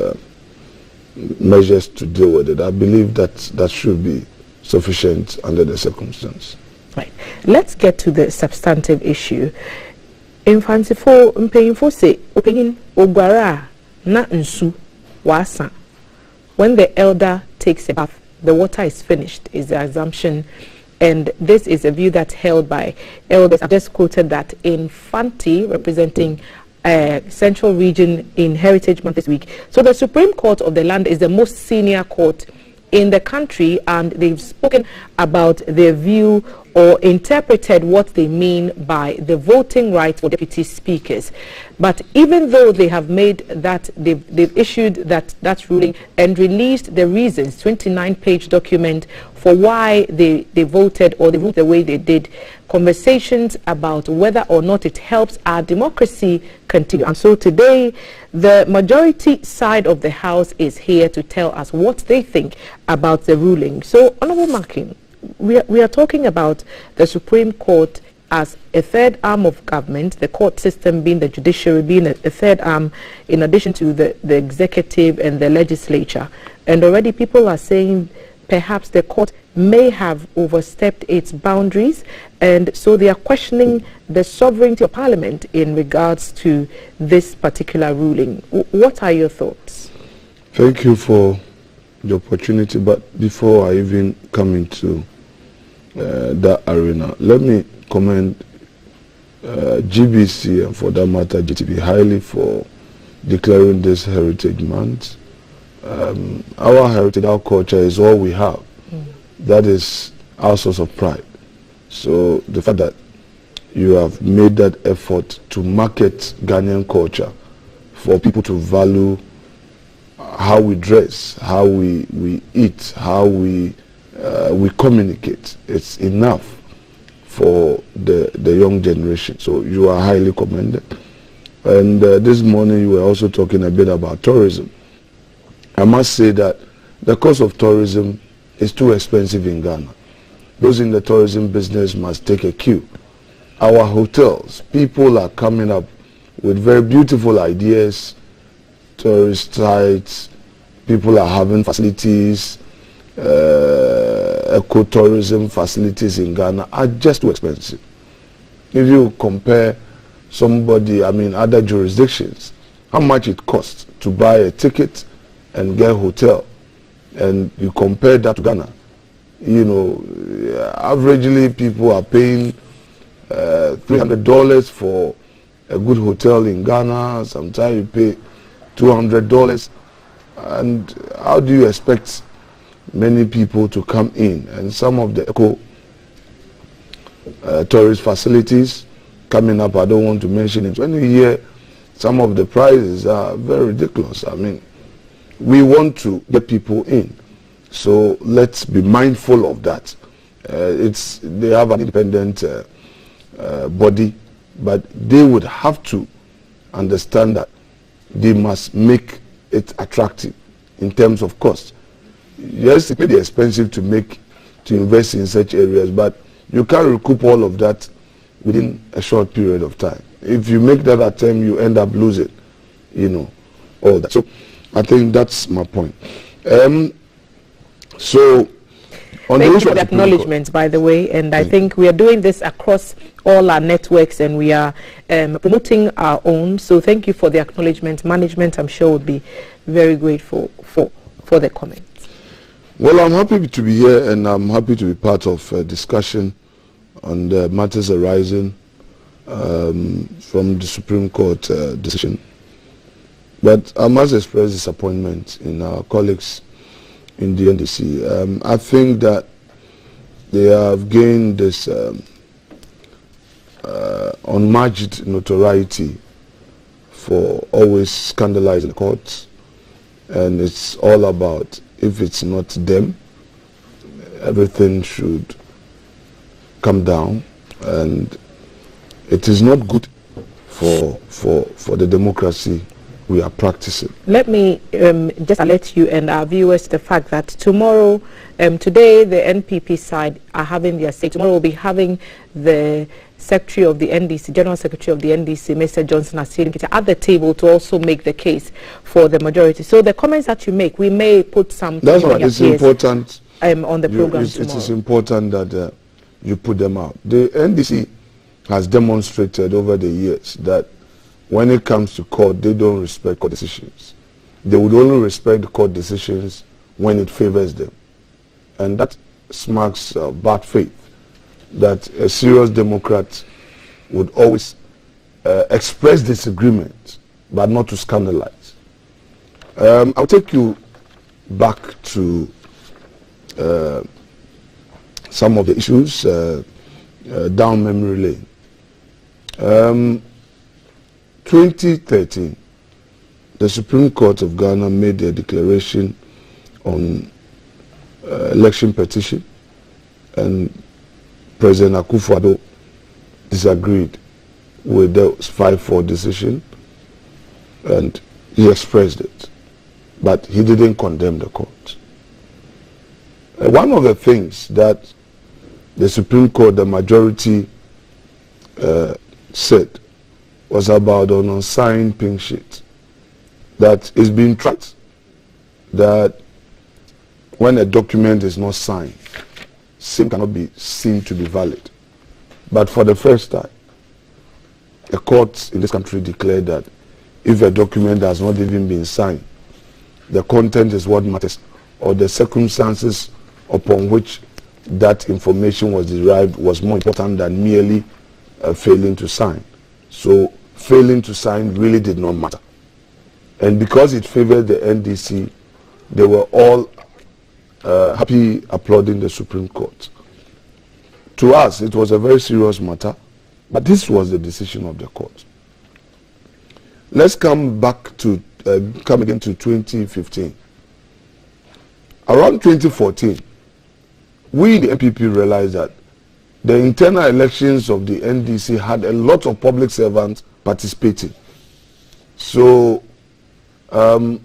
Speaker 9: measures to deal with it, I believe that should be sufficient under the circumstance.
Speaker 11: Right. Let's get to the substantive issue. Infantifo mpeyinfo say opeyin ogwara na nsu wasa. When the elder takes a bath, the water is finished, is the assumption, and this is a view that's held by elders. I just quoted that in Fanti, representing Central Region in Heritage Month this week. So the Supreme Court of the land is the most senior court in the country, and they've spoken about their view or interpreted what they mean by the voting rights for deputy speakers. But even though they have made that, they've issued that ruling and released the reasons, 29-page document for why they voted or they voted the way they did, conversations about whether or not it helps our democracy continue. And so today, the majority side of the House is here to tell us what they think about the ruling. So, Honorable Makin, we are talking about the Supreme Court as a third arm of government, the court system being the judiciary, being a third arm in addition to the executive and the legislature. And already people are saying perhaps the court may have overstepped its boundaries, and so they are questioning the sovereignty of Parliament in regards to this particular ruling. What are your thoughts?
Speaker 9: Thank you for the opportunity, but before I even come into that arena, let me commend GBC and for that matter GTV highly for declaring this Heritage Month. Our heritage, our culture is all we have. That is our source of pride. So the fact that you have made that effort to market Ghanaian culture for people to value how we dress, how we eat, how we communicate, it's enough for the young generation. So you are highly commended. And this morning you were also talking a bit about tourism. I must say that the cost of tourism is too expensive in Ghana. Those in the tourism business must take a cue. Our hotels, people are coming up with very beautiful ideas, tourist sites, people are having facilities, ecotourism facilities in Ghana are just too expensive. If you compare other jurisdictions, how much it costs to buy a ticket and get a hotel, and you compare that to Ghana, averagely people are paying $300 for a good hotel in Ghana. Sometimes you pay $200, and how do you expect many people to come in? And some of the tourist facilities coming up, I don't want to mention it. When you hear some of the prices are very ridiculous. I mean, we want to get people in, so let's be mindful of that. They have an independent body, but they would have to understand that they must make it attractive in terms of cost. Yes, it may be expensive to invest in such areas, but you can't recoup all of that within a short period of time. If you make that attempt, you end up losing, all that. So I think that's my point. So on
Speaker 11: Thank
Speaker 9: the
Speaker 11: you for the acknowledgements, by the way, and I think we are doing this across all our networks, and we are promoting our own. So thank you for the acknowledgement. Management, I'm sure, would be very grateful for the comments.
Speaker 9: Well, I'm happy to be here, and I'm happy to be part of a discussion on the matters arising from the Supreme Court decision. But I must express disappointment in our colleagues in the NDC. I think that they have gained this unmatched notoriety for always scandalizing the courts, and it's all about, if it's not them, everything should come down, and it is not good for the democracy we are practicing.
Speaker 11: Let me just alert you and our viewers the fact that tomorrow, today the NPP side are having their say. Tomorrow we'll be having the Secretary of the NDC, General Secretary of the NDC, Mr. Johnson Asiri, at the table to also make the case for the majority. So the comments that you make, we may put some.
Speaker 9: That's right. It's important
Speaker 11: on the program tomorrow.
Speaker 9: It is important that you put them out. The NDC has demonstrated over the years that when it comes to court, they don't respect court decisions. They would only respect the court decisions when it favors them. And that marks bad faith, that a serious Democrat would always express disagreement, but not to scandalize. I'll take you back to some of the issues down memory lane. 2013, the Supreme Court of Ghana made a declaration on election petition, and President Akufo-Addo disagreed with the 5-4 decision, and he expressed it, but he didn't condemn the court. One of the things that the Supreme Court, the majority, said was about an unsigned pink sheet that is being tracked, that when a document is not signed, same cannot be seen to be valid. But for the first time, a court in this country declared that if a document has not even been signed, the content is what matters, or the circumstances upon which that information was derived was more important than merely failing to sign. So failing to sign really did not matter. And because it favored the NDC, they were all happy applauding the Supreme Court. To us, it was a very serious matter, but this was the decision of the court. Let's come back to, come again to 2015. Around 2014, we, the MPP, realized that the internal elections of the NDC had a lot of public servants participating. So those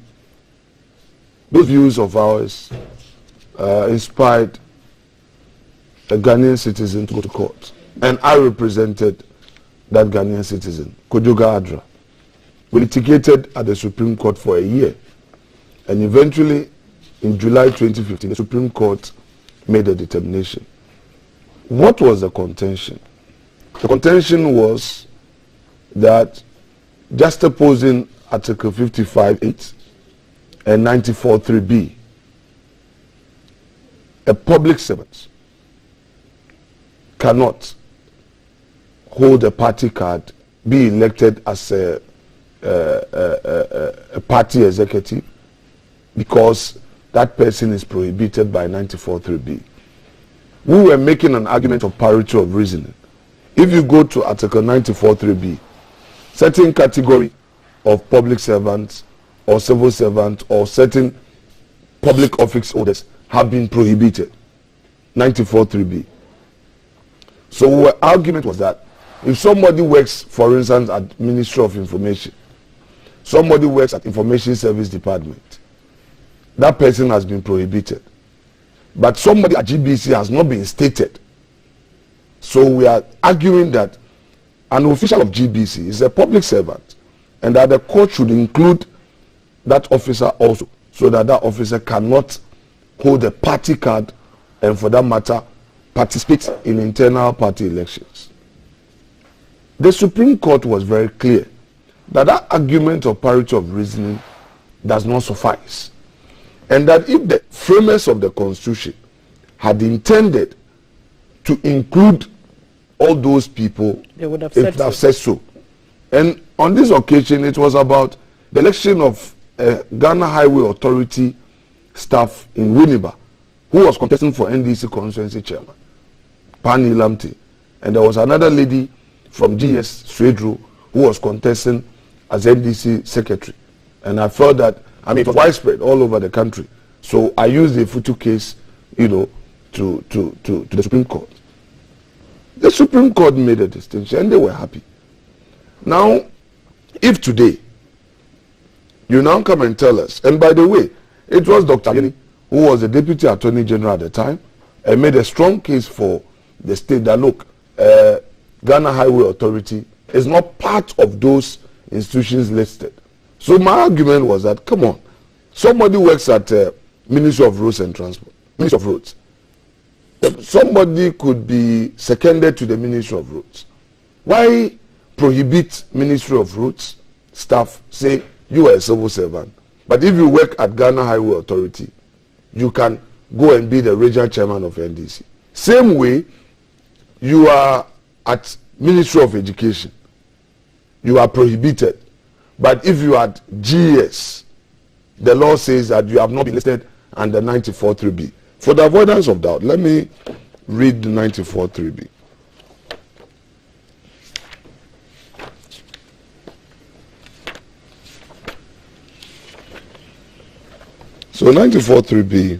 Speaker 9: views of ours inspired a Ghanaian citizen to go to court. And I represented that Ghanaian citizen, Kojoga Adra. We litigated at the Supreme Court for a year. And eventually, in July 2015, the Supreme Court made a determination. What was the contention? The contention was that just opposing Article 55(8) and 94(3)(b), a public servant cannot hold a party card, be elected as a party executive, because that person is prohibited by 94(3)(b). We were making an argument of parity of reasoning. If you go to Article 94(3)(b), certain category of public servants or civil servants or certain public office holders have been prohibited. 94(3)(b). So our argument was that if somebody works, for instance, at Ministry of Information, somebody works at Information Service Department, that person has been prohibited. But somebody at GBC has not been stated. So we are arguing that an official of GBC is a public servant and that the court should include that officer also, so that that officer cannot hold a party card and, for that matter, participate in internal party elections. The Supreme Court was very clear that that argument of parity of reasoning does not suffice, and that if the framers of the Constitution had intended to include all those people,
Speaker 11: they would have
Speaker 9: said so. And on this occasion, it was about the election of Ghana Highway Authority staff in Winneba, who was contesting for NDC constituency chairman, Pani Lamte. And there was another lady from GS Swedro who was contesting as NDC secretary. And I felt that, it was widespread all over the country. So I used the Futu case, to the Supreme Court. The Supreme Court made a distinction and they were happy. Now, if today you now come and tell us, and by the way, it was Dr. Yeni, who was the Deputy Attorney General at the time, and made a strong case for the state that, look, Ghana Highway Authority is not part of those institutions listed. So my argument was that, come on, somebody works at Ministry of Roads and Transport, Ministry of Roads. Somebody could be seconded to the Ministry of Roads. Why prohibit Ministry of Roads staff, say you are a civil servant, but if you work at Ghana Highway Authority, you can go and be the regional chairman of NDC. Same way, you are at Ministry of Education, you are prohibited. But if you are at GS, the law says that you have not been listed under 94(3)(b). For the avoidance of doubt, let me read the 94(3)(b). So 94(3)(b).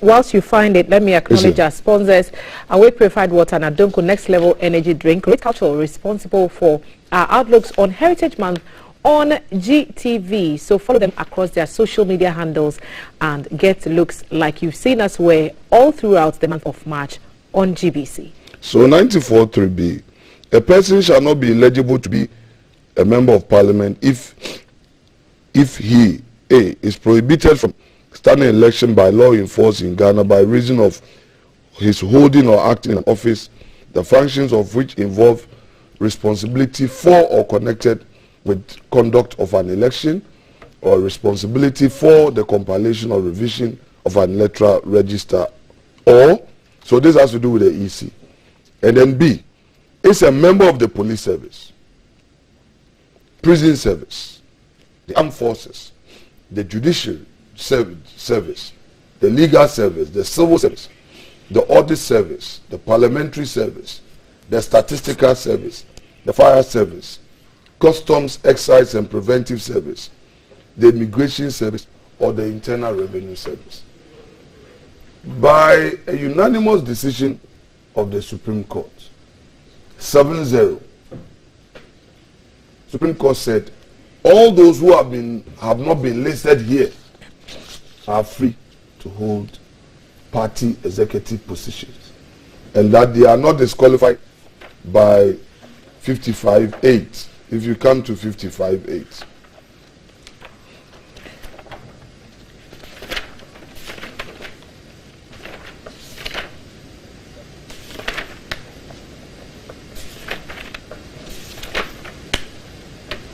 Speaker 11: Whilst you find it, let me acknowledge our sponsors. Away Purified Water and Adonko Next Level Energy Drink, Great Cultural, responsible for our outlooks on Heritage Month on GTV. So follow them across their social media handles and get looks like you've seen us wear all throughout the month of March on GBC.
Speaker 9: So 94(3)(b), a person shall not be eligible to be a member of Parliament if he, A, is prohibited from standing election by law enforced in Ghana by reason of his holding or acting in office, the functions of which involve responsibility for or connected with conduct of an election, or responsibility for the compilation or revision of an electoral register, or, so this has to do with the EC. And then B, is a member of the police service, prison service, the armed forces, the judiciary service, the legal service, the civil service, the audit service, the parliamentary service, the statistical service, the fire service, customs, excise and preventive service, the immigration service, or the internal revenue service. By a unanimous decision of the Supreme Court, 7-0, Supreme Court said all those who have not been listed here are free to hold party executive positions, and that they are not disqualified by 55(8). If you come to 55(8).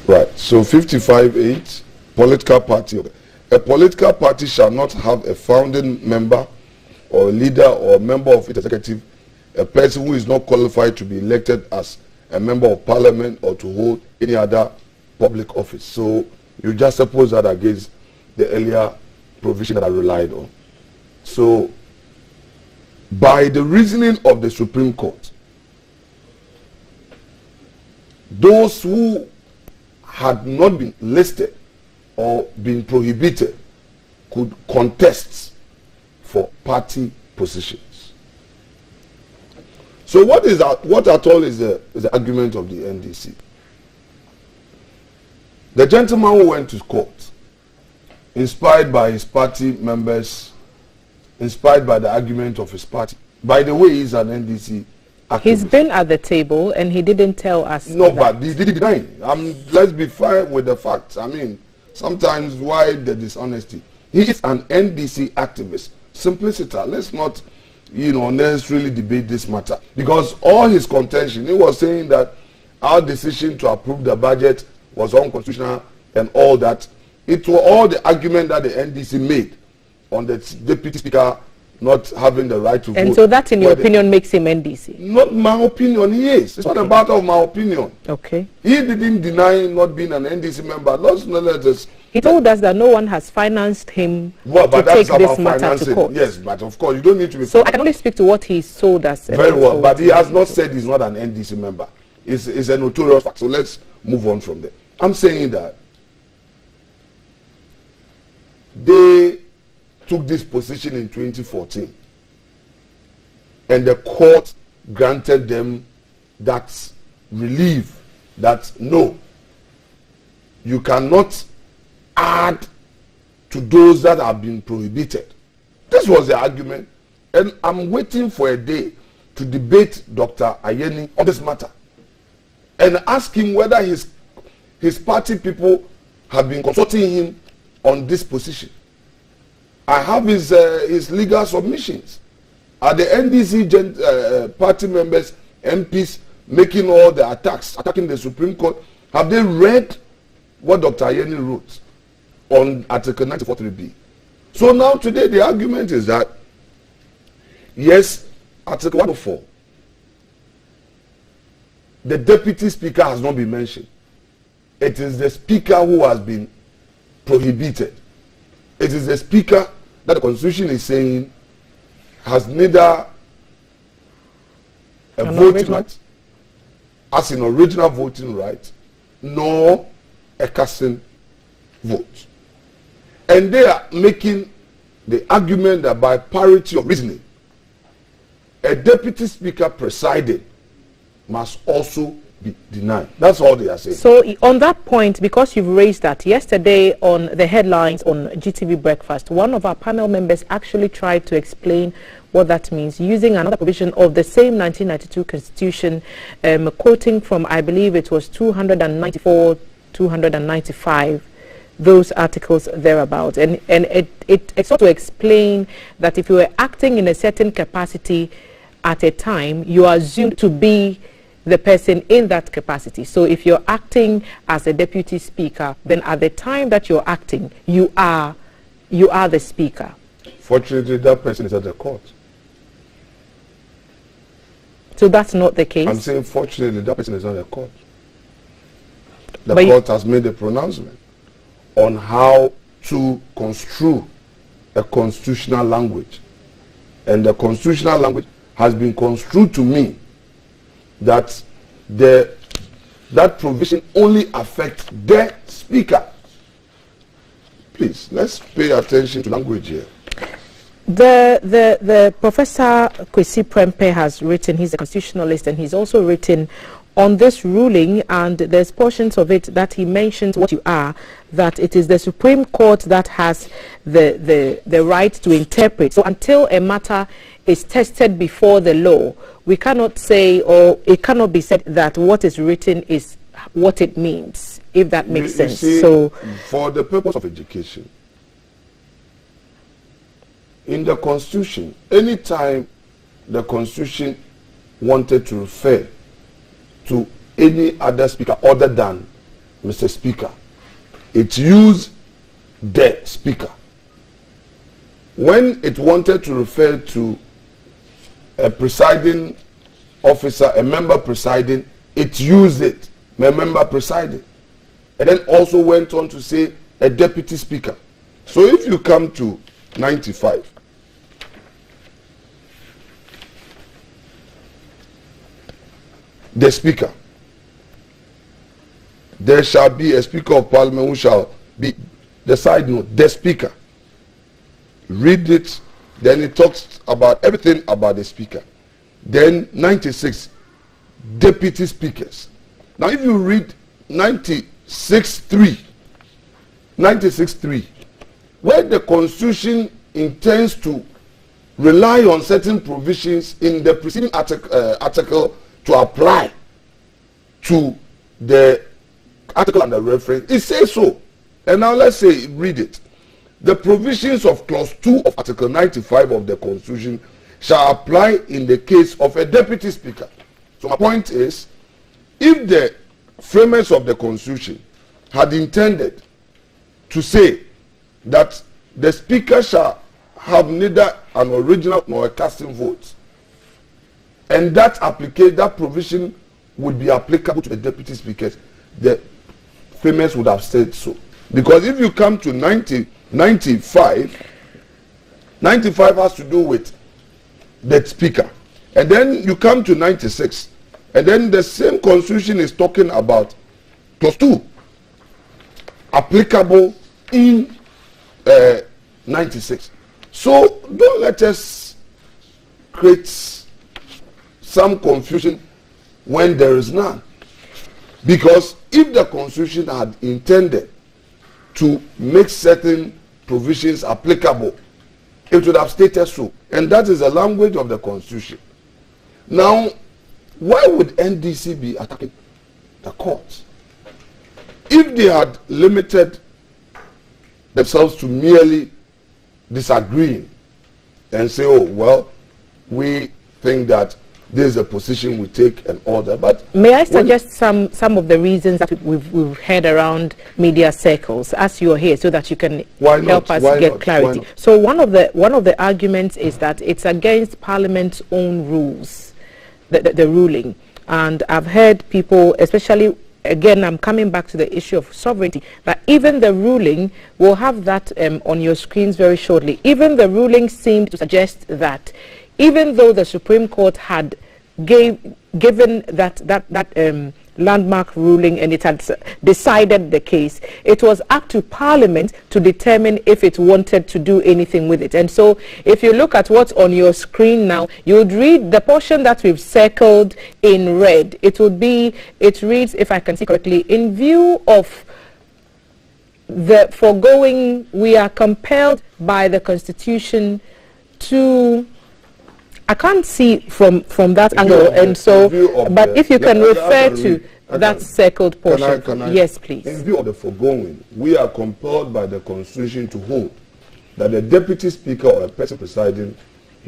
Speaker 9: Right, so 55(8), political party. A political party shall not have a founding member or a leader or a member of its executive, a person who is not qualified to be elected as a member of parliament or to hold any other public office. So you just suppose that against the earlier provision that I relied on. So by the reasoning of the Supreme Court, those who had not been listed or been prohibited could contest for party positions. So what at all is the argument of the NDC? The gentleman who went to court, inspired by his party members, inspired by the argument of his party. By the way, he's an NDC activist.
Speaker 11: He's been at the table and he didn't tell us.
Speaker 9: No, but he didn't deny. Let's be fair with the facts. I mean, sometimes why the dishonesty? He is an NDC activist. Simplicity. Let's not, necessarily debate this matter. Because all his contention, he was saying that our decision to approve the budget was unconstitutional and all that. It was all the argument that the NDC made on the deputy speaker not having the right to vote.
Speaker 11: And so that, in your opinion, makes him NDC?
Speaker 9: Not my opinion, he is. It's not a matter of my opinion.
Speaker 11: Okay.
Speaker 9: He didn't deny not being an NDC member.
Speaker 11: He told us that no one has financed him
Speaker 9: but
Speaker 11: to
Speaker 9: that's
Speaker 11: take this
Speaker 9: about
Speaker 11: matter
Speaker 9: financing.
Speaker 11: to court.
Speaker 9: Yes, but of course, you don't need to be...
Speaker 11: So I can only speak to what he told us.
Speaker 9: Very well, but he has not said he's not an NDC member. It's a notorious fact. So let's move on from there. I'm saying that they took this position in 2014 and the court granted them that relief that no, you cannot add to those that have been prohibited. This was the argument, and I'm waiting for a day to debate Dr. Ayeni on this matter and ask him whether his party people have been consulting him on this position. I have his legal submissions. Are the NDC party members, MPs, making all the attacks, attacking the Supreme Court? Have they read what Dr. Ayeni wrote on Article 94.3b? So now today the argument is that, yes, Article 104, the deputy speaker has not been mentioned. It is the speaker who has been prohibited. It is the speaker that the Constitution is saying has neither a voting right, as in original voting right, nor a casting vote. And they are making the argument that by parity of reasoning, a deputy speaker presiding must also be denied. That's all they are saying.
Speaker 11: So on that point, because you've raised that, yesterday on the headlines on GTV Breakfast, one of our panel members actually tried to explain what that means using another provision of the same 1992 Constitution, quoting from, I believe it was 294, 295, those articles thereabout. And it sort of explained that if you were acting in a certain capacity at a time, you are assumed to be the person in that capacity. So if you're acting as a deputy speaker, then at the time that you're acting, you are the speaker.
Speaker 9: Fortunately, that person is at the court.
Speaker 11: So that's not the case?
Speaker 9: I'm saying fortunately, that person is at the court. The court has made a pronouncement on how to construe a constitutional language. And the constitutional language has been construed to mean that that provision only affects the speaker. Please, let's pay attention to language here.
Speaker 11: The Professor Kwesi Prempeh has written, he's a constitutionalist, and he's also written on this ruling, and there's portions of it that he mentions what you are, that it is the Supreme Court that has the right to interpret. So until a matter is tested before the law, we cannot say, or it cannot be said that what is written is what it means, if that makes sense.
Speaker 9: See,
Speaker 11: so
Speaker 9: for the purpose of education, in the Constitution, anytime the Constitution wanted to refer to any other speaker other than Mr. Speaker, it used the Speaker. When it wanted to refer to a presiding officer, a member presiding, it used it, a member presiding. And then also went on to say a deputy speaker. So if you come to 95, the speaker, there shall be a speaker of parliament who shall be, the side note, the speaker. Read it, then it talks about everything about the speaker. Then 96, deputy speakers. Now if you read 96.3, where the Constitution intends to rely on certain provisions in the preceding article to apply to the article under reference, it says so. And now let's say, read it. The provisions of clause 2 of article 95 of the Constitution shall apply in the case of a deputy speaker. So my point is, if the framers of the Constitution had intended to say that the speaker shall have neither an original nor a casting vote, and that provision would be applicable to the deputy speakers, the framers would have said so. Because if you come to 95 has to do with the speaker, and then you come to 96, and then the same Constitution is talking about clause 2 applicable in 96. So don't let us create some confusion when there is none. Because if the Constitution had intended to make certain provisions applicable, it would have stated so. And that is the language of the Constitution. Now, why would NDC be attacking the courts? If they had limited themselves to merely disagreeing and say, oh, well, we think that this is a position we take and order. But
Speaker 11: may I suggest some of the reasons that we've heard around media circles as you're here, so that you can help us get clarity. So one of the arguments is that it's against Parliament's own rules, the ruling. And I've heard people, especially, again, I'm coming back to the issue of sovereignty, that even the ruling, we'll have that on your screens very shortly, even the ruling seemed to suggest that even though the Supreme Court had given that landmark ruling and it had decided the case, it was up to Parliament to determine if it wanted to do anything with it. And so if you look at what's on your screen now, you would read the portion that we've circled in red. It reads, if I can see correctly, in view of the foregoing, we are compelled by the Constitution to, I can't see from that angle, and so, but if you can refer to that circled portion. Yes, please.
Speaker 9: In view of the foregoing, we are compelled by the Constitution to hold that the deputy speaker or a person presiding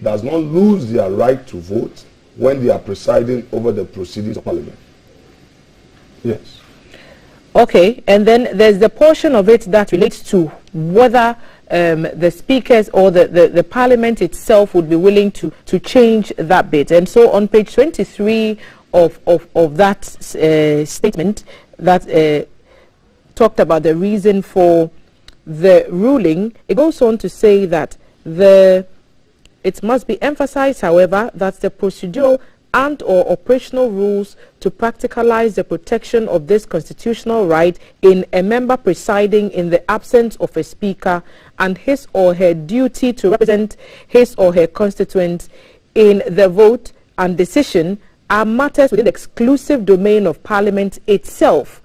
Speaker 9: does not lose their right to vote when they are presiding over the proceedings of Parliament. Yes.
Speaker 11: Okay, and then there's the portion of it that relates to whether the speakers or the Parliament itself would be willing to change that bit. And so on page 23 of that statement that talked about the reason for the ruling, it goes on to say that it must be emphasized, however, that the procedural and or operational rules to practicalize the protection of this constitutional right in a member presiding in the absence of a speaker and his or her duty to represent his or her constituents in the vote and decision are matters within the exclusive domain of Parliament itself.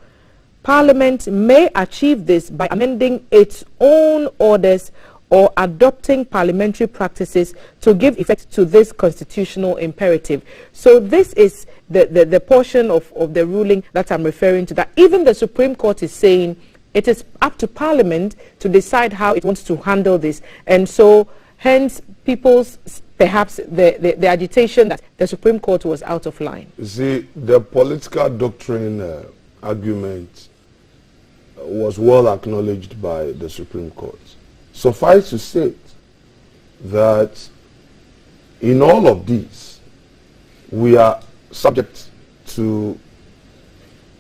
Speaker 11: Parliament may achieve this by amending its own orders or adopting parliamentary practices to give effect to this constitutional imperative. So this is the portion of the ruling that I'm referring to, that even the Supreme Court is saying it is up to Parliament to decide how it wants to handle this. And so hence people's, perhaps the agitation that the Supreme Court was out of line.
Speaker 9: You see, the political doctrine argument was well acknowledged by the Supreme Court. Suffice to say that in all of these, we are subject to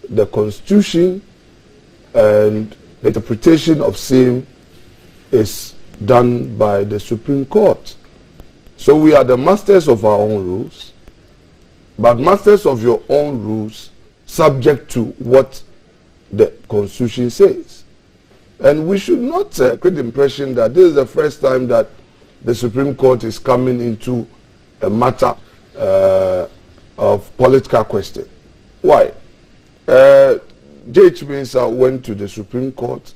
Speaker 9: the Constitution, and the interpretation of same is done by the Supreme Court. So we are the masters of our own rules, but masters of your own rules subject to what the Constitution says. And we should not create the impression that this is the first time that the Supreme Court is coming into a matter of political question. Why? J.H. Mensah went to the Supreme Court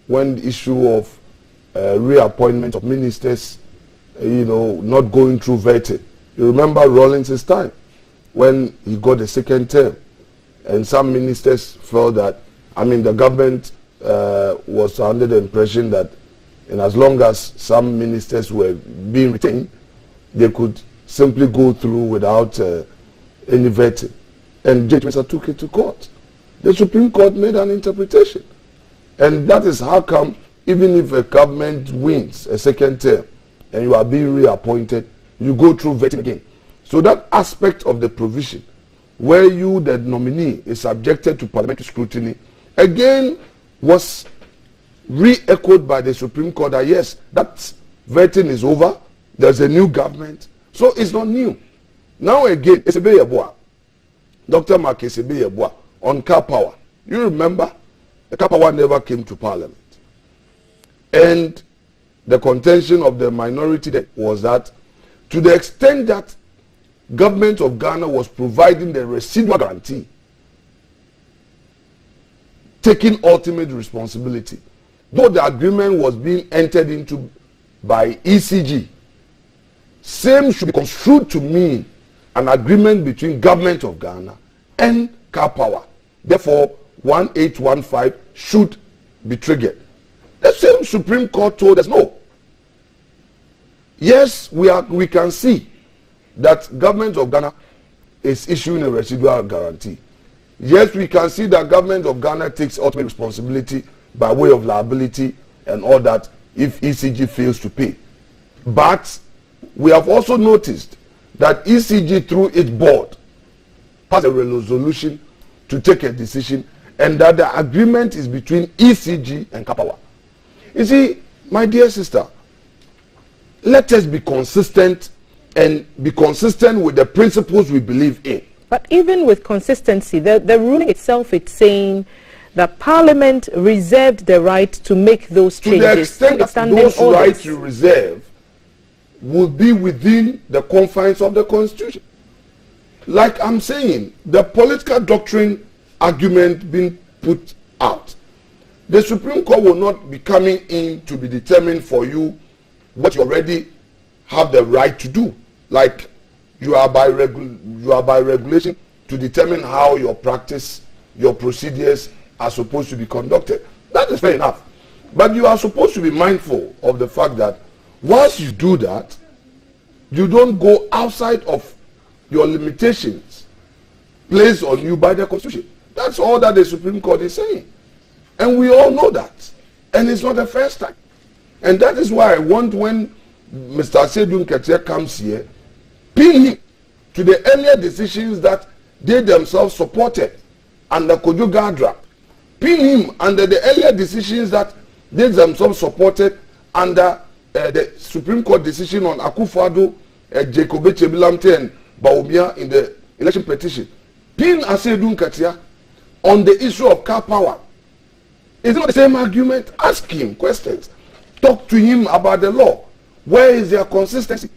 Speaker 9: when the issue of reappointment of ministers, not going through vetting. You remember Rawlings' time when he got the second term, and some ministers felt that, the government was under the impression that, and as long as some ministers were being retained, they could simply go through without any vetting. And J.H. Mensah took it to court. The Supreme Court made an interpretation. And that is how come, even if a government wins a second term and you are being reappointed, you go through vetting again. So that aspect of the provision, where you, the nominee, is subjected to parliamentary scrutiny, again was re-echoed by the Supreme Court that yes, that vetting is over, there's a new government, so it's not new. Now again, Esebe Yeboah, Dr. Mark Esebe Yeboah, on car power. You remember, the car power never came to Parliament. And the contention of the minority was that to the extent that government of Ghana was providing the residual guarantee, taking ultimate responsibility, though the agreement was being entered into by ECG, same should be construed to mean an agreement between government of Ghana and car power. Therefore, 1815 should be triggered. The same Supreme Court told us no. Yes, we can see that government of Ghana is issuing a residual guarantee. Yes, we can see that government of Ghana takes ultimate responsibility by way of liability and all that if ECG fails to pay. But we have also noticed that ECG through its board passed a resolution to take a decision, and that the agreement is between ECG and Kapawa. You see, my dear sister, let us be consistent and be consistent with the principles we believe in.
Speaker 11: But even with consistency, the ruling itself is saying that Parliament reserved the right to make those changes.
Speaker 9: To the extent that those rights you reserve will be within the confines of the Constitution. Like I'm saying, the political doctrine argument being put out, the Supreme Court will not be coming in to be determined for you what you already have the right to do. Like you are by regulation to determine how your practice, your procedures are supposed to be conducted. That is fair enough. But you are supposed to be mindful of the fact that once you do that, you don't go outside of your limitations placed on you by the Constitution. That's all that the Supreme Court is saying. And we all know that. And it's not the first time. And that is why I want, when Mr. Sedun Ketia comes here, pin him to the earlier decisions that they themselves supported under Kojo Gadra. Pin him under the earlier decisions that they themselves supported under the Supreme Court decision on Akufo-Addo, Jacob Echebilamte and Bawumia in the election petition. Pin Asedun Ketia on the issue of car power. Is it not the same argument? Ask him questions. Talk to him about the law. Where is their consistency?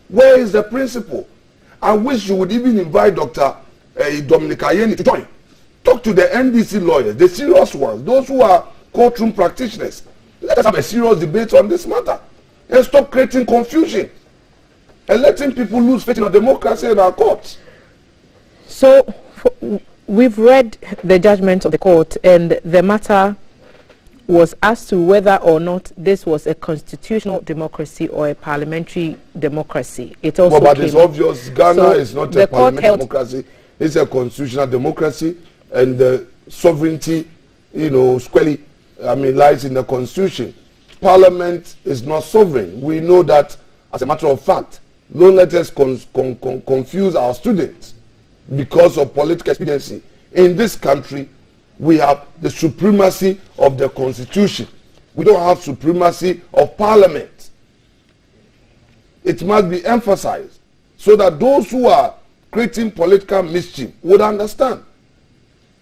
Speaker 9: Where is the principle? I wish you would even invite Dr. Dominic Ayeni to join. Talk to the NDC lawyers, the serious ones, those who are courtroom practitioners. Let us have a serious debate on this matter and stop creating confusion and letting people lose faith in our democracy and our courts.
Speaker 11: So we've read the judgment of the court, and the matter was as to whether or not this was a constitutional democracy or a parliamentary democracy. It also
Speaker 9: but it's obvious Ghana is not a parliamentary democracy. It's a constitutional democracy, and the sovereignty, squarely, lies in the constitution. Parliament is not sovereign. We know that as a matter of fact. Don't let us confuse our students because of political expediency. In this country, we have the supremacy of the constitution. We don't have supremacy of parliament. It must be emphasized so that those who are creating political mischief would understand.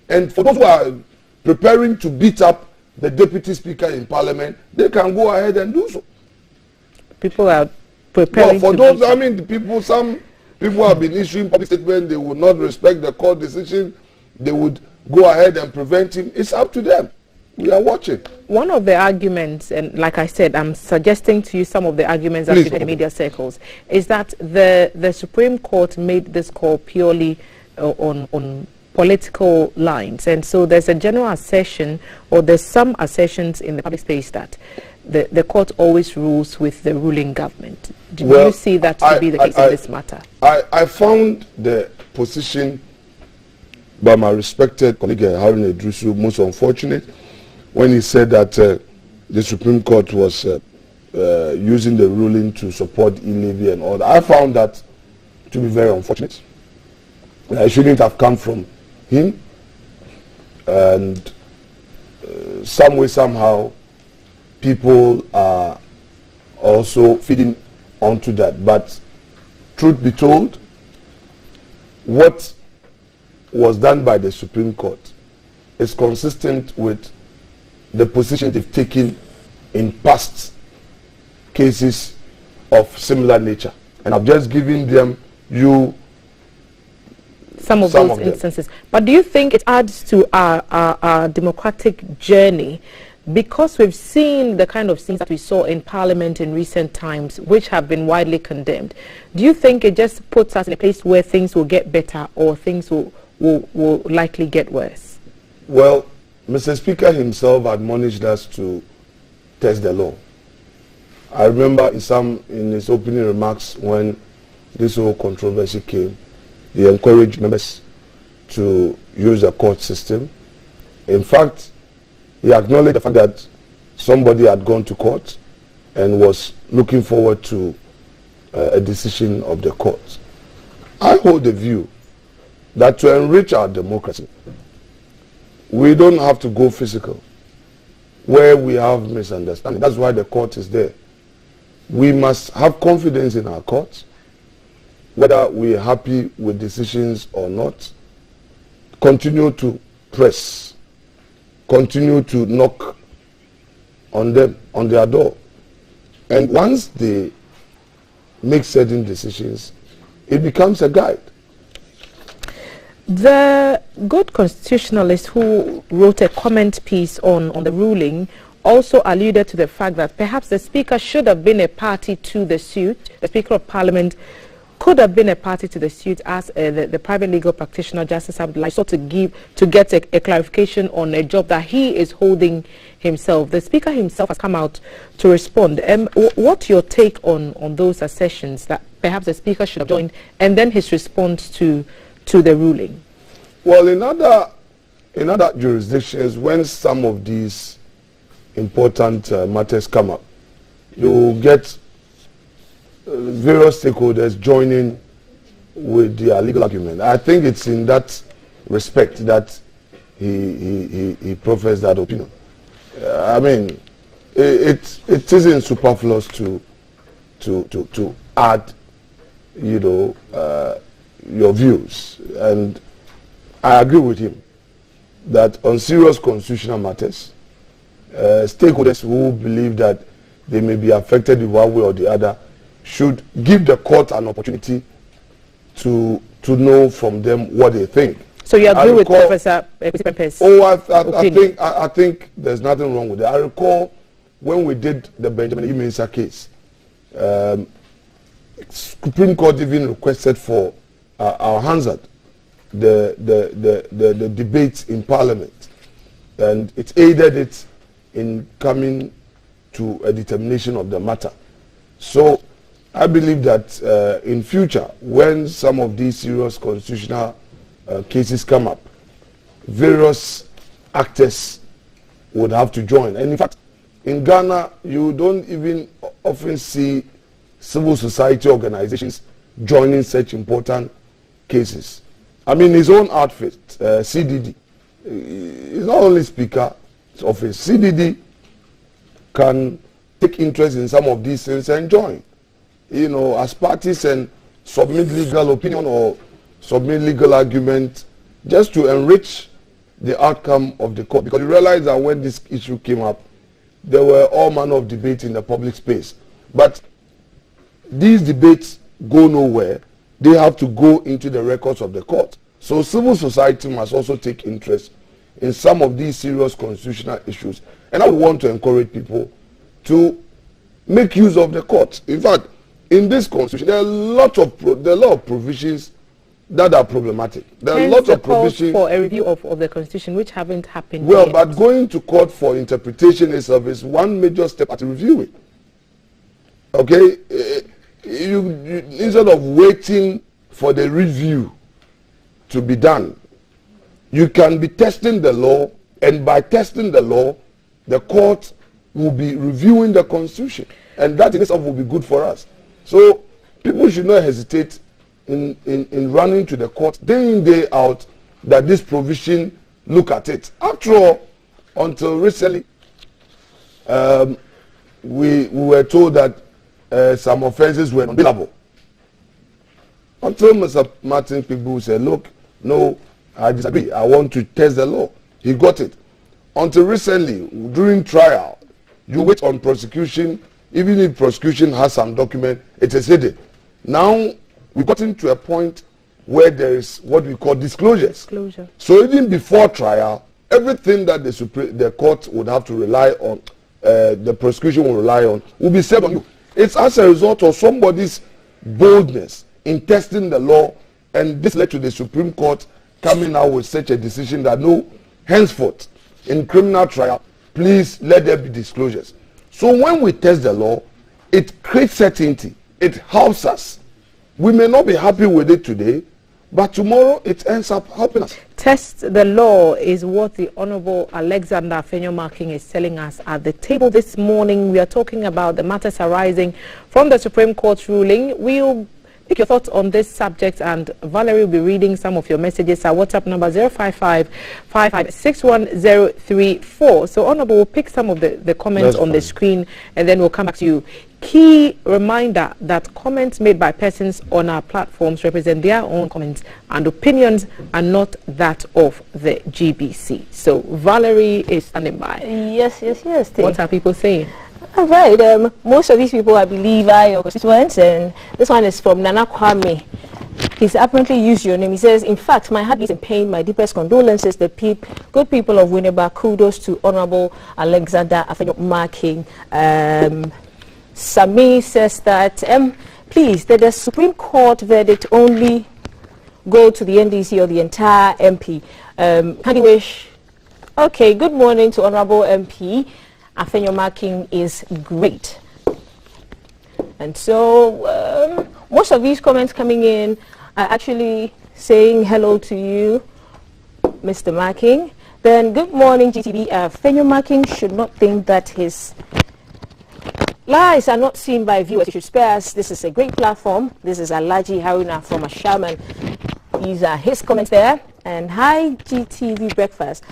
Speaker 9: And for those who are preparing to beat up the deputy speaker in parliament, they can go ahead and do so.
Speaker 11: People are preparing.
Speaker 9: Well, for those, some people have been issuing public statements. They would not respect the court decision. They would go ahead and prevent him. It's up to them. We are watching.
Speaker 11: One of the arguments, and like I said, I'm suggesting to you some of the arguments that in the media circles, is that the Supreme Court made this call purely on political lines, and so there's a general assertion, or there's some assertions in the public space that the court always rules with the ruling government. Do you see that to be the case in this matter?
Speaker 9: I found the position by my respected colleague Harun Edrusu most unfortunate when he said that the Supreme Court was using the ruling to support e-levy and all that. I found that to be very unfortunate. It shouldn't have come from him, and some way, somehow, people are also feeding onto that. But truth be told, what was done by the Supreme Court is consistent with the position they've taken in past cases of similar nature. And I've just given you
Speaker 11: some of those instances. But do you think it adds to our democratic journey? Because we've seen the kind of things that we saw in Parliament in recent times, which have been widely condemned. Do you think it just puts us in a place where things will get better, or things will likely get worse?
Speaker 9: Well, Mr. Speaker himself admonished us to test the law. I remember in his opening remarks when this whole controversy came, he encouraged members to use the court system. In fact, he acknowledged the fact that somebody had gone to court and was looking forward to a decision of the court. I hold the view that to enrich our democracy, we don't have to go physical where we have misunderstanding. That's why the court is there. We must have confidence in our courts, whether we are happy with decisions or not. Continue to press, continue to knock on them, on their door. And once they make certain decisions, it becomes a guide.
Speaker 11: The good constitutionalist who wrote a comment piece on the ruling also alluded to the fact that perhaps the Speaker should have been a party to the suit. The Speaker of Parliament could have been a party to the suit, as the private legal practitioner, Justice Abdullahi, sought to get a clarification on a job that he is holding himself. The Speaker himself has come out to respond. What's your take on those assertions that perhaps the Speaker should have joined, and then his response to the ruling?
Speaker 9: Well, in other jurisdictions, when some of these important matters come up, you get various stakeholders joining with their legal argument. I think it's in that respect that he professed that opinion. I mean, it isn't superfluous to add, your views, and I agree with him that on serious constitutional matters, stakeholders who believe that they may be affected in one way or the other should give the court an opportunity to know from them what they think.
Speaker 11: So you agree with Professor Pepper's
Speaker 9: I think there's nothing wrong with it. I recall when we did the Benjamin Mensah case, Supreme Court even requested for our Hansard, the debates in Parliament, and it aided it in coming to a determination of the matter. So I believe that in future, when some of these serious constitutional cases come up, various actors would have to join. And in fact, in Ghana, you don't even often see civil society organizations joining such important cases. I mean, his own outfit, CDD, is not only Speaker of his CDD, can take interest in some of these things and join, you know, as parties, and submit legal opinion or submit legal argument just to enrich the outcome of the court. Because you realize that when this issue came up, there were all manner of debate in the public space. But these debates go nowhere. They have to go into the records of the court. So civil society must also take interest in some of these serious constitutional issues. And I want to encourage people to make use of the court. In fact, in this constitution, there are a lot of provisions that are problematic. There are lots of provisions
Speaker 11: for a review of the constitution which haven't happened
Speaker 9: well
Speaker 11: yet.
Speaker 9: But going to court for interpretation itself is one major step at reviewing. Okay, you instead of waiting for the review to be done, you can be testing the law, and by testing the law, the court will be reviewing the constitution, and that in itself will be good for us. So people should not hesitate in running to the court day in, day out, that this provision, look at it. After all, until recently, we were told that some offenses were non-bailable. Until Mr. Martin Pigbu said, look, no, I disagree, I want to test the law. He got it. Until recently, during trial, you wait on prosecution. Even if prosecution has some document, it is hidden. Now, we've gotten to a point where there is what we call disclosures. So even before trial, everything that the court would have to rely on, the prosecution will rely on, will be said on you. It's as a result of somebody's boldness in testing the law, and this led to the Supreme Court coming out with such a decision that no, henceforth, in criminal trial, please let there be disclosures. So when we test the law, it creates certainty. It helps us. We may not be happy with it today, but tomorrow it ends up helping us.
Speaker 11: Test the law is what the Honorable Alexander Afenyo-Marking is telling us at the table this morning. We are talking about the matters arising from the Supreme Court ruling. We'll pick your thoughts on this subject, and Valerie will be reading some of your messages. Our WhatsApp number 055-55-61034. So Honorable will pick some of the comments on the screen, and then we'll come back to you. Key reminder that comments made by persons on our platforms represent their own comments and opinions and not that of the GBC. So Valerie is standing by.
Speaker 4: Yes.
Speaker 11: What are people saying?
Speaker 4: All right. Most of these people, I believe, are your constituents, and this one is from Nana Kwame. He's apparently used your name. He says, in fact, my heart is in pain. My deepest condolences. The good people of Winneba. Kudos to Honorable Alexander Afenyo-Marking. Sami says that, please, did the Supreme Court verdict only go to the NDC or the entire MP? Can you wish? Okay, good morning to Honorable MP. Afenyo-Marking is great. And so, most of these comments coming in are actually saying hello to you, Mr. Marking. Then, good morning, GTV. Afenyo-Marking should not think that his lies are not seen by viewers. You should spare us. This is a great platform. This is Alaji Haruna from Ashaman. These are his comments there. And hi, GTV Breakfast.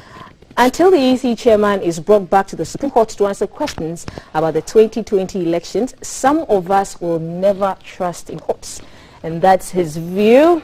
Speaker 4: Until the EC chairman is brought back to the Supreme Court to answer questions about the 2020 elections, some of us will never trust in courts. And that's his view.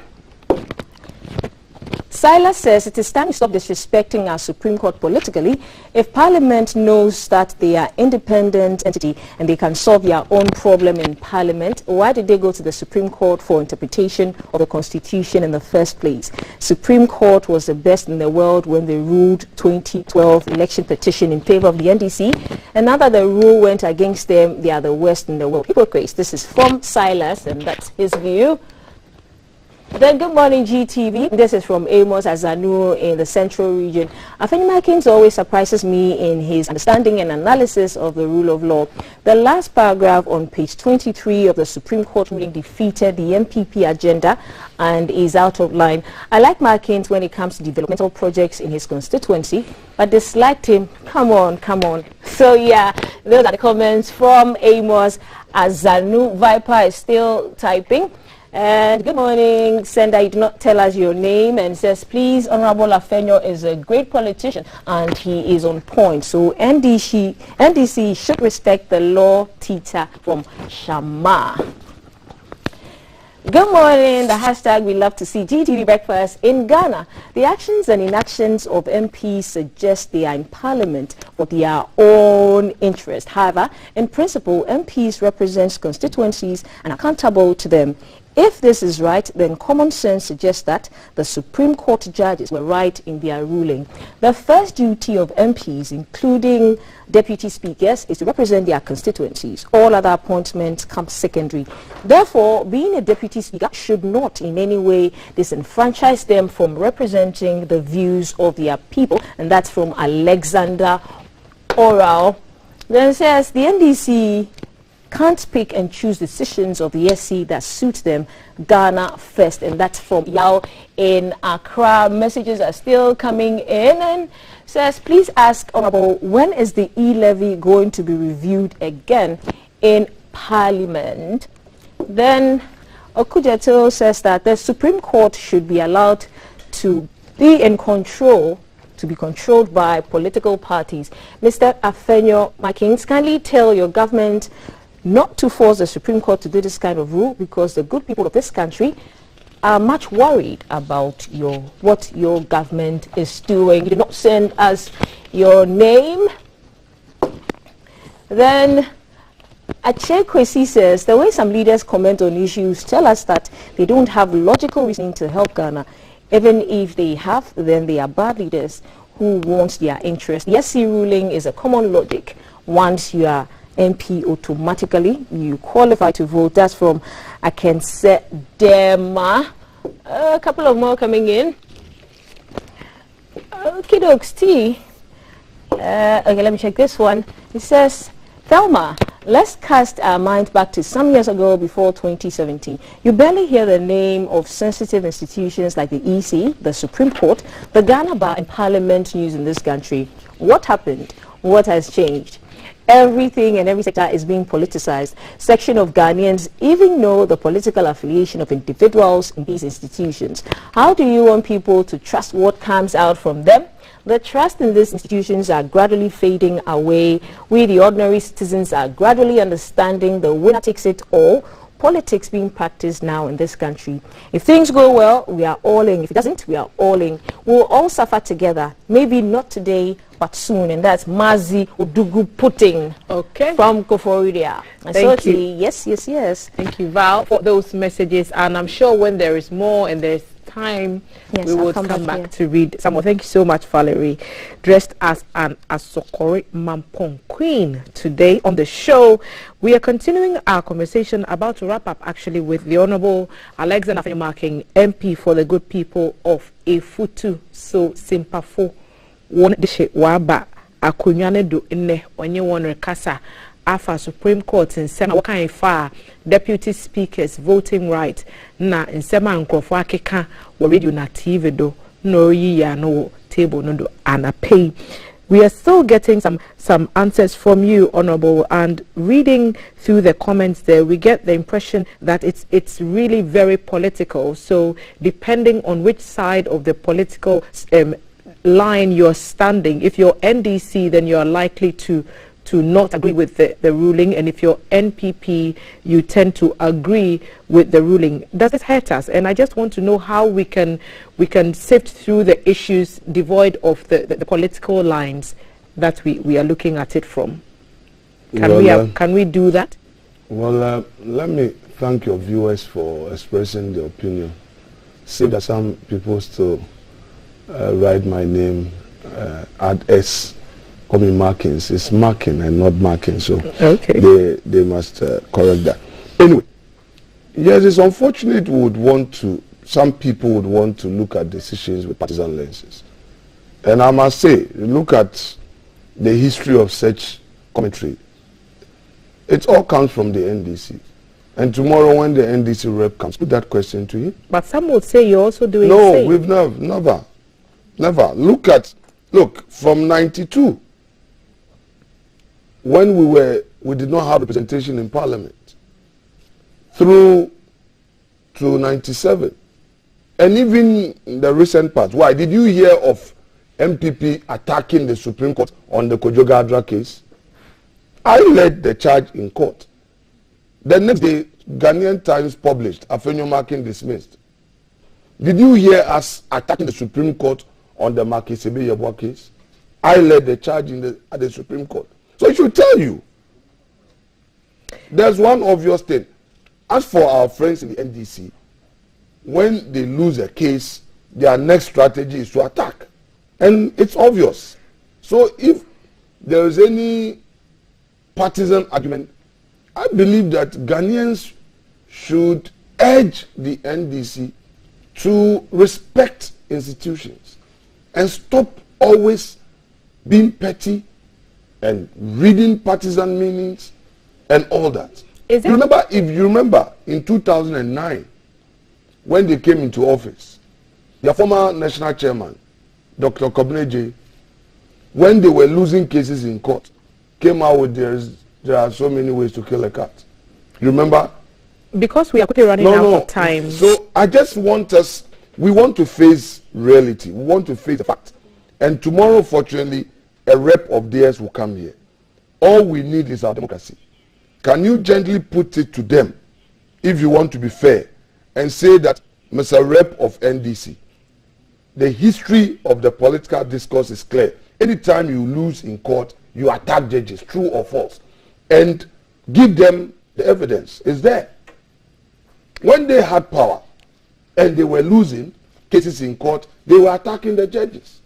Speaker 4: Silas says it is time to stop disrespecting our Supreme Court politically. If Parliament knows that they are independent entity and they can solve their own problem in Parliament, why did they go to the Supreme Court for interpretation of the Constitution in the first place? Supreme Court was the best in the world when they ruled 2012 election petition in favor of the NDC, and now that the rule went against them, they are the worst in the world. Hypocrites. This is from Silas, and that's his view. Then good morning GTV. This is from Amos Azanu in the Central Region. Afeni Kings always surprises me in his understanding and analysis of the rule of law. The last paragraph on page 23 of the Supreme Court ruling defeated the MPP agenda and is out of line. I like Markins when it comes to developmental projects in his constituency, but disliked him. Come on. So yeah, those are the comments from Amos Azanu. Viper is still typing. And good morning, Sender. You do not tell us your name, and says, please, Honorable Afenyo is a great politician and he is on point. So NDC should respect the law. Tita from Shama. Good morning. The hashtag we love to see GTV breakfast in Ghana. The actions and inactions of MPs suggest they are in Parliament for their own interest. However, in principle, MPs represent constituencies and are accountable to them. If this is right, then common sense suggests that the Supreme Court judges were right in their ruling. The first duty of MPs, including deputy speakers, is to represent their constituencies. All other appointments come secondary. Therefore, being a deputy speaker should not in any way disenfranchise them from representing the views of their people. And that's from Alexander Oral. Then it says the NDC can't pick and choose decisions of the SC that suit them. Ghana first. And that's from Yao in Accra. Messages are still coming in, and says, please ask Honorable, when is the e-levy going to be reviewed again in Parliament? Then Okujeto says that the Supreme Court should be allowed to be in control, to be controlled by political parties. Mr. Afenyo Makins, kindly tell your government not to force the Supreme Court to do this kind of rule, because the good people of this country are much worried about what your government is doing. You did not send us your name. Then Ache Kwesi says, the way some leaders comment on issues tell us that they don't have logical reasoning to help Ghana. Even if they have, then they are bad leaders who want their interest. The SC ruling is a common logic. Once you are MP, automatically you qualify to vote. That's from Akense Dema. A couple of more coming in. Okay, dokes T. Okay, let me check this one. It says, Thelma, let's cast our mind back to some years ago before 2017. You barely hear the name of sensitive institutions like the EC, the Supreme Court, the Ghana Bar and Parliament news in this country. What happened? What has changed? Everything and every sector is being politicized. Section of Ghanaians even know the political affiliation of individuals in these institutions. How do you want people to trust what comes out from them? The trust in these institutions are gradually fading away. We, the ordinary citizens, are gradually understanding the winner takes it all politics being practiced now in this country. If things go well, we are all in. If it doesn't, we are all in. We'll all suffer together. Maybe not today, but soon. And that's Mazi Udugu Putin from Koforidia.
Speaker 11: Thank you.
Speaker 4: Yes.
Speaker 11: Thank you, Val, for those messages. And I'm sure when there is more and there's time, we will come back to read some more. Thank you so much, Valerie. Dressed as an Asokore Mampong Queen today on the show. We are continuing our conversation, about to wrap up actually, with the Honorable Alexander Afenyo MP for the good people of Efutu. So Simpafo won the waba akunyane do inne onye won rekasa afa Supreme Court in sema wakan fa deputy speakers voting right na nsema nkrofo akeka wo radio na TV do no yi ya no table no do anapay. We are still getting some answers from you, Honorable, and reading through the comments there, we get the impression that it's really very political. So depending on which side of the political line you're standing, if you're NDC, then you're likely to to not agree with the ruling, and if you're NPP, you tend to agree with the ruling. Does it hurt us? And I just want to know how we can sift through the issues devoid of the political lines that we are looking at it from. Can we do that?
Speaker 9: Well, let me thank your viewers for expressing their opinion. See that some people still write my name, add S. Coming markings, it's marking and not marking, so they must correct that. Anyway, yes, it's unfortunate some people would want to look at decisions with partisan lenses. And I must say, look at the history of such commentary. It all comes from the NDC. And tomorrow when the NDC rep comes, put that question to him.
Speaker 11: But some would say you're also doing the
Speaker 9: same.
Speaker 11: same.
Speaker 9: No, we've never. Look, from 92, when we did not have representation in Parliament, through to 97, and even in the recent past. Why did you hear of MPP attacking the Supreme Court on the Kojoga Adra case? I led the charge in court. The next day, Ghanaian Times published Afenyo Marking dismissed. Did you hear us attacking the Supreme Court on the Makisebe Yabwa case? I led the charge at the Supreme Court. So it should tell you. There's one obvious thing. As for our friends in the NDC, when they lose a case, their next strategy is to attack. And it's obvious. So if there is any partisan argument, I believe that Ghanaians should urge the NDC to respect institutions and stop always being petty and reading partisan meanings and all that. If you remember in 2009, when they came into office, their former national chairman, Dr. Kobneje, when they were losing cases in court, came out with there are so many ways to kill a cat. You remember?
Speaker 11: Because we are quickly running out of time.
Speaker 9: So I just want we want to face reality. We want to face the fact. And tomorrow, fortunately, a rep of theirs will come here. All we need is our democracy. Can you gently put it to them, if you want to be fair, and say that, Mr. Rep of NDC, the history of the political discourse is clear. Anytime you lose in court, you attack judges, true or false, and give them the evidence. It's there. When they had power and they were losing cases in court, they were attacking the judges.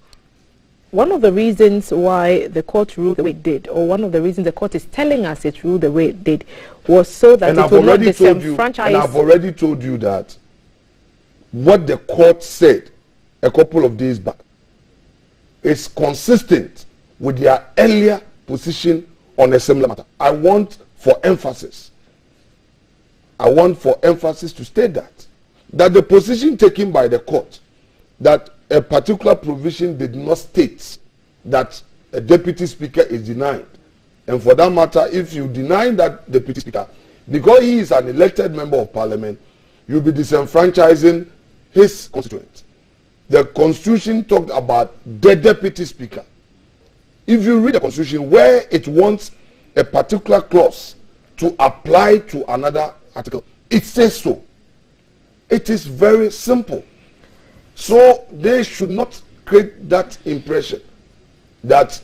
Speaker 11: One of the reasons why the court ruled the way it did, or one of the reasons the court is telling us it ruled the way it did, was so that it will not disenfranchise.
Speaker 9: And I've already told you that what the court said a couple of days back is consistent with their earlier position on a similar matter. I want for emphasis to state that the position taken by the court, that a particular provision did not state that a deputy speaker is denied. And for that matter, if you deny that deputy speaker, because he is an elected member of parliament, you'll be disenfranchising his constituents. The constitution talked about the deputy speaker. If you read the constitution where it wants a particular clause to apply to another article, it says so. It is very simple. So they should not create that impression that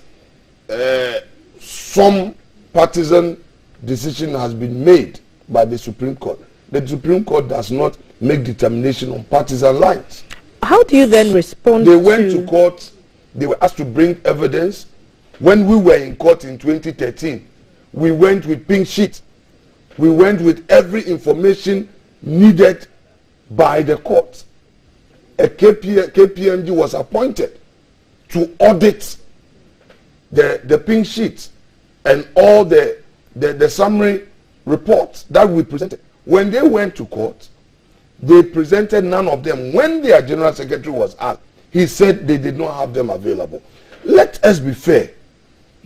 Speaker 9: some partisan decision has been made by the Supreme Court. The Supreme Court does not make determination on partisan lines.
Speaker 11: How do you then respond?
Speaker 9: They went to court, they were asked to bring evidence. When we were in court in 2013, we went with pink sheet. We went with every information needed by the court. A KPMG was appointed to audit the pink sheet and all the summary reports that we presented. When they went to court, they presented none of them. When their general secretary was asked, he said they did not have them available. Let us be fair.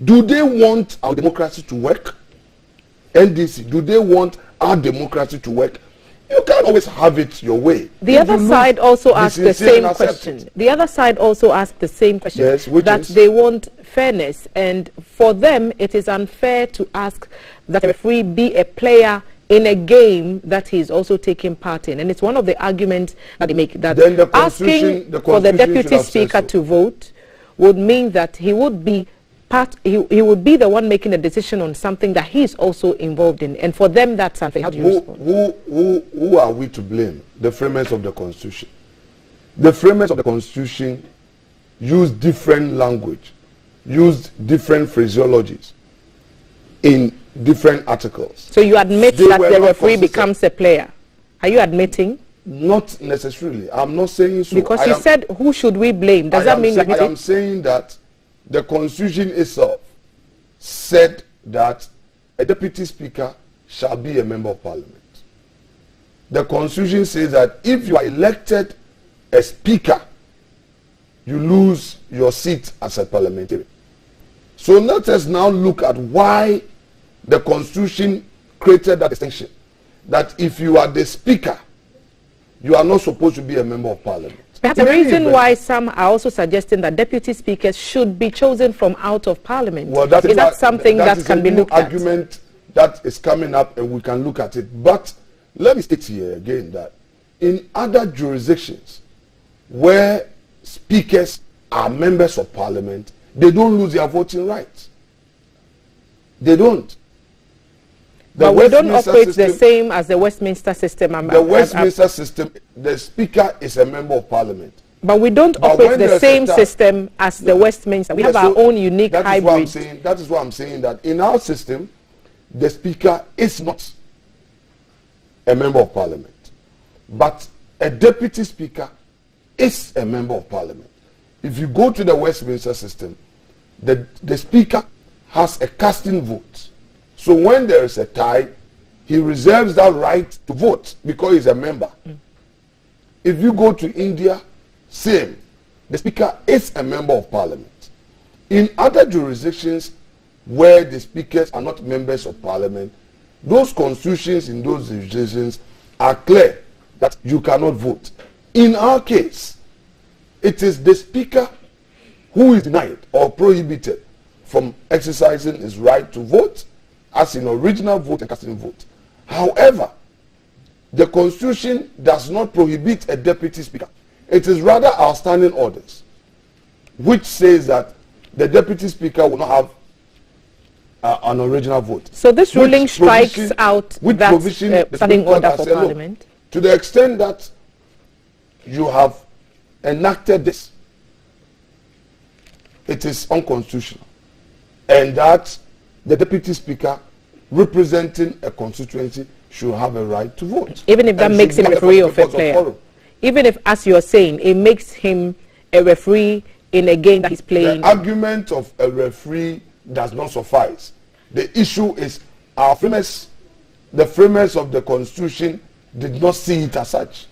Speaker 9: Do they want our democracy to work? NDC, do they want our democracy to work? You can't always have it your way.
Speaker 11: The other side also asked the same question. The other side also asked the same question.
Speaker 9: Yes,
Speaker 11: that they want fairness, and for them it is unfair to ask that a referee be a player in a game that he is also taking part in. And it's one of the arguments that they make, that asking for the deputy speaker to vote would mean that he would be he would be the one making a decision on something that he is also involved in. And for them, that's unfair. How do you respond?
Speaker 9: Who are we to blame? The framers of the Constitution. The framers of the Constitution used different language, used different phraseologies in different articles.
Speaker 11: So you admit that the referee becomes a player? Are you admitting?
Speaker 9: Not necessarily. I'm not saying so.
Speaker 11: Because you said, who should we blame? Does that mean
Speaker 9: I am saying that the Constitution itself said that a deputy speaker shall be a member of Parliament. The Constitution says that if you are elected a speaker, you lose your seat as a parliamentarian. So let us now look at why the Constitution created that distinction, that if you are the speaker, you are not supposed to be a member of Parliament.
Speaker 11: Perhaps the reason why some are also suggesting that deputy speakers should be chosen from out of Parliament.
Speaker 9: Well, that
Speaker 11: is that something that can be looked at?
Speaker 9: Argument that is coming up, and we can look at it. But let me state here again that in other jurisdictions where speakers are members of Parliament, they don't lose their voting rights. They don't.
Speaker 11: But we don't operate the same as the Westminster system.
Speaker 9: The Westminster system, the speaker is a member of Parliament.
Speaker 11: But we don't operate the same system as the Westminster. We have our own unique hybrid.
Speaker 9: That is why I'm saying that in our system, the speaker is not a member of Parliament. But a deputy speaker is a member of Parliament. If you go to the Westminster system, the speaker has a casting vote. So when there is a tie, he reserves that right to vote because he's a member. If you go to India, same. The speaker is a member of Parliament. In other jurisdictions where the speakers are not members of Parliament, those constitutions in those jurisdictions are clear that you cannot vote. In our case, it is the speaker who is denied or prohibited from exercising his right to vote, as in original vote and casting vote. However, the Constitution does not prohibit a deputy speaker. It is rather our standing orders, which says that the deputy speaker will not have an original vote.
Speaker 11: So this ruling strikes out that standing order for Parliament?
Speaker 9: To the extent that you have enacted this, it is unconstitutional. And that the deputy speaker representing a constituency should have a right to vote.
Speaker 11: Even if that makes him a referee of a player. Even if, as you're saying, it makes him a referee in a game that he's playing.
Speaker 9: The argument of a referee does not suffice. The issue is our framers, the framers of the Constitution did not see it as such.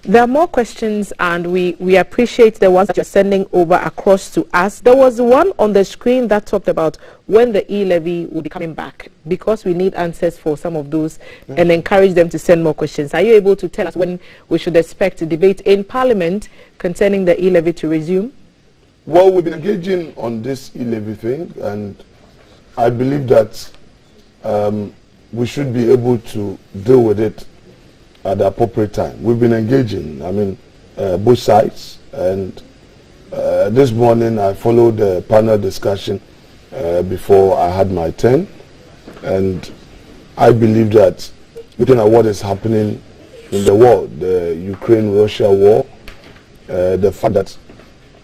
Speaker 11: There are more questions, and we appreciate the ones that you're sending over across to us. There was one on the screen that talked about when the e-levy will be coming back, because we need answers for some of those and encourage them to send more questions. Are you able to tell us when we should expect a debate in Parliament concerning the e-levy to resume?
Speaker 9: Well, we've been engaging on this e-levy thing, and I believe that we should be able to deal with it at the appropriate time. We've been engaging, both sides, and this morning I followed the panel discussion before I had my turn, and I believe that looking at what is happening in the world, the Ukraine-Russia war, the fact that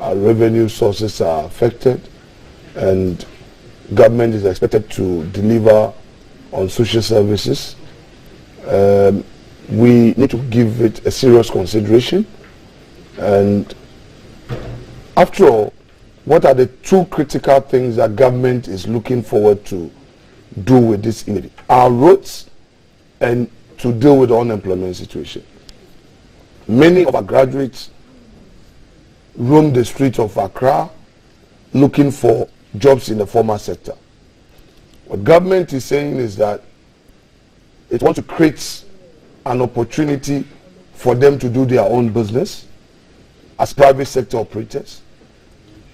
Speaker 9: our revenue sources are affected, and government is expected to deliver on social services, we need to give it a serious consideration. And after all, what are the two critical things that government is looking forward to do with this e-levy? Our roads and to deal with the unemployment situation. Many of our graduates roam the streets of Accra looking for jobs in the formal sector. What government is saying is that It wants to create an opportunity for them to do their own business as private sector operators.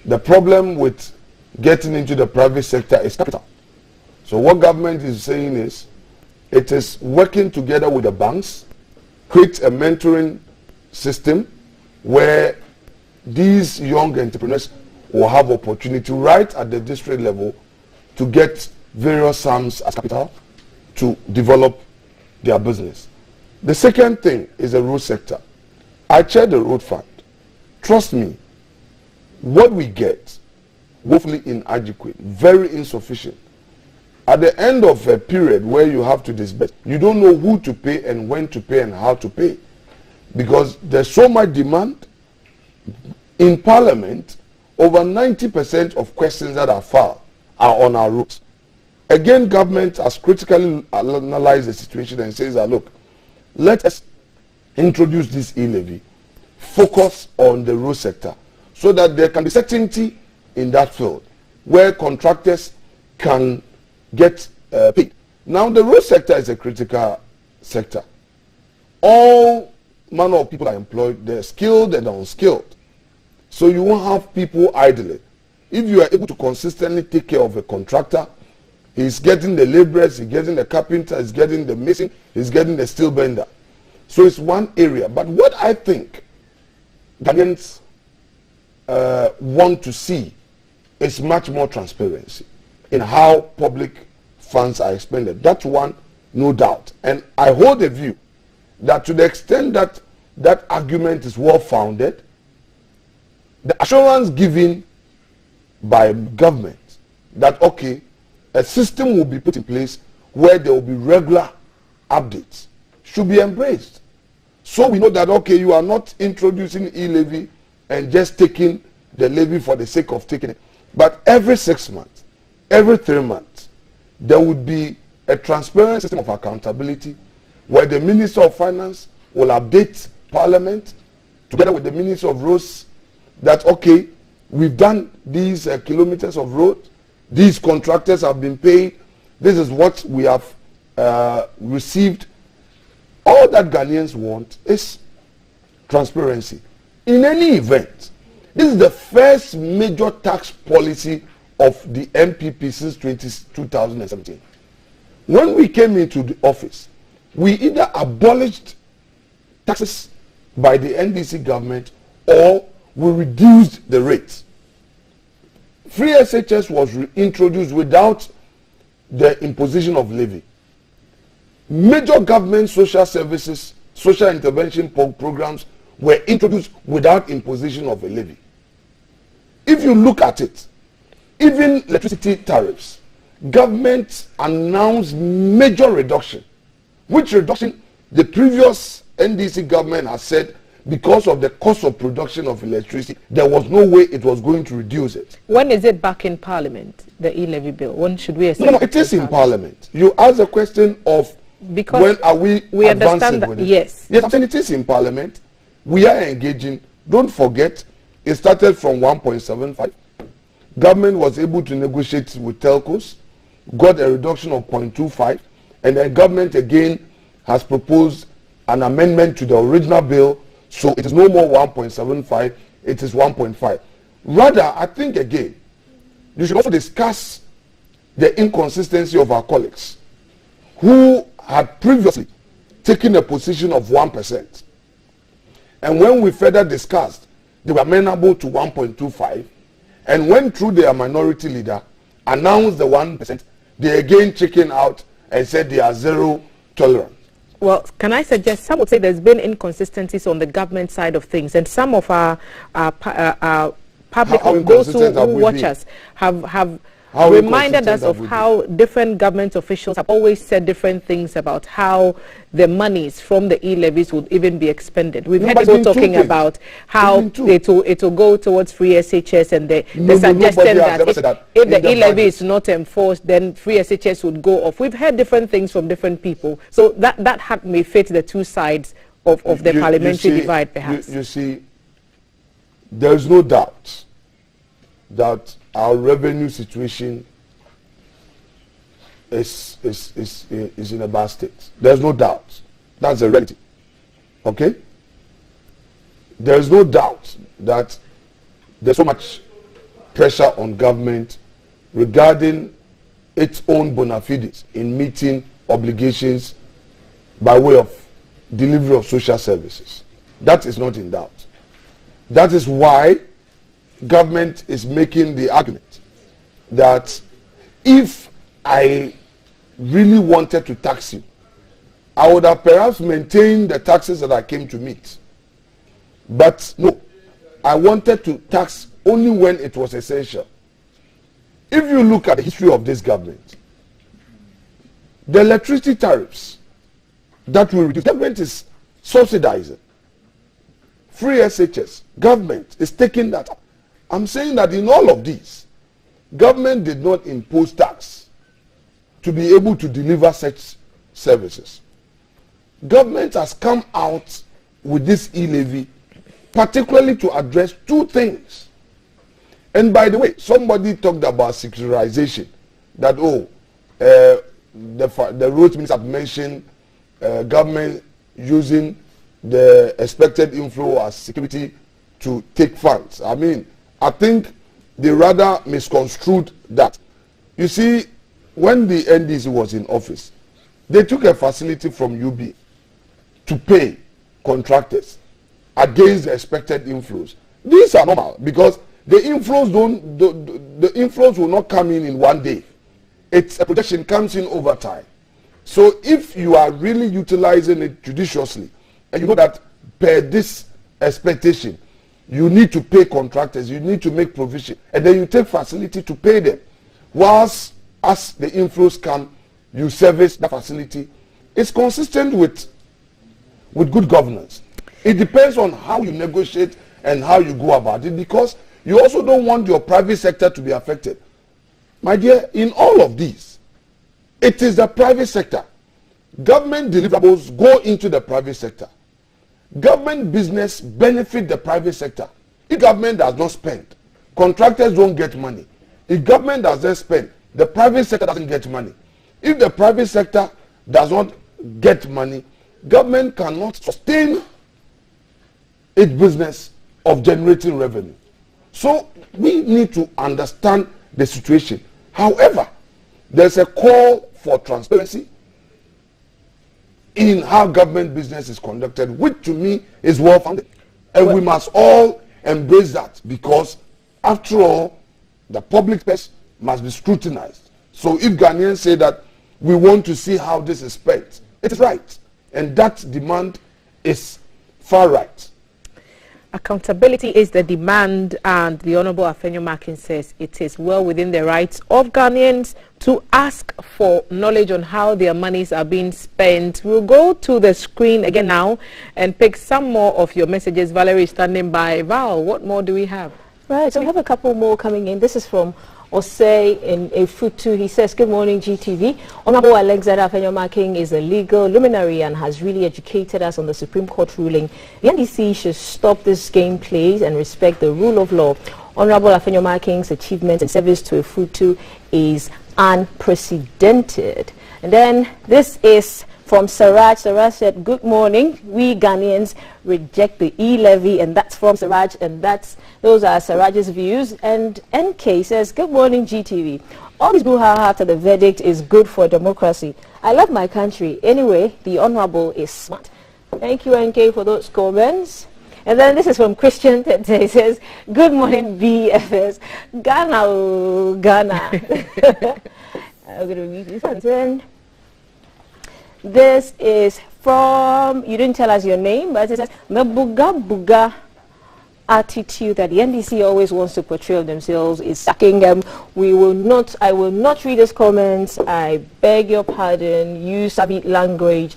Speaker 9: The problem with getting into the private sector is capital. So what government is saying is, it is working together with the banks, create a mentoring system where these young entrepreneurs will have opportunity right at the district level to get various sums as capital to develop their business. The second thing is the road sector. I chair the road fund. Trust me, what we get, woefully inadequate, very insufficient. At the end of a period where you have to disburse, you don't know who to pay and when to pay and how to pay. Because there's so much demand. In Parliament, over 90% of questions that are filed are on our roads. Again, government has critically analyzed the situation and says that, look, let us introduce this e-levy, focus on the road sector, so that there can be certainty in that field, where contractors can get paid. Now, the road sector is a critical sector. All manner of people are employed, they're skilled and unskilled. So you won't have people idling. If you are able to consistently take care of a contractor, he's getting the laborers, he's getting the carpenter, he's getting the mason, he's getting the steel bender. So it's one area. But what I think Ghanaians want to see is much more transparency in how public funds are expended. That's one, no doubt. And I hold the view that to the extent that that argument is well founded, the assurance given by government that, okay, a system will be put in place where there will be regular updates should be embraced. So we know that, okay, you are not introducing e-levy and just taking the levy for the sake of taking it. But every 6 months, every 3 months, there would be a transparent system of accountability where the Minister of Finance will update Parliament together with the Minister of Roads that, okay, we've done these kilometers of road, these contractors have been paid, this is what we have received. All that Ghanaians want is transparency. In any event, this is the first major tax policy of the MPP since 2017. When we came into the office, we either abolished taxes by the NDC government or we reduced the rates. Free SHS was introduced without the imposition of levy. Major government social services, social intervention programs were introduced without imposition of a levy. If you look at it, even electricity tariffs, government announced major reduction, which reduction the previous NDC government has said because of the cost of production of electricity, there was no way it was going to reduce it.
Speaker 11: When is it back in Parliament, the e-levy bill? When should we expect
Speaker 9: No, it is in Parliament. You ask the question of
Speaker 11: because
Speaker 9: when are we advancing with it?
Speaker 11: Yes.
Speaker 9: Yes, I'm saying it is in Parliament. We are engaging. Don't forget, it started from 1.75. Government was able to negotiate with telcos, got a reduction of 0.25, and then government again has proposed an amendment to the original bill, so it is no more 1.75, it is 1.5. Rather, I think again, you should also discuss the inconsistency of our colleagues who had previously taken a position of 1%. And when we further discussed, they were amenable to 1.25, and when through their minority leader announced the 1%, they again chickened out and said they are zero tolerance.
Speaker 11: Well, can I suggest, some would say there's been inconsistencies on the government side of things, and some of our public, those who watch us, have reminded us of how different government officials have always said different things about how the monies from the e-levies would even be expended. We've heard people talking about how it will go towards free SHS, and the suggestion that if the e-levy is not enforced, then free SHS would go off. We've heard different things from different people. So that may fit the two sides of the parliamentary divide, perhaps.
Speaker 9: You see, there is no doubt that our revenue situation is in a bad state. There's no doubt. That's the reality. Okay? There's no doubt that there's so much pressure on government regarding its own bona fides in meeting obligations by way of delivery of social services. That is not in doubt. That is why government is making the argument that if I really wanted to tax you, I would have perhaps maintained the taxes that I came to meet. But no, I wanted to tax only when it was essential. If you look at the history of this government, the electricity tariffs that will reduce, government is subsidizing. Free SHS, government is taking that up. I'm saying that in all of these, government did not impose tax to be able to deliver such services. Government has come out with this e-levy particularly to address two things. And by the way, somebody talked about secularization, that the roads minister have mentioned government using the expected inflow as security to take funds. I mean, I think they rather misconstrued that. You see, when the NDC was in office, they took a facility from UB to pay contractors against the expected inflows. These are normal because the inflows the inflows will not come in one day. It's a projection, comes in over time. So if you are really utilizing it judiciously, and you know that per this expectation, you need to pay contractors, you need to make provision, and then you take facility to pay them. Whilst as the inflows come, you service the facility. It's consistent with good governance. It depends on how you negotiate and how you go about it, because you also don't want your private sector to be affected. My dear, in all of these, it is the private sector. Government deliverables go into the private sector. Government business benefit the private sector. If government does not spend, contractors don't get money. If government does not spend, the private sector doesn't get money. If the private sector does not get money, government cannot sustain its business of generating revenue. So we need to understand the situation. However, there's a call for transparency in how government business is conducted, which to me is well founded. And we must all embrace that, because after all, the public purse must be scrutinized. So if Ghanaians say that we want to see how this is spent, it is right. And that demand is far right.
Speaker 11: Accountability is the demand, and the Honorable Afenyo-Markin says it is well within the rights of Ghanaians to ask for knowledge on how their monies are being spent. We'll go to the screen again now and pick some more of your messages. Valerie is standing by. Val, what more do we have?
Speaker 4: Right, so we have a couple more coming in. This is from Osei in Efutu. He says, good morning, GTV. Honorable Alexander Afenyo-Markin is a legal luminary and has really educated us on the Supreme Court ruling. The NDC should stop this game plays and respect the rule of law. Honorable Afenyo-Markin's achievement and service to Efutu is unprecedented. And then this is from Siraj. Siraj said, good morning. We Ghanaians reject the e-levy, and that's from Siraj, and those are Siraj's views. And NK says, good morning, GTV. All this brouhaha after the verdict is good for democracy. I love my country. Anyway, the Honorable is smart. Thank you, NK, for those comments. And then this is from Christian Tete. He says, good morning, BFS. Ghana, oh, Ghana. I'm going to read this and then this is from, you didn't tell us your name, but it says, the buga attitude that the NDC always wants to portray of themselves is sucking them. I will not read these comments. I beg your pardon. Use Sabit language.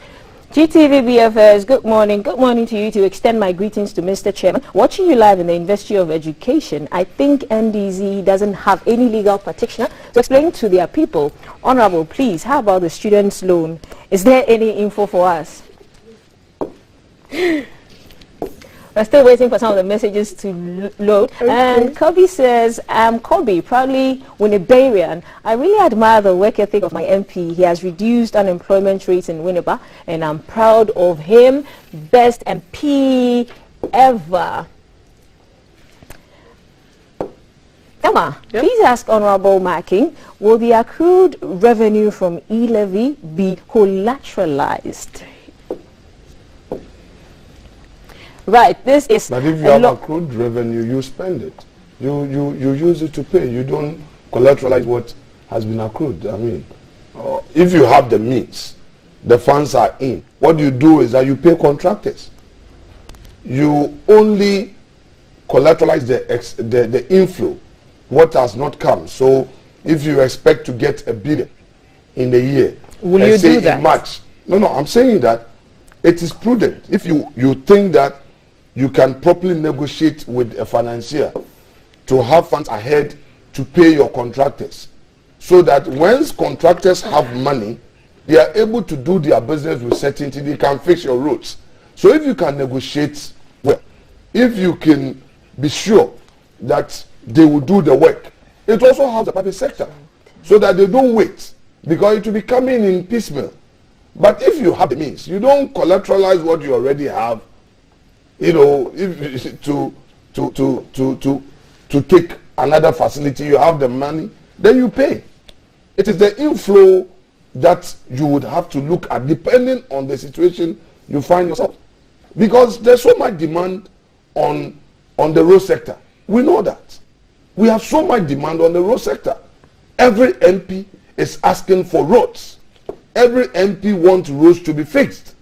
Speaker 4: GTV BFS, good morning. Good morning to you. To extend my greetings to Mr. Chairman. Watching you live in the University of Education, I think NDC doesn't have any legal practitioner to explain to their people. Honorable, please, how about the students' loan? Is there any info for us? We're still waiting for some of the messages to load. Okay. And Kobe says, I'm Kobe, proudly Winnebarian. I really admire the work ethic of my MP. He has reduced unemployment rates in Winneba, and I'm proud of him. Best MP ever. Emma, please ask Honorable Marking, will the accrued revenue from e-levy be collateralized? Right, this is...
Speaker 9: But if you have accrued revenue, you spend it. You use it to pay. You don't collateralize what has been accrued. I mean, if you have the means, the funds are in. What you do is that you pay contractors. You only collateralize the inflow, what has not come. So if you expect to get $1 billion in a year,
Speaker 11: will you do that?
Speaker 9: In March, no, I'm saying that it is prudent. If you think that you can properly negotiate with a financier to have funds ahead to pay your contractors, so that once contractors have money, they are able to do their business with certainty. They can fix your roads. So if you can negotiate well, if you can be sure that they will do the work, it also helps the private sector, so that they don't wait, because it will be coming in piecemeal. But if you have the means, you don't collateralize what you already have, you know, if to take another facility, you have the money, then you pay. It is the inflow that you would have to look at depending on the situation you find yourself. Because there's so much demand on the road sector. We know that. We have so much demand on the road sector. Every MP is asking for roads. Every MP wants roads to be fixed.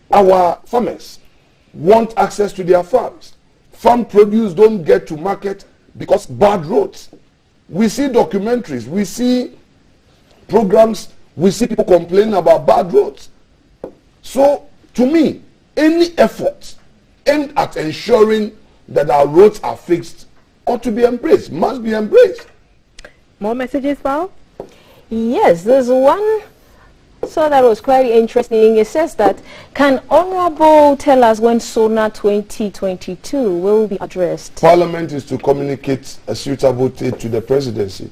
Speaker 9: Our farmers want access to their farms. Farm produce don't get to market because bad roads. We see documentaries, we see programs, we see people complaining about bad roads. So, to me, any effort aimed at ensuring that our roads are fixed ought to be embraced, must be embraced.
Speaker 11: More messages, Val?
Speaker 4: Yes, there's one. So that was quite interesting. It says that, can Honorable tell us when SONA 2022 will be addressed?
Speaker 9: Parliament is to communicate a suitable date to the presidency.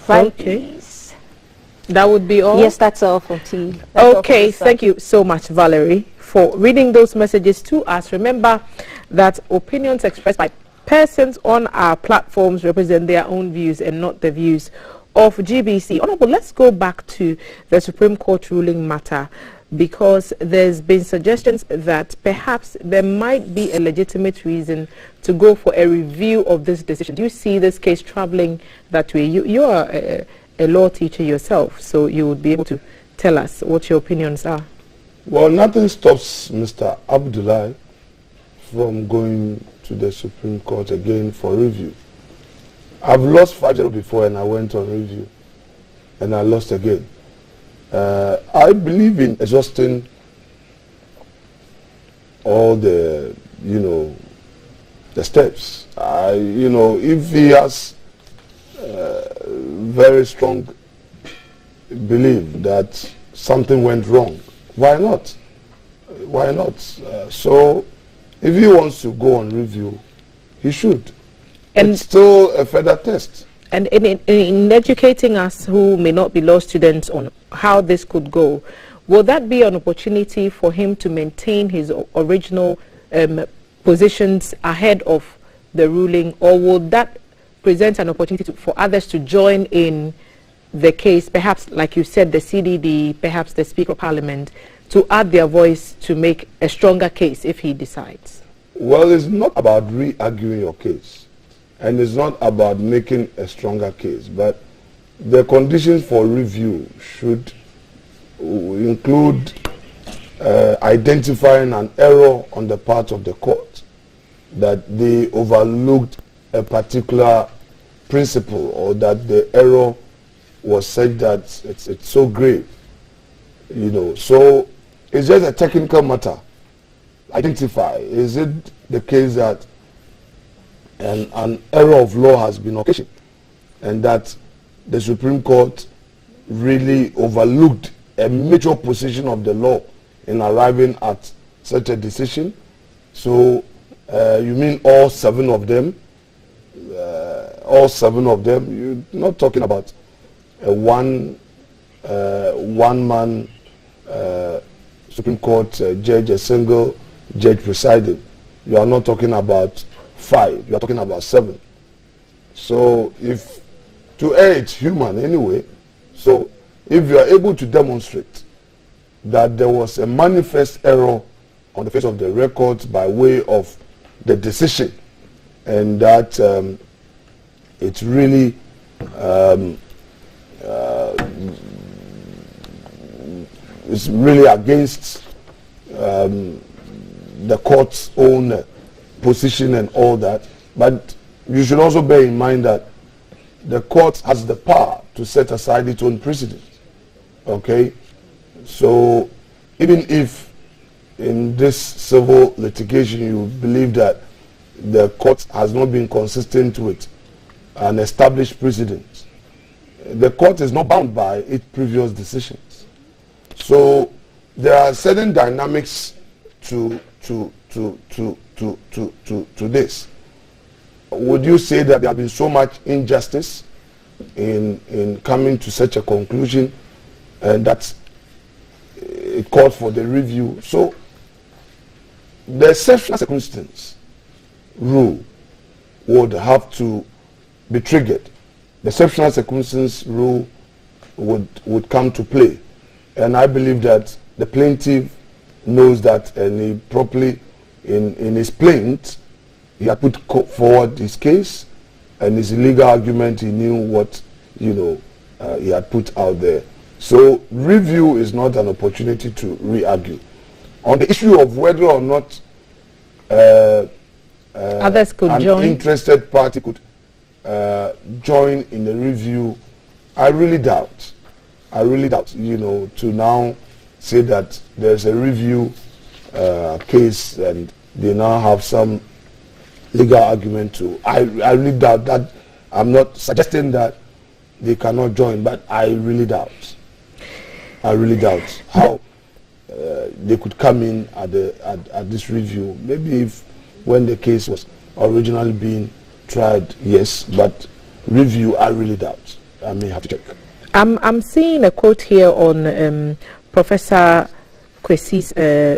Speaker 4: Right.
Speaker 11: Okay. That would be all?
Speaker 4: Yes, that's all for T.
Speaker 11: Okay, thank you so much, Valerie, for reading those messages to us. Remember that opinions expressed by persons on our platforms represent their own views and not the views of GBC. Honorable, let's go back to the Supreme Court ruling matter, because there's been suggestions that perhaps there might be a legitimate reason to go for a review of this decision. Do you see this case traveling that way? You are a law teacher yourself, so you would be able to tell us what your opinions are.
Speaker 9: Well, nothing stops Mr. Abdullahi from going to the Supreme Court again for review. I've lost 5-0 before and I went on review and I lost again. I believe in exhausting all the, the steps. If he has very strong belief that something went wrong, why not? Why not? So if he wants to go on review, he should. And it's still a further test.
Speaker 11: And in educating us who may not be law students on how this could go, will that be an opportunity for him to maintain his original positions ahead of the ruling, or will that present an opportunity for others to join in the case, perhaps, like you said, the CDD, perhaps the Speaker of Parliament, to add their voice to make a stronger case if he decides?
Speaker 9: Well, it's not about re-arguing your case. And it's not about making a stronger case, but the conditions for review should include identifying an error on the part of the court, that they overlooked a particular principle, or that the error was such that it's so grave. So it's just a technical matter. Identify, is it the case that an error of law has been occasioned, and that the Supreme Court really overlooked a major position of the law in arriving at such a decision. So you mean all 7 of them? All 7 of them? You're not talking about a one-man Supreme Court judge, a single judge presiding. You are not talking about 5. You are talking about 7. So if to err, it's human anyway. So if you are able to demonstrate that there was a manifest error on the face of the records by way of the decision, and that it's really it's really against the court's own position and all that. But you should also bear in mind that the court has the power to set aside its own precedent. Okay? So even if in this civil litigation you believe that the court has not been consistent with an established precedent, the court is not bound by its previous decisions. So there are certain dynamics to this. Would you say that there has been so much injustice in coming to such a conclusion, and that it called for the review? So the exceptional circumstance rule would have to be triggered. The exceptional circumstance rule would come to play, and I believe that the plaintiff knows that, and he properly in his plaint he had put forward his case and his legal argument. He knew what he had put out there. So review is not an opportunity to re-argue on the issue of whether or not
Speaker 11: others could
Speaker 9: an
Speaker 11: join.
Speaker 9: Interested party could join in the review. I really doubt. To now say that there's a review case and they now have some legal argument to. I really doubt that. I'm not suggesting that they cannot join, but I really doubt how they could come in at this review. Maybe if when the case was originally being tried, yes, but review, I really doubt. I may have to check.
Speaker 11: I'm seeing a quote here on Professor Kwesi's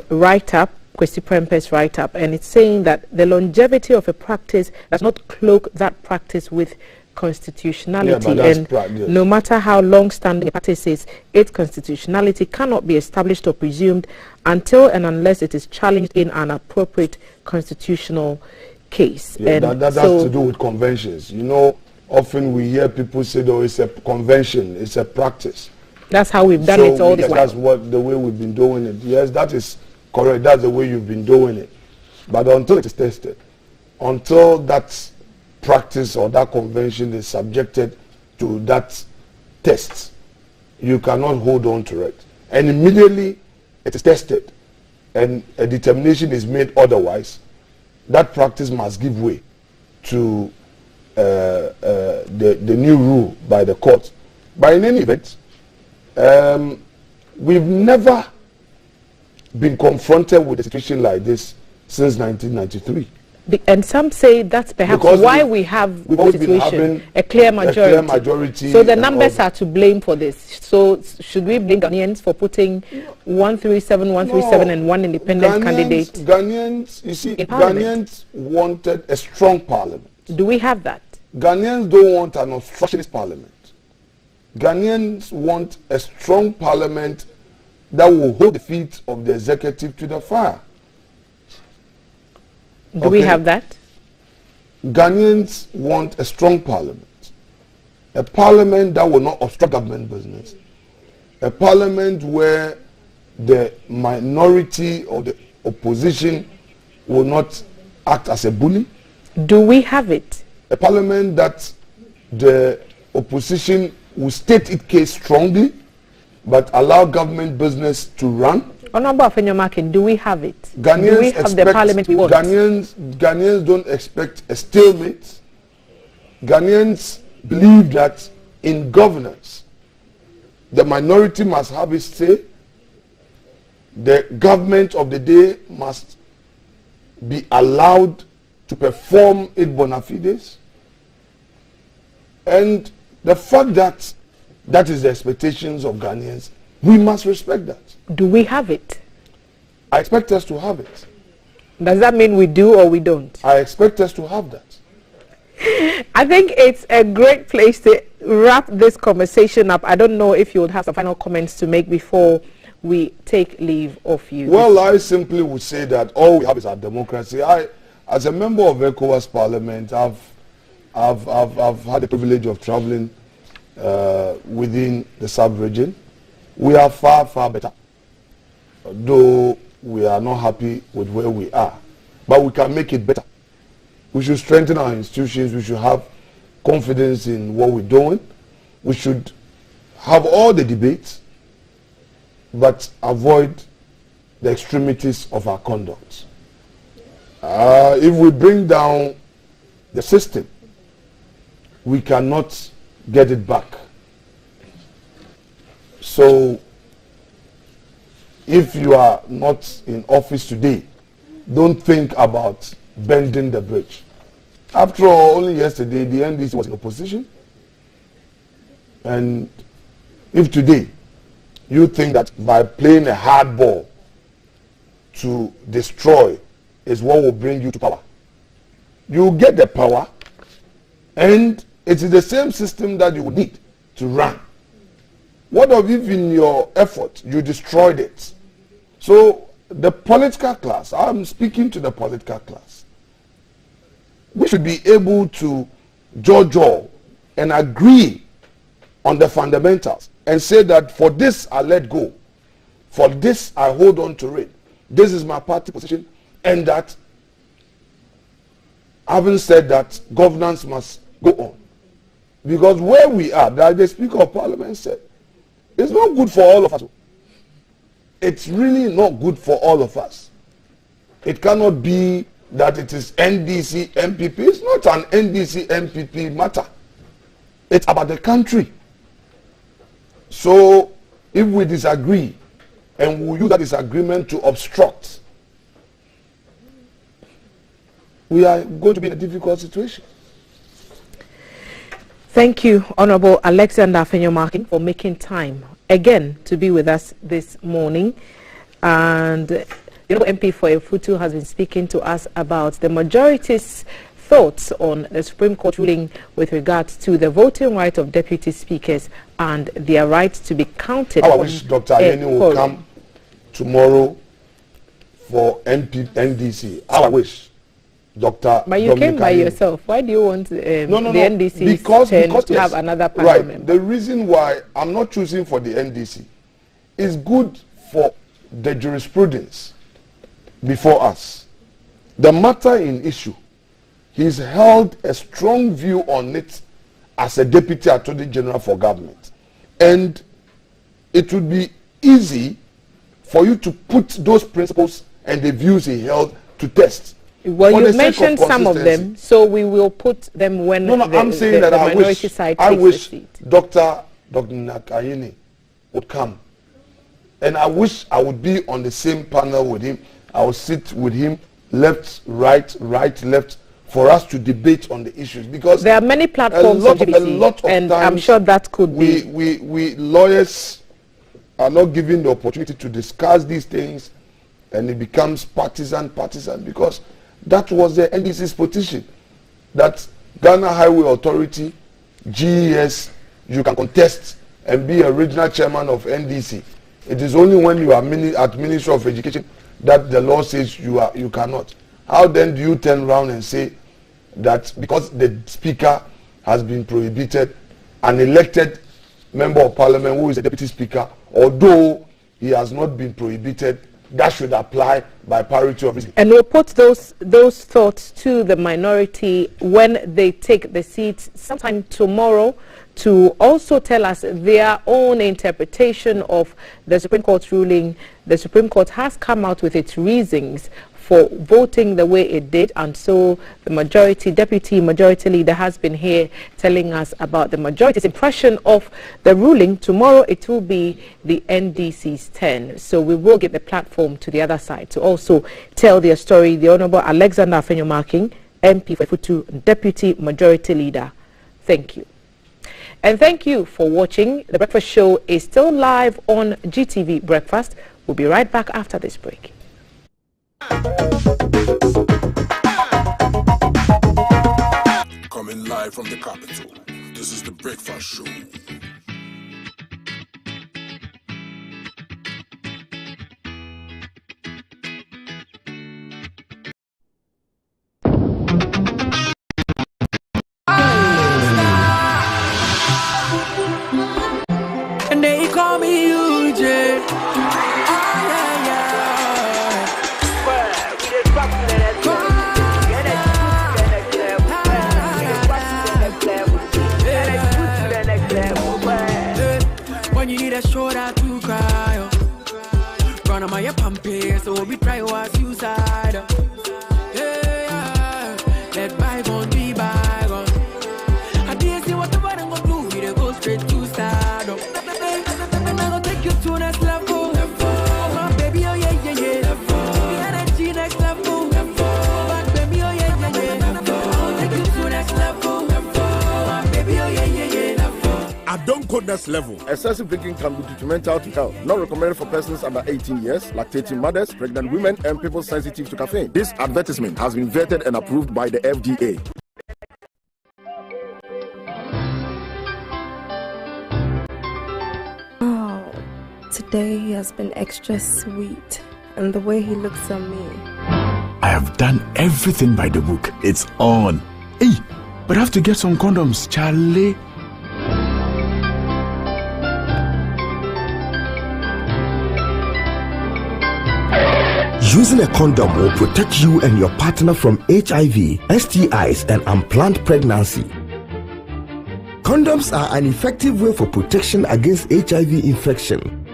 Speaker 11: write-up, Kwesi Prempe's write-up, and it's saying that the longevity of a practice does not cloak that practice with constitutionality, and
Speaker 9: yes.
Speaker 11: No matter how long-standing a practice is, its constitutionality cannot be established or presumed until and unless it is challenged in an appropriate constitutional case.
Speaker 9: Yeah,
Speaker 11: and
Speaker 9: that has to do with conventions. Often we hear people say, "Oh, it's a convention, it's a practice."
Speaker 11: That's how we've done it all this while.
Speaker 9: That's the way we've been doing it. Yes, that is correct. That's the way you've been doing it. But until it is tested, until that practice or that convention is subjected to that test, you cannot hold on to it. And immediately it is tested and a determination is made otherwise, that practice must give way to the new rule by the court. But in any event, we've never been confronted with a situation like this since 1993.
Speaker 11: And some say that's perhaps
Speaker 9: Because
Speaker 11: why we have the situation, a clear majority. So the numbers are to blame for this. So should we blame Ghanaians for putting 137, and one independent candidate?
Speaker 9: Ghanaians, you see, Ghanaians wanted a strong parliament.
Speaker 11: Do we have that?
Speaker 9: Ghanaians don't want an obstructionist parliament. Ghanaians want a strong parliament that will hold the feet of the executive to the fire.
Speaker 11: Do we have that?
Speaker 9: Ghanaians want a strong parliament. A parliament that will not obstruct government business. A parliament where the minority or the opposition will not act as a bully.
Speaker 11: Do we have it?
Speaker 9: A parliament that the opposition will state its case strongly, but allow government business to run.
Speaker 11: Honorable Afenyomakin, do we have it?
Speaker 9: Ghanaians
Speaker 11: do we have the parliament we want?
Speaker 9: Ghanaians don't expect a stalemate. Ghanaians believe that in governance, the minority must have its say. the government of the day must be allowed to perform its bona fides. And the fact that that is the expectations of Ghanaians, we must respect that.
Speaker 11: Do we have it?
Speaker 9: I expect us to have it.
Speaker 11: Does that mean we do or we don't?
Speaker 9: I expect us to have that.
Speaker 11: I think it's a great place to wrap this conversation up. I don't know if you would have some final comments to make before we take leave of you.
Speaker 9: Well, I simply would say that all we have is our democracy. As a member of ECOWAS Parliament, I've had the privilege of traveling within the sub-region. We are far, far better, though we are not happy with where we are. But we can make it better. We should strengthen our institutions. We should have confidence in what we're doing. We should have all the debates, but avoid the extremities of our conduct. If we bring down the system, we cannot get it back. So, if you are not in office today, don't think about bending the bridge. After all, only yesterday the NDC was in opposition. And if today you think that by playing a hard ball to destroy is what will bring you to power, you get the power, and it is the same system that you would need to run. What if in your effort you destroyed it? So the political class, I'm speaking to the political class, we should be able to judge and agree on the fundamentals and say that for this I let go, for this I hold on to it, this is my party position, and that having said that, governance must go on. Because where we are, like the Speaker of Parliament said, it's not good for all of us. It's really not good for all of us. It cannot be that it is NDC MPP. It's not an NDC MPP matter. It's about the country. So if we disagree and we use that disagreement to obstruct, we are going to be in a difficult situation.
Speaker 11: Thank you, Honorable Alexander Afenyo-Markin, for making time again to be with us this morning. And the MP for Efutu has been speaking to us about the majority's thoughts on the Supreme Court ruling with regards to the voting right of deputy speakers and their right to be counted.
Speaker 9: I wish Dr. Ayeni will come tomorrow for NDC. I wish. Dr.
Speaker 11: But you came by yourself. Why do you want the NDC to have another panel member?
Speaker 9: Right. The reason why I'm not choosing for the NDC is good for the jurisprudence before us. The matter in issue, he's held a strong view on it as a Deputy Attorney General for Government. And it would be easy for you to put those principles and the views he held to test.
Speaker 11: Well, you mentioned some of them, so we will put them when
Speaker 9: I'm saying that I wish Dr. Ayeni would come. And I wish I would be on the same panel with him. I would sit with him, left, right, left, for us to debate on the issues. Because
Speaker 11: there are many platforms of GTV, and I'm sure that could be.
Speaker 9: We lawyers are not given the opportunity to discuss these things, and it becomes partisan, because that was the NDC's petition, that Ghana Highway Authority, GES, you can contest and be a regional chairman of NDC. It is only when you are at Ministry of Education that the law says you cannot. How then do you turn around and say that because the speaker has been prohibited, an elected member of parliament who is a deputy speaker, although he has not been prohibited, that should apply by parity of reason?
Speaker 11: And we'll put those thoughts to the minority when they take the seats sometime tomorrow, to also tell us their own interpretation of the Supreme Court ruling. The Supreme Court has come out with its reasons for voting the way it did. And so the deputy majority leader has been here telling us about the majority's impression of the ruling. Tomorrow it will be the NDC's turn. So we will give the platform to the other side to also tell their story. The Honorable Alexander Afenyo-Marking, MP for Futu, Deputy Majority Leader. Thank you. And thank you for watching. The Breakfast Show is still live on GTV Breakfast. We'll be right back after this break.
Speaker 1: Coming live from the capital, this is the Breakfast Show.
Speaker 10: And they call me UJ. When you need a shoulder to cry, run on my pumpy, so we try was suicide. Yeah, let bygone be bygone. I didn't see what the bottom gonna do, we go straight to stardom. And I'm gonna take you to next level. My baby, oh yeah, yeah, yeah. The energy next level. Back baby, oh yeah, yeah, yeah. I'll take you to next level. My baby, oh yeah, yeah, yeah.
Speaker 8: At don't goodness level, excessive drinking can be detrimental to health. Not recommended for persons under 18 years, lactating mothers, pregnant women, and people sensitive to caffeine. This advertisement has been vetted and approved by the FDA.
Speaker 25: Oh, today he has been extra sweet, and the way he looks at me.
Speaker 1: I have done everything by the book. It's on. Hey, but I have to get some condoms, Charlie.
Speaker 12: Using a condom will protect you and your partner from HIV, STIs, and unplanned pregnancy. Condoms are an effective way for protection against HIV infection.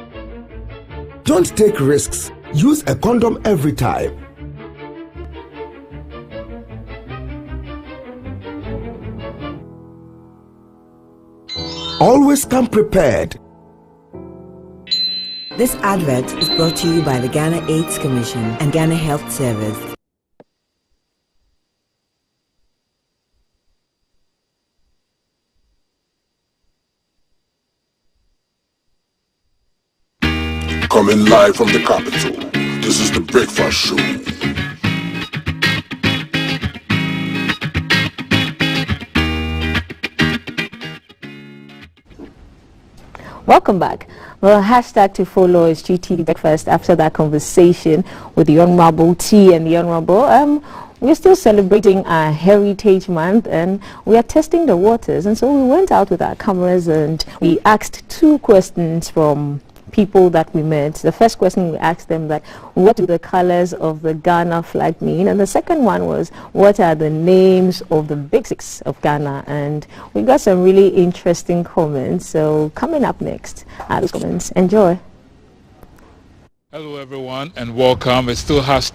Speaker 12: Don't take risks. Use a condom every time. Always come prepared.
Speaker 13: This advert is brought to you by the Ghana AIDS Commission and Ghana Health Service.
Speaker 1: Coming live from the capital, this is the Breakfast Show.
Speaker 4: Welcome back. Well, hashtag to follow is GTV Breakfast. After that conversation with the Honorable T and the Honorable, we're still celebrating our Heritage Month and we are testing the waters. And so we went out with our cameras and we asked 2 questions from people that we met. The first question we asked them that, what do the colors of the Ghana flag mean? And the second one was, what are the names of the big 6 of Ghana? And we got some really interesting comments. So coming up next are those comments. Enjoy.
Speaker 16: Hello everyone and welcome. It still has